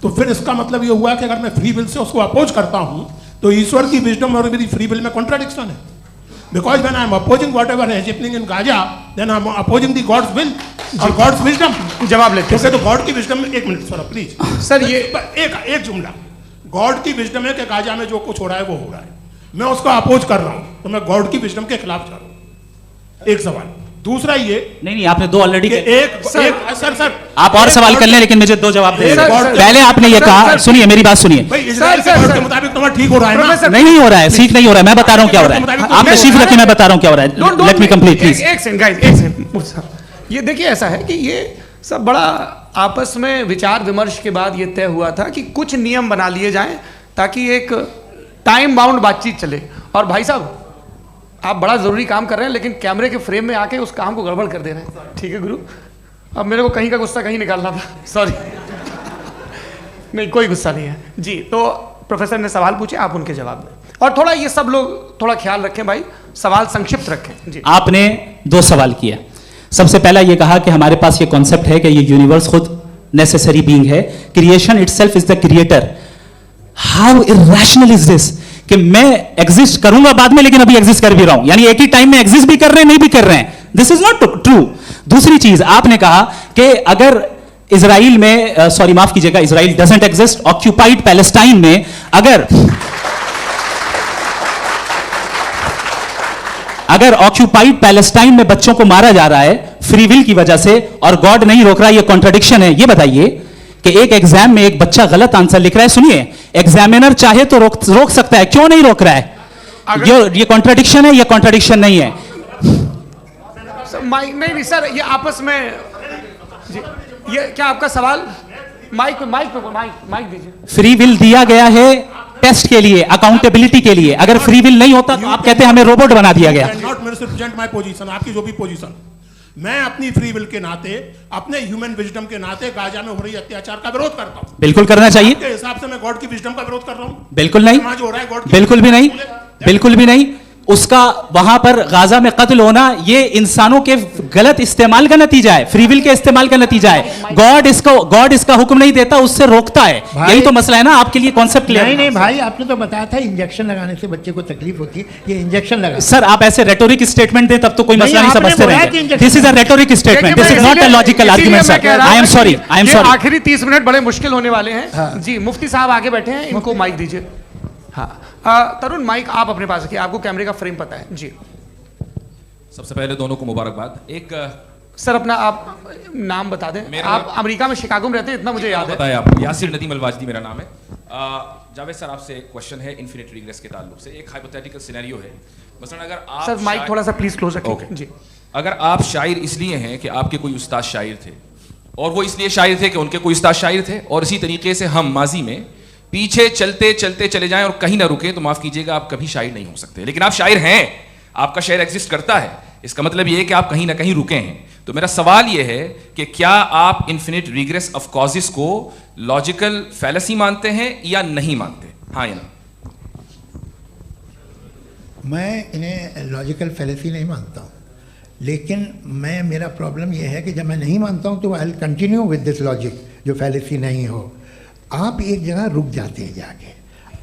तो फिर इसका मतलब ये हुआ कि अगर मैं फ्री विल से उसको अपोज करता हूं तो ईश्वर की विजडम और मेरी फ्री विल में कॉन्ट्राडिक्शन है। Because when I am opposing whatever is happening in Gaza, then I am opposing the God's will or God's wisdom. जवाब लेते क्योंकि तो गॉड की विजडम, एक मिनट सर प्लीज सर, ये एक जुमला, गॉड की विजडम है कि गाजा में जो कुछ हो रहा है वो हो रहा है, मैं उसको अपोज कर रहा हूं, तो मैं गॉड की विजडम के खिलाफ जा रहा हूं। एक सवाल। दूसरा ये नहीं, आपने दो ऑलरेडी। सर आप और सवाल कर लें, लेकिन मुझे दो जवाब दे। सर, पहले आपने ये कहा, सुनिए मेरी बात सुनिए। भाई इजराइल के गॉड के मुताबिक तुम्हारा ठीक हो रहा है ना? नहीं हो रहा है, ठीक नहीं हो रहा है, मैं बता रहा हूँ क्या हो रहा है। आप तशरीफ रखिए, मैं बता रहा हूँ क्या हो रहा है। Let me complete please. एक सेकंड गाइस, एक सेकंड। ये देखिए, ऐसा है कि ये सब बड़ा आपस में विचार विमर्श के बाद ये तय हुआ था कि कुछ नियम बना लिए जाएं ताकि एक टाइम बाउंड बातचीत चले। और भाई साहब, आप बड़ा ज़रूरी काम कर रहे हैं, लेकिन कैमरे के फ्रेम में आके उस काम को गड़बड़ कर दे रहे हैं। ठीक है गुरु, अब मेरे को कहीं का गुस्सा कहीं निकालना था, सॉरी। नहीं, कोई गुस्सा नहीं है जी। तो प्रोफेसर ने सवाल पूछे, आप उनके जवाब दें, और थोड़ा ये सब लोग थोड़ा ख्याल रखें भाई, सवाल संक्षिप्त रखें जी। आपने दो सवाल किया। सबसे पहला ये कहा कि हमारे पास ये कॉन्सेप्ट है कि ये यूनिवर्स खुद नेसेसरी बीइंग है, creation itself is the creator. How irrational is this कि मैं एग्जिस्ट करूंगा बाद में, लेकिन अभी एग्जिस्ट कर भी रहा हूं, यानी एक ही टाइम में एग्जिस्ट भी कर रहे हैं, नहीं भी कर रहे हैं। This is not true. दूसरी चीज, आपने कहा कि अगर इजराइल में, सॉरी माफ कीजिएगा, Israel doesn't exist, occupied Palestine में अगर ऑक्यूपाइड पैलेस्टाइन में बच्चों को मारा जा रहा है फ्री विल की वजह से और गॉड नहीं रोक रहा, ये कॉन्ट्रडिक्शन है। ये बताइए कि एक एग्जाम में एक बच्चा गलत आंसर लिख रहा है, सुनिए, एग्जामिनर चाहे तो रोक सकता है, क्यों नहीं रोक रहा है? ये कॉन्ट्रडिक्शन है, ये कॉन्ट्रडिक्शन नहीं है। नहीं सर, ये आपस में जी, ये क्या आपका सवाल? माइक दीजिए। फ्री विल दिया गया है टेस्ट के लिए, अकाउंटेबिलिटी के लिए। अगर फ्री विल नहीं होता तो आप कहते हैं हमें रोबोट बना दिया गया। नॉट मिसरिप्रेजेंट माय पोजीशन, आपकी जो भी पोजीशन, मैं अपनी फ्री विल के नाते, अपने ह्यूमन विजडम के नाते गाजा में हो रही अत्याचार का विरोध करता हूं। बिल्कुल करना चाहिए। के हिसाब से मैं गॉड की विजडम का विरोध कर रहा हूं? बिल्कुल नहीं, जो हो रहा है गॉड, बिल्कुल भी नहीं, बिल्कुल भी नहीं। उसका वहां पर गाजा में कत्ल होना ये इंसानों के गलत इस्तेमाल का नतीजा है, फ्री विल के इस्तेमाल का नतीजा है। गॉड इसका हुक्म नहीं देता, उससे रोकता है। यही तो मसला है ना, आपके लिए कॉन्सेप्ट क्लियर नहीं भाई, आपने तो बताया था इंजेक्शन लगाने से बच्चे को तकलीफ होती है, ये इंजेक्शन लगा। सर, आप ऐसे रेटोरिक स्टेटमेंट दें तब तो कोई मसला नहीं समझते रहेंगे। This is a rhetoric statement, this is not a logical argument sir. I am sorry. आखिरी 30 मिनट बड़े मुश्किल होने वाले हैं जी। मुफ्ती साहब आगे बैठे हैं, इनको माइक दीजिए। हाँ तरुण, माइक आप अपने पास रखिए, आपको कैमरे का फ्रेम पता है जी। सबसे पहले दोनों को मुबारकबाद। एक सर अपना आप नाम बता दें। आप अमेरिका में शिकागो में रहते हैं, इतना मुझे याद है। बताया आपको, यासिर नदीम अलवाजदी मेरा नाम है। जावेद सर, आपसे एक क्वेश्चन है इन्फिनिट रिग्रेस के ताल्लुक से। एक हाइपोथेटिकल सिनेरियो है, मसलन अगर आप सर माइक थोड़ा सा प्लीज क्लोज रखिए जी। अगर आप शायर इसलिए हैं कि आपके कोई उस्ताद शायर थे, और वो इसलिए शायर थे कि उनके कोई उस्ताद शायर थे, और इसी तरीके से हम माजी में पीछे चलते चलते चले जाएं और कहीं ना रुके, तो माफ कीजिएगा आप कभी शायर नहीं हो सकते। लेकिन आप शायर हैं, आपका शायर एग्जिस्ट करता है, इसका मतलब ये है कि आप कहीं ना कहीं रुके हैं। तो मेरा सवाल ये है कि क्या आप इन्फिनिट रिग्रेस ऑफ कॉजेस को लॉजिकल फैलेसी मानते हैं या नहीं मानते? हाँ या ना? मैं इन्हें लॉजिकल फैलेसी नहीं मानता हूँ, लेकिन मेरा प्रॉब्लम यह है कि जब मैं नहीं मानता हूँ तो I will continue with this logic जो फैलेसी नहीं हो। आप एक जगह रुक जाते हैं जाके,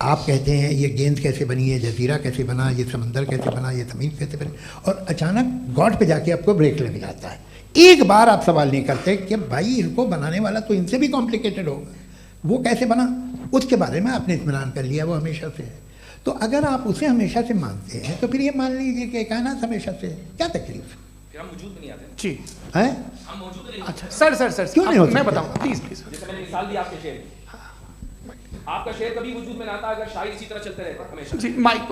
आप कहते हैं ये गेंद कैसे बनी, ये जजीरा कैसे बना, ये समंदर कैसे बना, ये ज़मीन कैसे बनी, और अचानक गॉड पे जाके आपको ब्रेक लग जाता है। एक बार आप सवाल नहीं करते कि भाई इनको बनाने वाला तो इनसे भी कॉम्प्लिकेटेड होगा, वो कैसे बना, उसके बारे में आपने इत्मीनान कर लिया, वो हमेशा से है। तो अगर आप उसे हमेशा से मानते हैं तो फिर ये मान लीजिए कि कायनात हमेशा से है, क्या तकलीफ है? हम वजूद में नहीं आते जी हैं? हम मौजूद नहीं। अच्छा सर क्यों नहीं होता? मैं बताऊँ प्लीज। जैसे मैंने मिसाल दी आपके शेर, आपका शेर कभी वजूद में ना आता अगर शायर इसी तरह चलते रहते हमेशा जी। माइक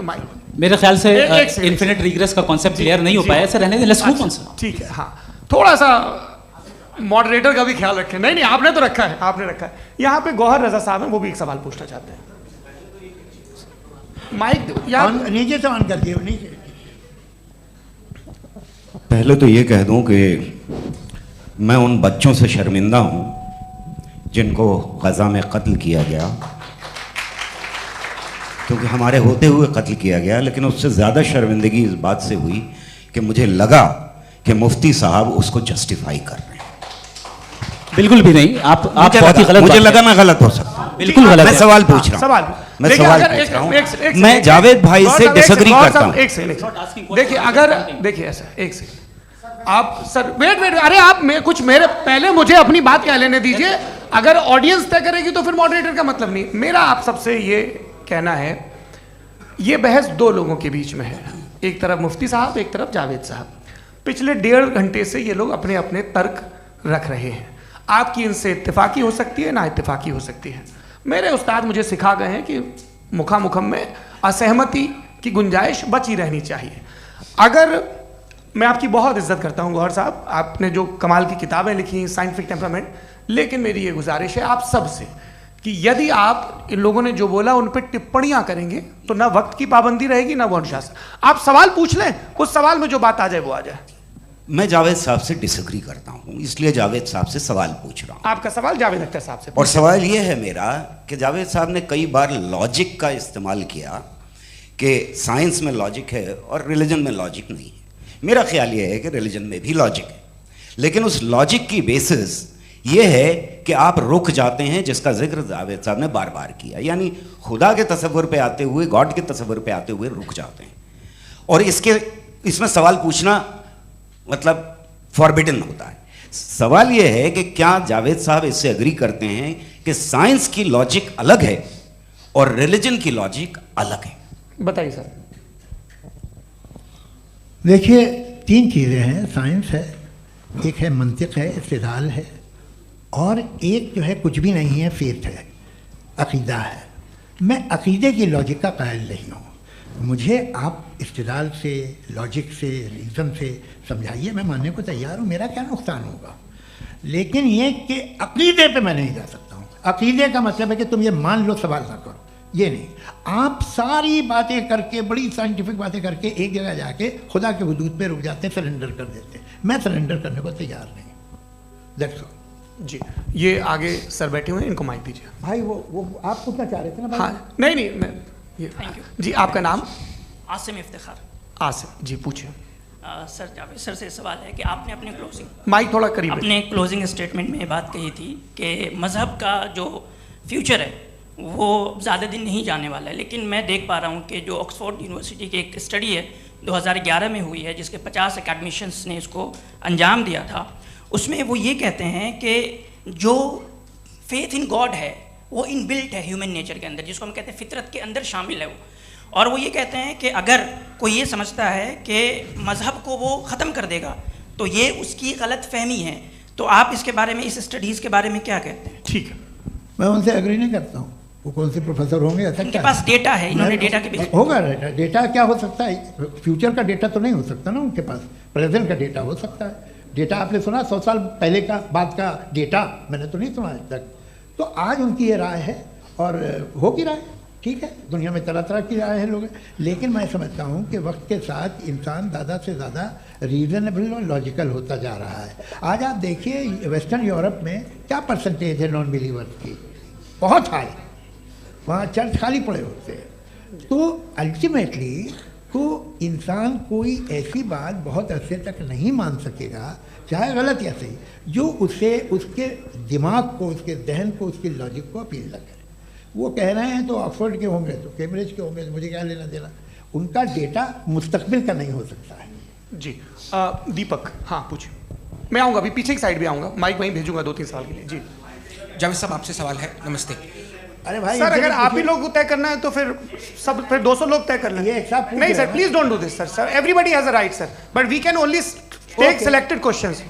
मेरे ख्याल से एक सेकंड। इन्फिनिट रिग्रेस का कॉन्सेप्ट क्लियर नहीं हो पाया सर, रहने दें, लेट्स मूव ऑन सर। ठीक है, हाँ थोड़ा सा मॉडरेटर का भी ख्याल रखें। नहीं आपने तो रखा है, आपने रखा है। यहाँ पे गौहर रजा साहब हैं, वो भी एक सवाल पूछना चाहते हैं। माइक नीचे से ऑन कर दिए, नीचे। पहले तो ये कह दूं कि मैं उन बच्चों से शर्मिंदा हूं जिनको गज़ा में कत्ल किया गया, क्योंकि हमारे होते हुए कत्ल किया गया। लेकिन उससे ज़्यादा शर्मिंदगी इस बात से हुई कि मुझे लगा कि मुफ्ती साहब उसको जस्टिफाई कर रहे हैं। बिल्कुल भी नहीं, आप बहुत ही गलत, मुझे लगा मैं गलत हो सकता हूं। बिल्कुल गलत। मैं सवाल पूछ रहा हूं। सवाल मैं देखिए, सवाल अगर पूछ रहा हूं। एक मैं जावेद भाई गौर से साहब, डिसएग्री गौर करता साहब, हूं। एक सेकंड देखिए, अगर देखिए ऐसा एक सेकंड आप सर वेट, अरे आप कुछ मेरे पहले मुझे अपनी बात कह लेने दीजिए। अगर ऑडियंस तय करेगी तो फिर मॉडरेटर का मतलब नहीं। मेरा आप सबसे ये कहना है, ये बहस दो लोगों के बीच में है, एक तरफ मुफ्ती साहब, एक तरफ जावेद साहब। पिछले 1.5 घंटे से ये लोग अपने अपने तर्क रख रहे हैं। आपकी इनसे इत्तेफाकी हो सकती है, ना इत्तेफाकी हो सकती है। मेरे उस्ताद मुझे सिखा गए हैं कि मुखामुखम में असहमति की गुंजाइश बची रहनी चाहिए। अगर मैं आपकी बहुत इज्जत करता हूं गौहर साहब, आपने जो कमाल की किताबें लिखी, साइंटिफिक टेम्परामेंट, लेकिन मेरी ये गुजारिश है आप सबसे कि यदि आप इन लोगों ने जो बोला उन पर टिप्पणियां करेंगे तो ना वक्त की पाबंदी रहेगी, ना वो अनुशासन। आप सवाल पूछ लें, उस सवाल में जो बात आ जाए वो आ जाए। मैं जावेद साहब से डिसएग्री करता हूं, इसलिए जावेद साहब से सवाल पूछ रहा हूं। आपका सवाल जावेद अख्तर साहब से। और सवाल यह है मेरा कि जावेद साहब ने कई बार लॉजिक का इस्तेमाल किया कि साइंस में लॉजिक है और रिलीजन में लॉजिक नहीं है। मेरा ख्याल यह है कि रिलीजन में भी लॉजिक है, लेकिन उस लॉजिक की बेसिस ये है कि आप रुक जाते हैं, जिसका जिक्र जावेद साहब ने बार बार किया, यानी खुदा के तसव्वुर पे आते हुए, गॉड के तसव्वुर पे आते हुए रुक जाते हैं। और इसमें सवाल पूछना मतलब फॉरबिडन होता है। सवाल यह है कि क्या जावेद साहब इससे एग्री करते हैं कि साइंस की लॉजिक अलग है और रिलीजन की लॉजिक अलग है? बताइए सर। देखिए, 3 चीज़ें हैं, साइंस है, एक है मंतिक है, इस्तिदलाल है, और एक जो है कुछ भी नहीं है, फेथ है, अकीदा है। मैं अकीदे की लॉजिक का कायल नहीं हूँ। मुझे आप इस्तिदलाल से, लॉजिक से, रीज़न से समझाइए, मैं मानने को तैयार हूँ, मेरा क्या नुकसान होगा। लेकिन ये कि अकीदे पे मैं नहीं जा सकता हूँ। अकीदे का मतलब है कि तुम ये मान लो, सवाल ना करो, ये नहीं। आप सारी बातें करके, बड़ी साइंटिफिक बातें करके एक जगह जाके खुदा के हुदूद पे रुक जाते हैं, सरेंडर कर देते हैं। मैं सरेंडर करने को तैयार नहीं। That's all. जी, ये आगे सर बैठे हुए हैं, इनको माइक दीजिए। भाई वो आप पूछना चाह रहे थे ना भाई? हाँ, नहीं मैं ये थैंक यू जी। आपका नाम? आसिम इफ्तिखार। आसिफ जी, पूछिए। सर जावेद सर से सवाल है कि आपने अपने क्लोजिंग माइक थोड़ा करीब है। अपने क्लोजिंग स्टेटमेंट में ये बात कही थी कि मज़हब का जो फ्यूचर है वो ज़्यादा दिन नहीं जाने वाला है, लेकिन मैं देख पा रहा हूँ कि जो ऑक्सफोर्ड यूनिवर्सिटी की एक स्टडी है 2011 में हुई है, जिसके 50 एकेडमिशियंस ने इसको अंजाम दिया था, उसमें वो ये कहते हैं कि जो फेथ इन गॉड है वो इनबिल्ट है ह्यूमन नेचर के अंदर, जिसको हम कहते हैं फितरत के अंदर शामिल है वो। और वो ये कहते हैं कि अगर कोई ये समझता है कि मज़हब को वो ख़त्म कर देगा तो ये उसकी गलत फहमी है। तो आप इसके बारे में, इस स्टडीज़ के बारे में क्या कहते हैं? ठीक है। मैं उनसे एग्री नहीं करता हूँ। वो कौन से प्रोफेसर होंगे? ऐसा उनके क्या पास डेटा है, इन्होंने डेटा के बेस होगा। डेटा क्या हो सकता है? फ्यूचर का डेटा तो नहीं हो सकता ना उनके पास, प्रेजेंट का डेटा हो सकता है। डेटा आपने सुना 100 साल पहले का बाद का डेटा? मैंने तो नहीं सुना आज तक। तो आज उनकी ये राय है और होगी राय, ठीक है। दुनिया में तरह तरह की राय है लोग, लेकिन मैं समझता हूँ कि वक्त के साथ इंसान ज़्यादा से ज़्यादा रीजनेबल और लॉजिकल होता जा रहा है। आज आप देखिए वेस्टर्न यूरोप में क्या परसेंटेज है नॉन बिलीवर्स की, बहुत हाई। वहाँ चर्च खाली पड़े होते हैं। तो अल्टीमेटली तो इंसान कोई ऐसी बात बहुत अरसे तक नहीं मान सकेगा, चाहे गलत या सही, जो उसे, उसके दिमाग को, उसके जहन को, उसकी लॉजिक को अपील न करे। वो कह रहे हैं तो ऑक्सफोर्ड के होंगे तो कैम्ब्रिज के होंगे, मुझे क्या लेना देना। उनका डेटा मुस्तकबिल का नहीं हो सकता है। जी दीपक, हाँ पूछिए। मैं आऊँगा अभी, पीछे की साइड भी आऊँगा, माइक वहीं भेजूंगा 2-3 साल के लिए। जी जावेद साहब, आपसे सवाल है। नमस्ते। अरे भाई सर, अगर आप ही लोग तय करना है तो फिर 200 लोग तय कर लें। नहीं sir, please don't do this sir. Everybody has a right sir, but we can only take selected questions.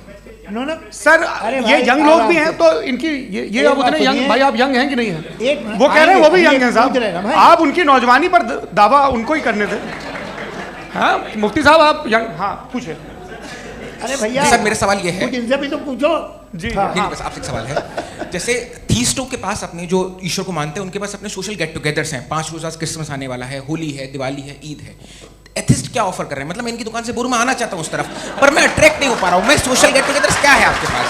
No sir, ये यंग लोग भी हैं तो इनकी ये अब उतने यंग, भाई आप यंग हैं कि नहीं हैं? वो कह रहे हैं वो भी यंग हैं साहब, आप उनकी नौजवानी पर दावा उनको ही करने थे। हाँ मुफ्ती साहब आप यंग, हाँ पूछे। अरे भैया सर, मेरा सवाल ये है, इनसे भी तो पूछो जी। नहीं बस आपसे एक सवाल है। जैसे थीस्टों के पास अपने जो ईश्वर को मानते हैं उनके पास अपने सोशल गेट टुगेदर्स हैं। 5 रोज़ आज क्रिसमस आने वाला है, होली है, दिवाली है, ईद है। एथिस्ट क्या ऑफर कर रहे हैं? मतलब मैं इनकी दुकान से बोलूं, मैं आना चाहता हूं उस तरफ, पर मैं अट्रैक्ट नहीं हो पा रहा हूं। मैं सोशल गेट टुगेदर्स क्या है आपके पास?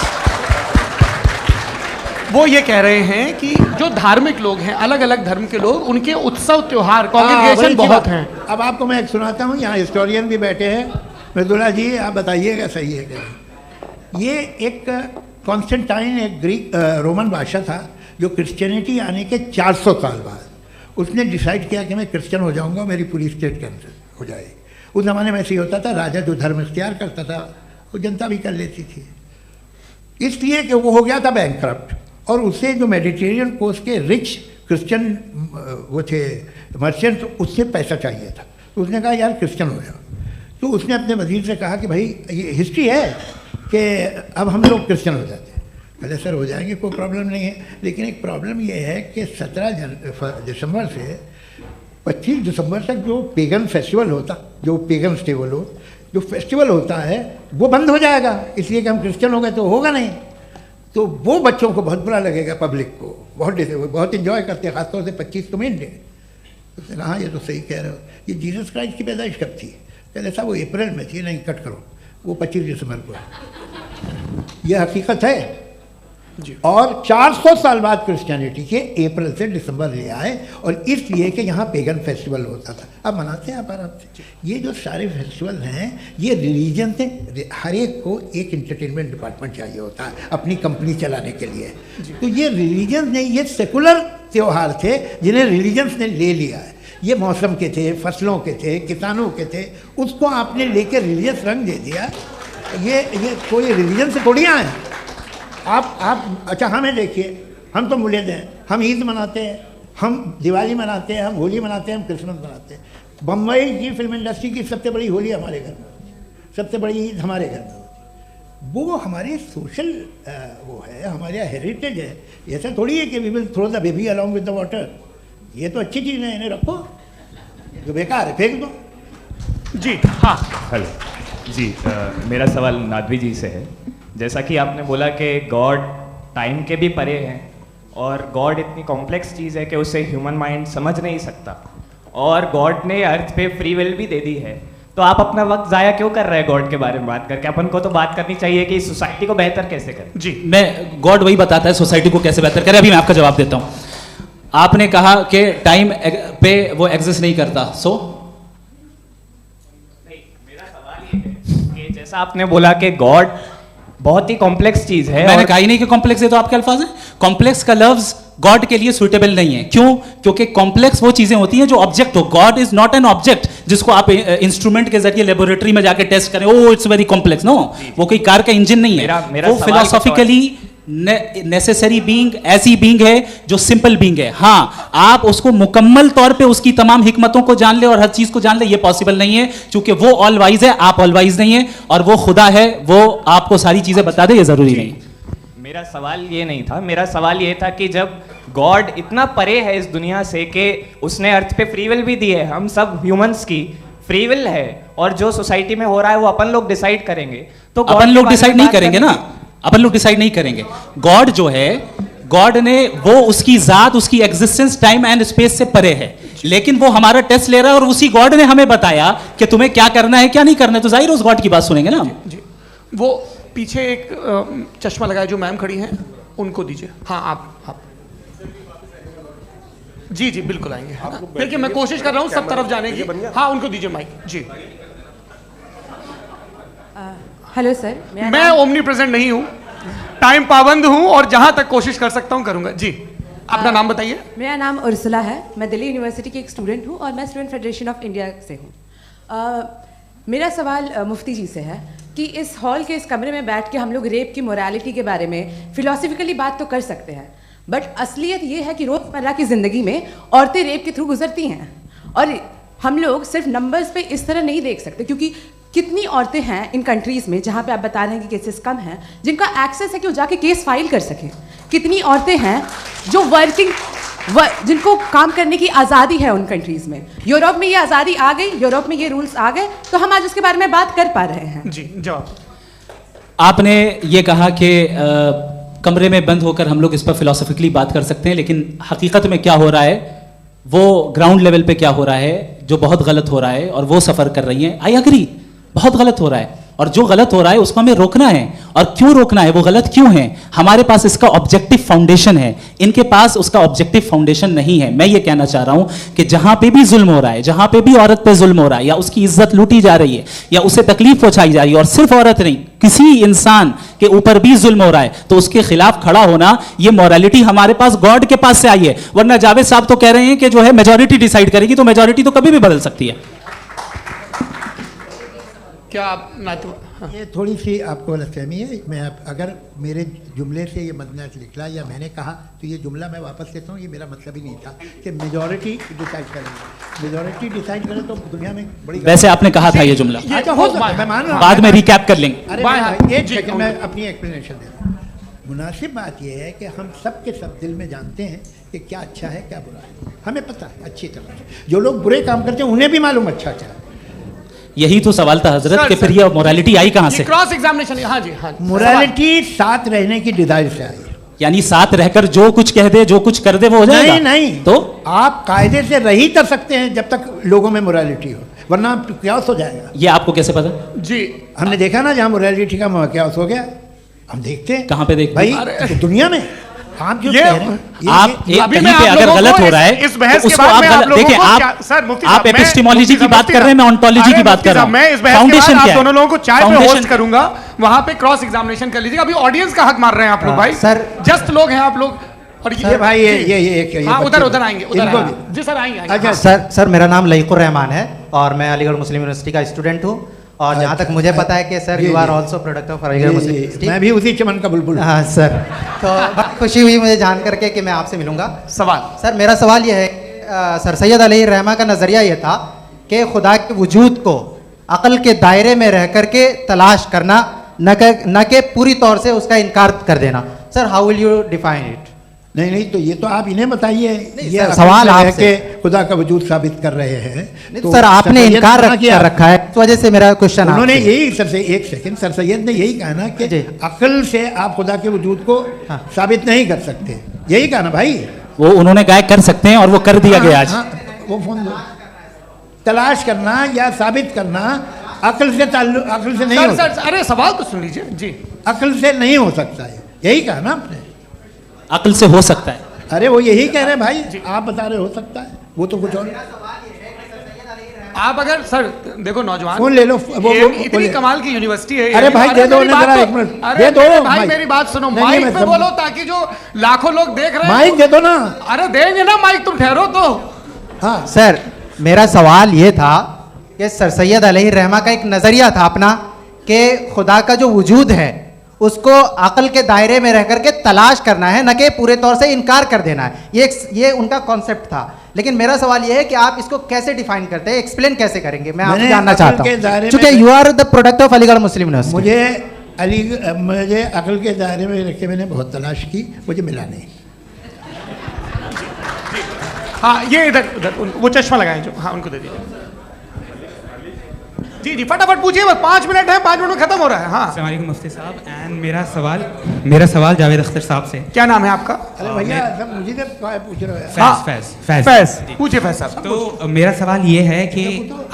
वो ये कह रहे हैं कि जो धार्मिक लोग हैं, अलग अलग धर्म के लोग, उनके उत्सव त्योहार कॉन्ग्रेगेशन बहुत हैं। अब आपको मैं एक सुनाता हूँ, यहाँ हिस्टोरियन भी बैठे हैं। मृदुला जी आप बताइएगा सही है क्या? ये एक कॉन्स्टेंटाइन, एक ग्रीक रोमन बादशाह था जो क्रिश्चियनिटी आने के 400 साल बाद उसने डिसाइड किया कि मैं क्रिश्चियन हो जाऊंगा, मेरी पूरी स्टेट कैंसिल हो जाएगी। उस ज़माने में ऐसे ही होता था, राजा जो धर्म इख्तियार करता था वो जनता भी कर लेती थी, इसलिए कि वो हो गया था बैंकक्रप्ट। और उससे जो मेडिटेरियन कोस्ट के रिच क्रिश्चियन वो थे मर्चेंट, उससे पैसा चाहिए था, तो उसने कहा यार क्रिश्चियन हो जाओ। तो उसने अपने वजीर से कहा कि भाई ये हिस्ट्री है कि अब हम लोग क्रिश्चियन हो जाते हैं। पहले सर हो जाएंगे, कोई प्रॉब्लम नहीं है, लेकिन एक प्रॉब्लम ये है कि 17 दिसंबर से 25 दिसंबर तक जो पेगन फेस्टिवल होता, जो पेगन थे वो लोग, जो फेस्टिवल होता है वो बंद हो जाएगा, इसलिए कि हम क्रिश्चियन हो गए तो होगा नहीं। तो वो बच्चों को बहुत बुरा लगेगा, पब्लिक को बहुत इन्जॉय करते हैं, खासतौर से 25 को मेन डे। उसने कहा हाँ ये तो सही कह रहे हो, ये जीसस क्राइस्ट की पैदाइश कब थी? कहते साहब वो अप्रैल में थी। नहीं, कट करो, वो 25 दिसंबर को है। ये हकीकत है। और 400 साल बाद क्रिश्चियनिटी के अप्रैल से दिसंबर ले आए, और इसलिए कि यहाँ पेगन फेस्टिवल होता था। अब मनाते हैं आप आराम से। ये जो सारे फेस्टिवल हैं ये रिलीजन से, हर एक को एक इंटरटेनमेंट डिपार्टमेंट चाहिए होता है अपनी कंपनी चलाने के लिए। तो ये रिलीजन ने, ये सेकुलर त्यौहार थे जिन्हें रिलीजन्स ने ले लिया है। ये मौसम के थे, फसलों के थे, किसानों के थे, उसको आपने लेकर रिलीजियस रंग दे दिया। ये कोई रिलीजन से थोड़ी आए हैं आप। अच्छा हमें देखिए, हम तो मुल्द हैं, हम ईद मनाते हैं, हम दिवाली मनाते हैं, हम होली मनाते हैं, हम क्रिसमस मनाते हैं। बम्बई की फिल्म इंडस्ट्री की सबसे बड़ी होली हमारे घर में होती है, सबसे बड़ी ईद हमारे घर में होती है। वो हमारे सोशल वो है, हमारे हेरिटेज है। ऐसा थोड़ी है कि we will throw the baby along with the water. ये तो अच्छी चीज़ है, इन्हें रखो, जो बेकार है फेंक दो। जी हाँ, हेलो जी, मेरा सवाल नादवी जी से है। जैसा कि आपने बोला कि गॉड टाइम के भी परे हैं, और गॉड इतनी कॉम्प्लेक्स चीज़ है कि उसे ह्यूमन माइंड समझ नहीं सकता, और गॉड ने अर्थ पे फ्री विल भी दे दी है। तो आप अपना वक्त ज़ाया क्यों कर रहे हैं गॉड के बारे में बात करके? अपन को तो बात करनी चाहिए कि सोसाइटी को बेहतर कैसे करें। जी, मैं गॉड वही बताता है सोसाइटी को कैसे बेहतर करें। अभी मैं आपका जवाब देता हूँ। आपने कहा कि टाइम पे वो एग्जिस्ट नहीं करता, सो नहीं, मेरा सवाल ये है कि जैसा आपने बोला कि गॉड बहुत ही कॉम्प्लेक्स चीज है। मैंने कहा ही नहीं कि कॉम्प्लेक्स है, तो आपके अल्फाज हैं। कॉम्प्लेक्स का लफ्ज गॉड के लिए सुइटेबल नहीं है। क्यों? क्योंकि कॉम्प्लेक्स वो चीजें होती हैं जो ऑब्जेक्ट हो। God is not an object जिसको आप इंस्ट्रूमेंट के जरिए लेबोरेटरी में जाके टेस्ट करें, oh it's very complex. No, वो कोई कार का इंजन नहीं है। वो फिलोसॉफिकली नेसेसरी बीइंग, ऐसी बीइंग है जो सिंपल बीइंग है। हाँ, आप उसको मुकम्मल तौर पे उसकी तमाम हिकमतों को जान ले और हर चीज को जान ले, ये पॉसिबल नहीं है, क्योंकि वो ऑल वाइज है, आप ऑल वाइज नहीं है, और वो खुदा है, वो आपको सारी चीजें बता दे, ये जरूरी नहीं। मेरा सवाल ये नहीं था, मेरा सवाल ये था कि जब गॉड इतना परे है इस दुनिया से कि उसने अर्थ पे फ्री विल भी दी है, हम सब ह्यूमंस की फ्री विल है, और जो सोसाइटी में हो रहा है वो अपन लोग डिसाइड करेंगे, तो अपन लोग डिसाइड नहीं करेंगे ना, अपन लोग डिसाइड नहीं करेंगे। गॉड जो है, गॉड ने वो उसकी जात, उसकी एग्जिस्टेंस टाइम एंड स्पेस से परे है, लेकिन वो हमारा टेस्ट ले रहा है, और उसी गॉड ने हमें बताया कि तुम्हें क्या करना है क्या नहीं करना है, तो जाहिर उस गॉड की बात सुनेंगे ना। जी, वो पीछे एक चश्मा लगाए जो मैम खड़ी हैं, उनको दीजिए। हाँ, आप जी जी बिल्कुल आएंगे। देखिए मैं कोशिश कर रहा हूँ सब तरफ जाने की। हाँ, उनको दीजिए माइक। जी, हेलो सर, मैं ओमनी प्रेजेंट नहीं हूँ, टाइम पाबंद हूँ, और जहां तक कोशिश कर सकता हूँ करूंगा। जी, अपना नाम बताइए। मेरा नाम उर्सुला है, मैं दिल्ली यूनिवर्सिटी की एक स्टूडेंट हूँ, और मैं स्टूडेंट फेडरेशन ऑफ इंडिया से हूँ। मेरा सवाल मुफ्ती जी से है कि इस हॉल के इस कमरे में बैठ के हम लोग रेप की मोरालिटी के बारे में फिलोसफिकली बात तो कर सकते हैं, बट असलियत ये है कि रोज़मर्रा की ज़िंदगी में औरतें रेप के थ्रू गुजरती हैं, और हम लोग सिर्फ नंबर्स पे इस तरह नहीं देख सकते, क्योंकि कितनी औरतें हैं इन कंट्रीज़ में जहाँ पे आप बता रहे हैं कि केसेस कम हैं, जिनका एक्सेस है कि वो जाके केस फाइल कर सकें। कितनी औरतें हैं जो जिनको काम करने की आज़ादी है उन कंट्रीज़ में। यूरोप में ये आज़ादी आ गई, यूरोप में ये रूल्स आ गए, तो हम आज उसके बारे में बात कर पा रहे हैं। जी, जवाब। आपने ये कहा कि कमरे में बंद होकर हम लोग इस पर फिलोसफिकली बात कर सकते हैं, लेकिन हकीकत में क्या हो रहा है, वो ग्राउंड लेवल पे क्या हो रहा है, जो बहुत गलत हो रहा है, और वो सफ़र कर रही हैं। आई अग्री, बहुत गलत हो रहा है, और जो गलत हो रहा है उसको हमें रोकना है। और क्यों रोकना है, वो गलत क्यों है, हमारे पास इसका ऑब्जेक्टिव फाउंडेशन है, इनके पास उसका ऑब्जेक्टिव फाउंडेशन नहीं है। मैं ये कहना चाह रहा हूं कि जहां पे भी जुल्म हो रहा है, जहां पे भी औरत पे जुल्म हो रहा है, या उसकी इज्जत लूटी जा रही है, या उसे तकलीफ पहुंचाई जा रही है, और सिर्फ औरत नहीं, किसी इंसान के ऊपर भी जुल्म हो रहा है, तो उसके खिलाफ खड़ा होना, ये मॉरलिटी हमारे पास गॉड के पास से आई है। वरना जावेद साहब तो कह रहे हैं कि जो है मेजॉरिटी डिसाइड करेगी, तो मेजॉरिटी तो कभी भी बदल सकती है। क्या आप नातू ये थोड़ी सी आपको गलतफहमी है। मैं अगर मेरे जुमले से ये मदना निकला या मैंने कहा तो ये जुमला मैं वापस लेता हूँ। ये मेरा मतलब ही नहीं था कि मेजॉरिटी डिसाइड करेंगे। मेजॉरिटी डिसाइड करे तो दुनिया में बड़ी वैसे आपने कहा था ये जुमला, अच्छा हो सकता है, मैं मान रहा हूँ। बाद में रिकैप कर लेंगे। अरे एक सेकंड मैं अपनी एक्सप्लेनेशन देता हूँ। मुनासिब बात यह है कि हम सब के सब दिल में जानते हैं कि क्या अच्छा है क्या बुरा है, हमें पता है अच्छी तरह से। जो लोग बुरे काम करते हैं उन्हें भी मालूम अच्छा क्या है। यही तो सवाल था हजरत, कि फिर ये मोरालिटी आई कहां से? Cross examination. हाँ जी, हाँ। मोरालिटी साथ रहने की डिजायर से आई, यानी साथ रहकर जो कुछ कह दे, जो कुछ कर दे, वो हो जाएगा? नहीं नहीं, तो आप कायदे से रह ही कर सकते हैं जब तक लोगों में मोरालिटी हो, वरना क्यास हो जाएगा। ये आपको कैसे पता? जी हमने देखा ना, जहाँ मोरालिटी का क्यास हो गया, हम देखते हैं। कहाँ पे देखते भाई? तो दुनिया में आप जो कह रहे हैं, आप एक कहीं पे अगर गलत हो रहा है इस बहस तो के उसको बाद आप मैं आप गलत लोगों देखिए। को सर मुफ्ती आप एपिस्टेमोलॉजी की बात कर रहे हैं, मैं ऑन्टोलॉजी की बात कर रहा हूं। मैं इस बहस के बाद आप दोनों लोगों को चाय पे होस्ट करूंगा, वहां पे क्रॉस एग्जामिनेशन कर लीजिएगा। अभी ऑडियंस का हक मार रहे हैं आप लोग भाई, सर जस्ट लोग हैं आप लोग। और ये भाई ये हाँ, उधर आएंगे, उधर जी सर आएंगे। अच्छा सर मेरा नाम लईकुर रहमान है और मैं अलीगढ़ मुस्लिम यूनिवर्सिटी का स्टूडेंट हूँ। और जहाँ तक मुझे पता है कि sir you are also product of Aligarh Muslim University. मैं भी उसी चमन का बुलबुल। हाँ सर, तो बहुत खुशी हुई मुझे जान करके कि मैं आपसे मिलूंगा। सवाल सर, मेरा सवाल यह है, सर सैयद अलैहि रहमा का नज़रिया ये था कि खुदा के वजूद को अक़ल के दायरे में रह करके तलाश करना, न कि पूरी तौर से उसका इनकार कर देना। Sir how will you define it? नहीं तो ये तो आप इन्हें बताइए। ये सवाल आपसे खुदा का वजूद साबित कर रहे हैं तो सर आपने इनकार कर रखा है, इस वजह से मेरा क्वेश्चन। उन्होंने यही सर से एक सेकंड, सर सैयद ने यही कहा ना कि अकल से आप खुदा के वजूद को साबित नहीं कर सकते, यही कहा ना भाई। वो उन्होंने कहा कर सकते हैं और वो कर दिया गया आज। वो फोन दो। तलाश करना या साबित करना अकल से नहीं हो सकता। अरे सवाल तो सुन लीजिए जी। अकल से नहीं हो सकता है, यही कहा ना आपने। अकल से हो सकता है। अरे वो यही कह रहे हैं भाई, आप बता रहे हो सकता है, वो तो कुछ और। आप अगर सर देखो नौजवान फोन ले लो, वो इतनी कमाल की यूनिवर्सिटी है। अरे भाई दे दो जरा, एक मिनट दे दो भाई, मेरी बात सुनो। माइक पे बोलो ताकि जो लाखों लोग देख रहे हैं। माइक दे दो ना। अरे देंगे ना माइक, तुम ठहरो तो। हाँ सर, मेरा सवाल ये था कि सर सैयद अलैहि रहमा का एक नज़रिया था अपना कि खुदा का जो वजूद है उसको अक़ल के दायरे में रह करके तलाश करना है, न कि पूरे तौर से इनकार कर देना है। ये उनका कॉन्सेप्ट था। लेकिन मेरा सवाल ये है कि आप इसको कैसे डिफाइन करते हैं, एक्सप्लेन कैसे करेंगे? मैं आपसे जानना चाहता हूँ, क्योंकि you are the product of Aligarh Muslim University. मुझे अक़ल के दायरे में रख के मैंने बहुत तलाश की, मुझे मिला नहीं। हाँ ये इधर वो चश्मा लगाए जो, हाँ उनको दे दीजिए। जी फटाफट पूछिए, बस 5 मिनट है, 5 मिनट में खत्म हो रहा है। हाँ अस्सलाम वालेकुम मुफ्ती साहब। एंड मेरा सवाल जावेद अख्तर साहब से। क्या नाम है आपका? अरे भैया सब मुझे पूछ रहे हो। फैज पूछिए फैज साहब। तो मेरा सवाल ये है कि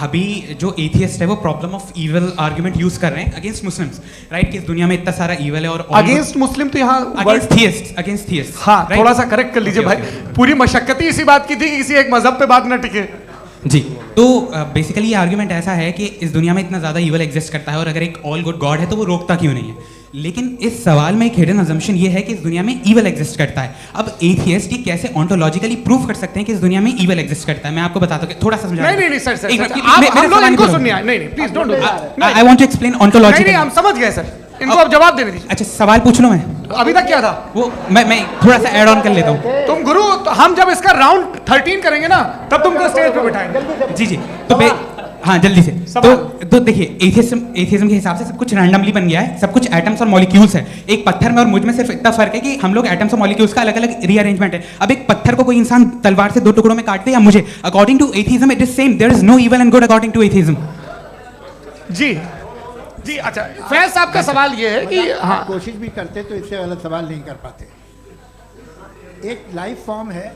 अभी जो एथियस्ट है वो problem of evil argument use कर रहे हैं अगेंस्ट मुस्लिम्स, राइट? कि इस दुनिया में इतना सारा इविल है और अगेंस्ट मुस्लिम तो यहाँ अगेंस्ट थियस्ट। हाँ थोड़ा सा करेक्ट कर लीजिए भाई, पूरी मशक्कत ही इसी बात की थी कि किसी एक मजहब पे बात न टिके। जी, तो बेसिकली ये आर्गुमेंट ऐसा है कि इस दुनिया में इतना ज़्यादा ईवल एग्जिस्ट करता है और अगर एक ऑल गुड गॉड है तो वो रोकता क्यों नहीं है? लेकिन इस सवाल में एक हिडन अजम्पशन ये है कि इस दुनिया में ईवल एग्जिस्ट करता है। अब एथियस्ट ये कैसे ऑन्टोलॉजिकली प्रूव कर सकते हैं कि इस दुनिया में ईवल एग्जिस्ट करता है? मैं आपको बताता हूँ, थोड़ा सा समझा। नहीं सर, हम लोग इनको सुनिए। नहीं please don't do that. I want to explain ontology. नहीं हम समझ गए सर, इनको अब जवाब देने दीजिए। अच्छा सवाल पूछ लो। मैं अभी तक क्या था वो मैं थोड़ा सा ऐड ऑन कर लेता हूँ। तुम गुरु, तो हम जब इसका राउंड 13 करेंगे ना तब तुमको स्टेज पे बिठाएंगे। जी तो हाँ जल्दी से। तो देखिए एथियज्म के हिसाब से सब कुछ रैंडमली बन गया है, सब कुछ एटम्स और मॉलिक्यूल्स है। एक पत्थर में और मुझ में सिर्फ इतना फर्क है कि हम लोग एटम्स और मॉलिक्यूल्स का अलग अलग रीअरेंजमेंट है। अब एक पत्थर को कोई इंसान तलवार से 2 टुकड़ों में काट दे या मुझे, according to atheism it is same. There is no evil and good according to atheism. जी अच्छा, फैज साहब का सवाल ये है कि हाँ कोशिश भी करते तो इससे गलत सवाल नहीं कर पाते। एक लाइफ फॉर्म है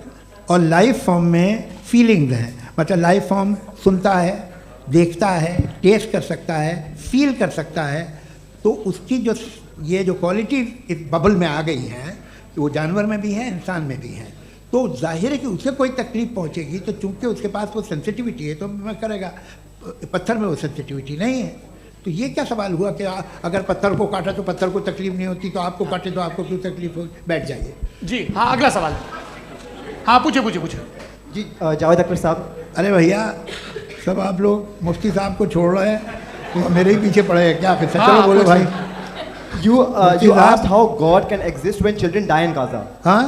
और लाइफ फॉर्म में फीलिंग्स हैं, मतलब लाइफ फॉर्म सुनता है, देखता है, टेस्ट कर सकता है, फील कर सकता है। तो उसकी जो क्वालिटी इस बबल में आ गई हैं, वो जानवर में भी है, इंसान में भी है। तो जाहिर है कि उसे कोई तकलीफ पहुंचेगी, तो चूंकि उसके पास वो सेंसिटिविटी है तो मैं करेगा। पत्थर में वो सेंसिटिविटी नहीं है, तो ये क्या सवाल हुआ कि अगर पत्थर को काटा तो पत्थर को तकलीफ नहीं होती, तो आपको काटे तो आपको क्यों तकलीफ हो? बैठ जाइए जी। हाँ, अगला सवाल। हाँ, पूछे जी। जावेद अख्तर साहब। अरे भैया, सब आप लोग मुफ्ती साहब को छोड़ रहे हैं तो मेरे ही पीछे पड़े हैं क्या? फिर चलो बोलो भाई। You asked how God can exist when children die in Gaza. हाँ?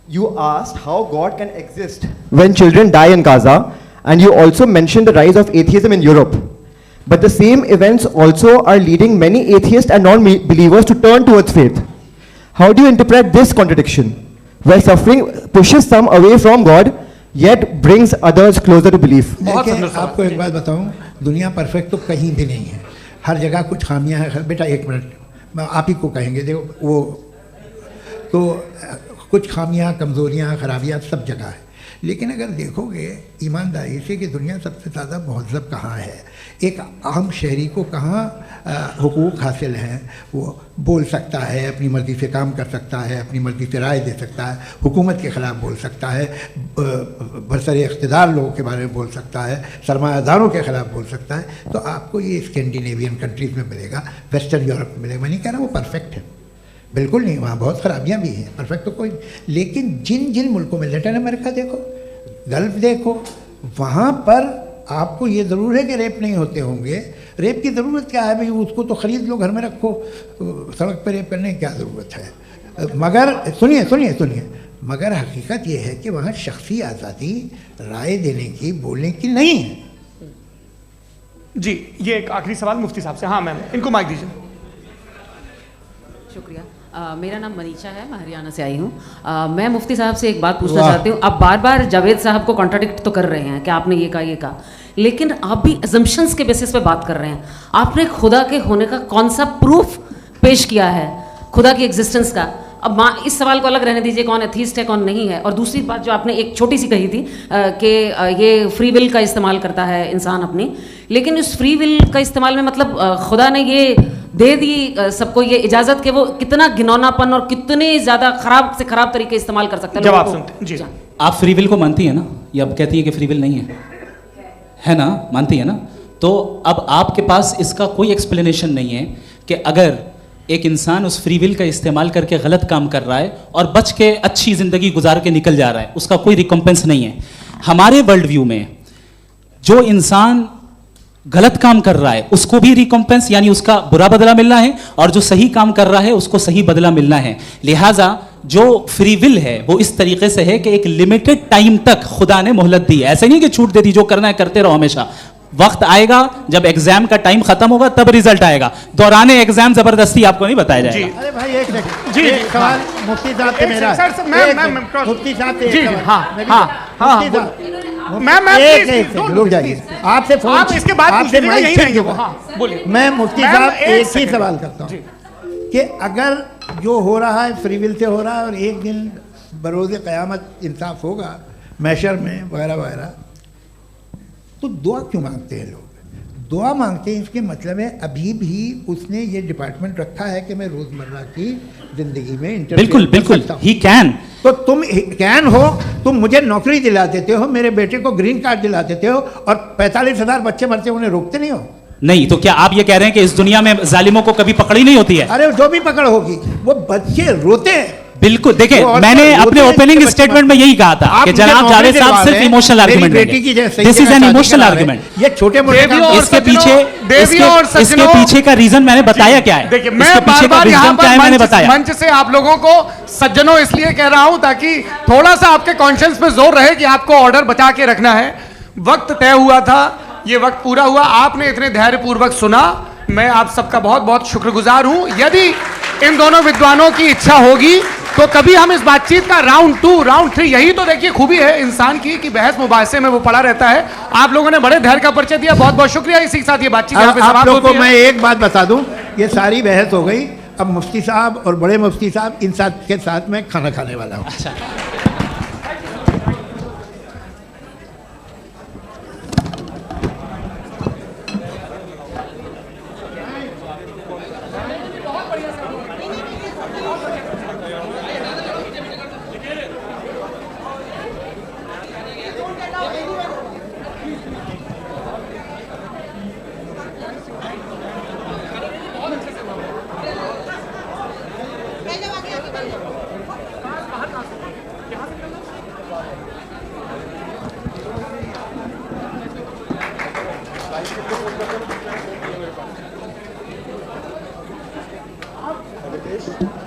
You asked how God can exist when children die in Gaza, and you also mentioned the rise of atheism in Europe. But the same events also are leading many atheists and non-believers to turn towards faith. How do you interpret this contradiction, where suffering pushes some away from God, yet brings others closer to belief? देखिए, आपको एक बात बताऊं, दुनिया perfect तो कहीं भी नहीं है, हर जगह कुछ खामियां हैं। बेटा एक मिनट, मैं आप ही को कहेंगे, देखो वो तो कुछ खामियां, कमज़ोरियां, खराबियां सब जगह है। लेकिन अगर देखोगे ईमानदारी से कि दुनिया सबसे ज़्यादा महज़ब कहाँ है, एक आम शहरी को कहाँ हुकूक हासिल हैं, वो बोल सकता है, अपनी मर्ज़ी से काम कर सकता है, अपनी मर्ज़ी से राय दे सकता है, हुकूमत के ख़िलाफ़ बोल सकता है, बरसरे इक़्तिदार लोगों के बारे में बोल सकता है, सरमायादारों के ख़िलाफ़ बोल सकता है। तो आपको ये स्कैंडिनेवियन कंट्रीज़ में मिलेगा, वेस्टर्न यूरोप में मिलेगा। मैं नहीं कह रहा वो परफेक्ट है, बिल्कुल नहीं, वहाँ बहुत ख़राबियाँ भी हैं, परफेक्ट तो कोई। लेकिन जिन जिन मुल्कों में, लैटिन अमेरिका देखो, गल्फ़ देखो, वहाँ पर आपको ये ज़रूर है कि रेप नहीं होते होंगे। रेप की ज़रूरत क्या है भाई? उसको तो ख़रीद लो, घर में रखो, सड़क पर रेप करने की क्या ज़रूरत है? मगर सुनिए, मगर हकीकत ये है कि वहाँ शख्सी आज़ादी राय देने की, बोलने की नहीं है। जी, ये एक आखिरी सवाल मुफ्ती साहब से। हाँ मैम, इनको माइक दीजिए। शुक्रिया। मेरा नाम मनीषा है, मैं हरियाणा से आई हूँ। मैं मुफ्ती साहब से एक बात पूछना चाहती हूँ। आप बार बार जावेद साहब को कॉन्ट्राडिक्ट तो कर रहे हैं कि आपने ये कहा, लेकिन आप भी अजम्पशंस के बेसिस पे बात कर रहे हैं। आपने खुदा के होने का कौन सा प्रूफ पेश किया है खुदा की एग्जिस्टेंस का? अब इस सवाल को अलग रहने दीजिए, कौन एथीस्ट है कौन नहीं है। और दूसरी बात जो आपने एक छोटी सी कही थी कि ये फ्री विल का इस्तेमाल करता है इंसान अपनी, लेकिन उस फ्री विल का इस्तेमाल में मतलब खुदा ने ये दे दी सबको ये इजाज़त कि वो कितना घिनौनापन और कितने ज़्यादा ख़राब से ख़राब तरीके इस्तेमाल कर सकते हैं। जवाब सुनते जी। आप फ्री विल को मानती है ना, या अब कहती है कि फ्री विल नहीं है ना? मानती है ना? तो अब आपके पास इसका कोई एक्सप्लेनेशन नहीं है कि अगर एक इंसान उस फ्री विल का इस्तेमाल करके गलत काम कर रहा है और बच के अच्छी ज़िंदगी गुजार के निकल जा रहा है, उसका कोई रिकम्पेंस नहीं है। हमारे वर्ल्ड व्यू में जो इंसान गलत काम कर रहा है उसको भी रिकम्पेंस यानी उसका बुरा बदला मिलना है, और जो सही काम कर रहा है उसको सही बदला मिलना है। लिहाजा जो फ्री विल है वो इस तरीके से है कि एक लिमिटेड टाइम तक खुदा ने मोहलत दी है। ऐसे नहीं कि छूट दे दी, जो करना है करते रहो हमेशा। वक्त आएगा जब एग्जाम का टाइम खत्म होगा तब रिजल्ट आएगा, दौरान एग्जाम जबरदस्ती आपको नहीं बताया जाएगा। अरे भाई एक सेकंड, जी सवाल मुफ्ती साहब से मेरा, मुफ्ती साहब से जी मैम रुक जाइए, आपसे फोन, आप इसके बाद आपसे यहीं रहेंगे वो। हाँ बोलिए। मैं मुफ्ती साहब एक ही सवाल करता हूँ कि अगर जो हो रहा है फ्री विल से हो रहा है और एक दिन बरोज़ क़यामत इंसाफ होगा मैशर में वगैरह वगैरह, तो दुआ क्यों मांगते हैं लोग? दुआ मांगते हैं इसके मतलब है अभी भी उसने ये डिपार्टमेंट रखा है कि मैं रोज़मर्रा की ज़िंदगी में बिल्कुल ही कैन। तो तुम कैन हो, तुम मुझे नौकरी दिला देते हो, मेरे बेटे को ग्रीन कार्ड दिला देते हो, और 45,000 बच्चे मरते उन्हें रोकते नहीं हो। नहीं तो क्या आप ये कह रहे हैं कि इस दुनिया में जालिमों को कभी पकड़ी नहीं होती है? अरे जो भी पकड़ होगी वो बच्चे रोते हैं। बिल्कुल, देखिए मैंने अपने ओपनिंग स्टेटमेंट में यही कहा था कि जनाब जावेद साहब सिर्फ इमोशनल आर्गुमेंट देंगे। This is an emotional argument. ये छोटे मोटे इसके पीछे का रीजन मैंने बताया क्या है। देखिए मैं बार-बार यहाँ पर मंच से आप लोगों को सज्जनों इसलिए कह रहा हूं ताकि थोड़ा सा आपके कॉन्शियस पे जोर रहे कि आपको ऑर्डर बचा के रखना है। वक्त तय हुआ था, ये वक्त पूरा हुआ, आपने इतने धैर्यपूर्वक सुना, मैं आप सबका बहुत बहुत शुक्रगुजार हूं। यदि इन दोनों विद्वानों की इच्छा होगी तो कभी हम इस बातचीत का राउंड 2, राउंड 3, यही तो देखिए खूबी है इंसान की कि बहस मुबाहसे में वो पड़ा रहता है। आप लोगों ने बड़े धैर्य का परिचय दिया, बहुत बहुत शुक्रिया। इसी के साथ ये बातचीत यहाँ पे समाप्त होती है। आप लोगों को मैं एक बात बता दूं, ये सारी बहस हो गई, अब मुफ्ती साहब और बड़े मुफ्ती साहब इन साथ के साथ मैं खाना खाने वाला हूँ। है।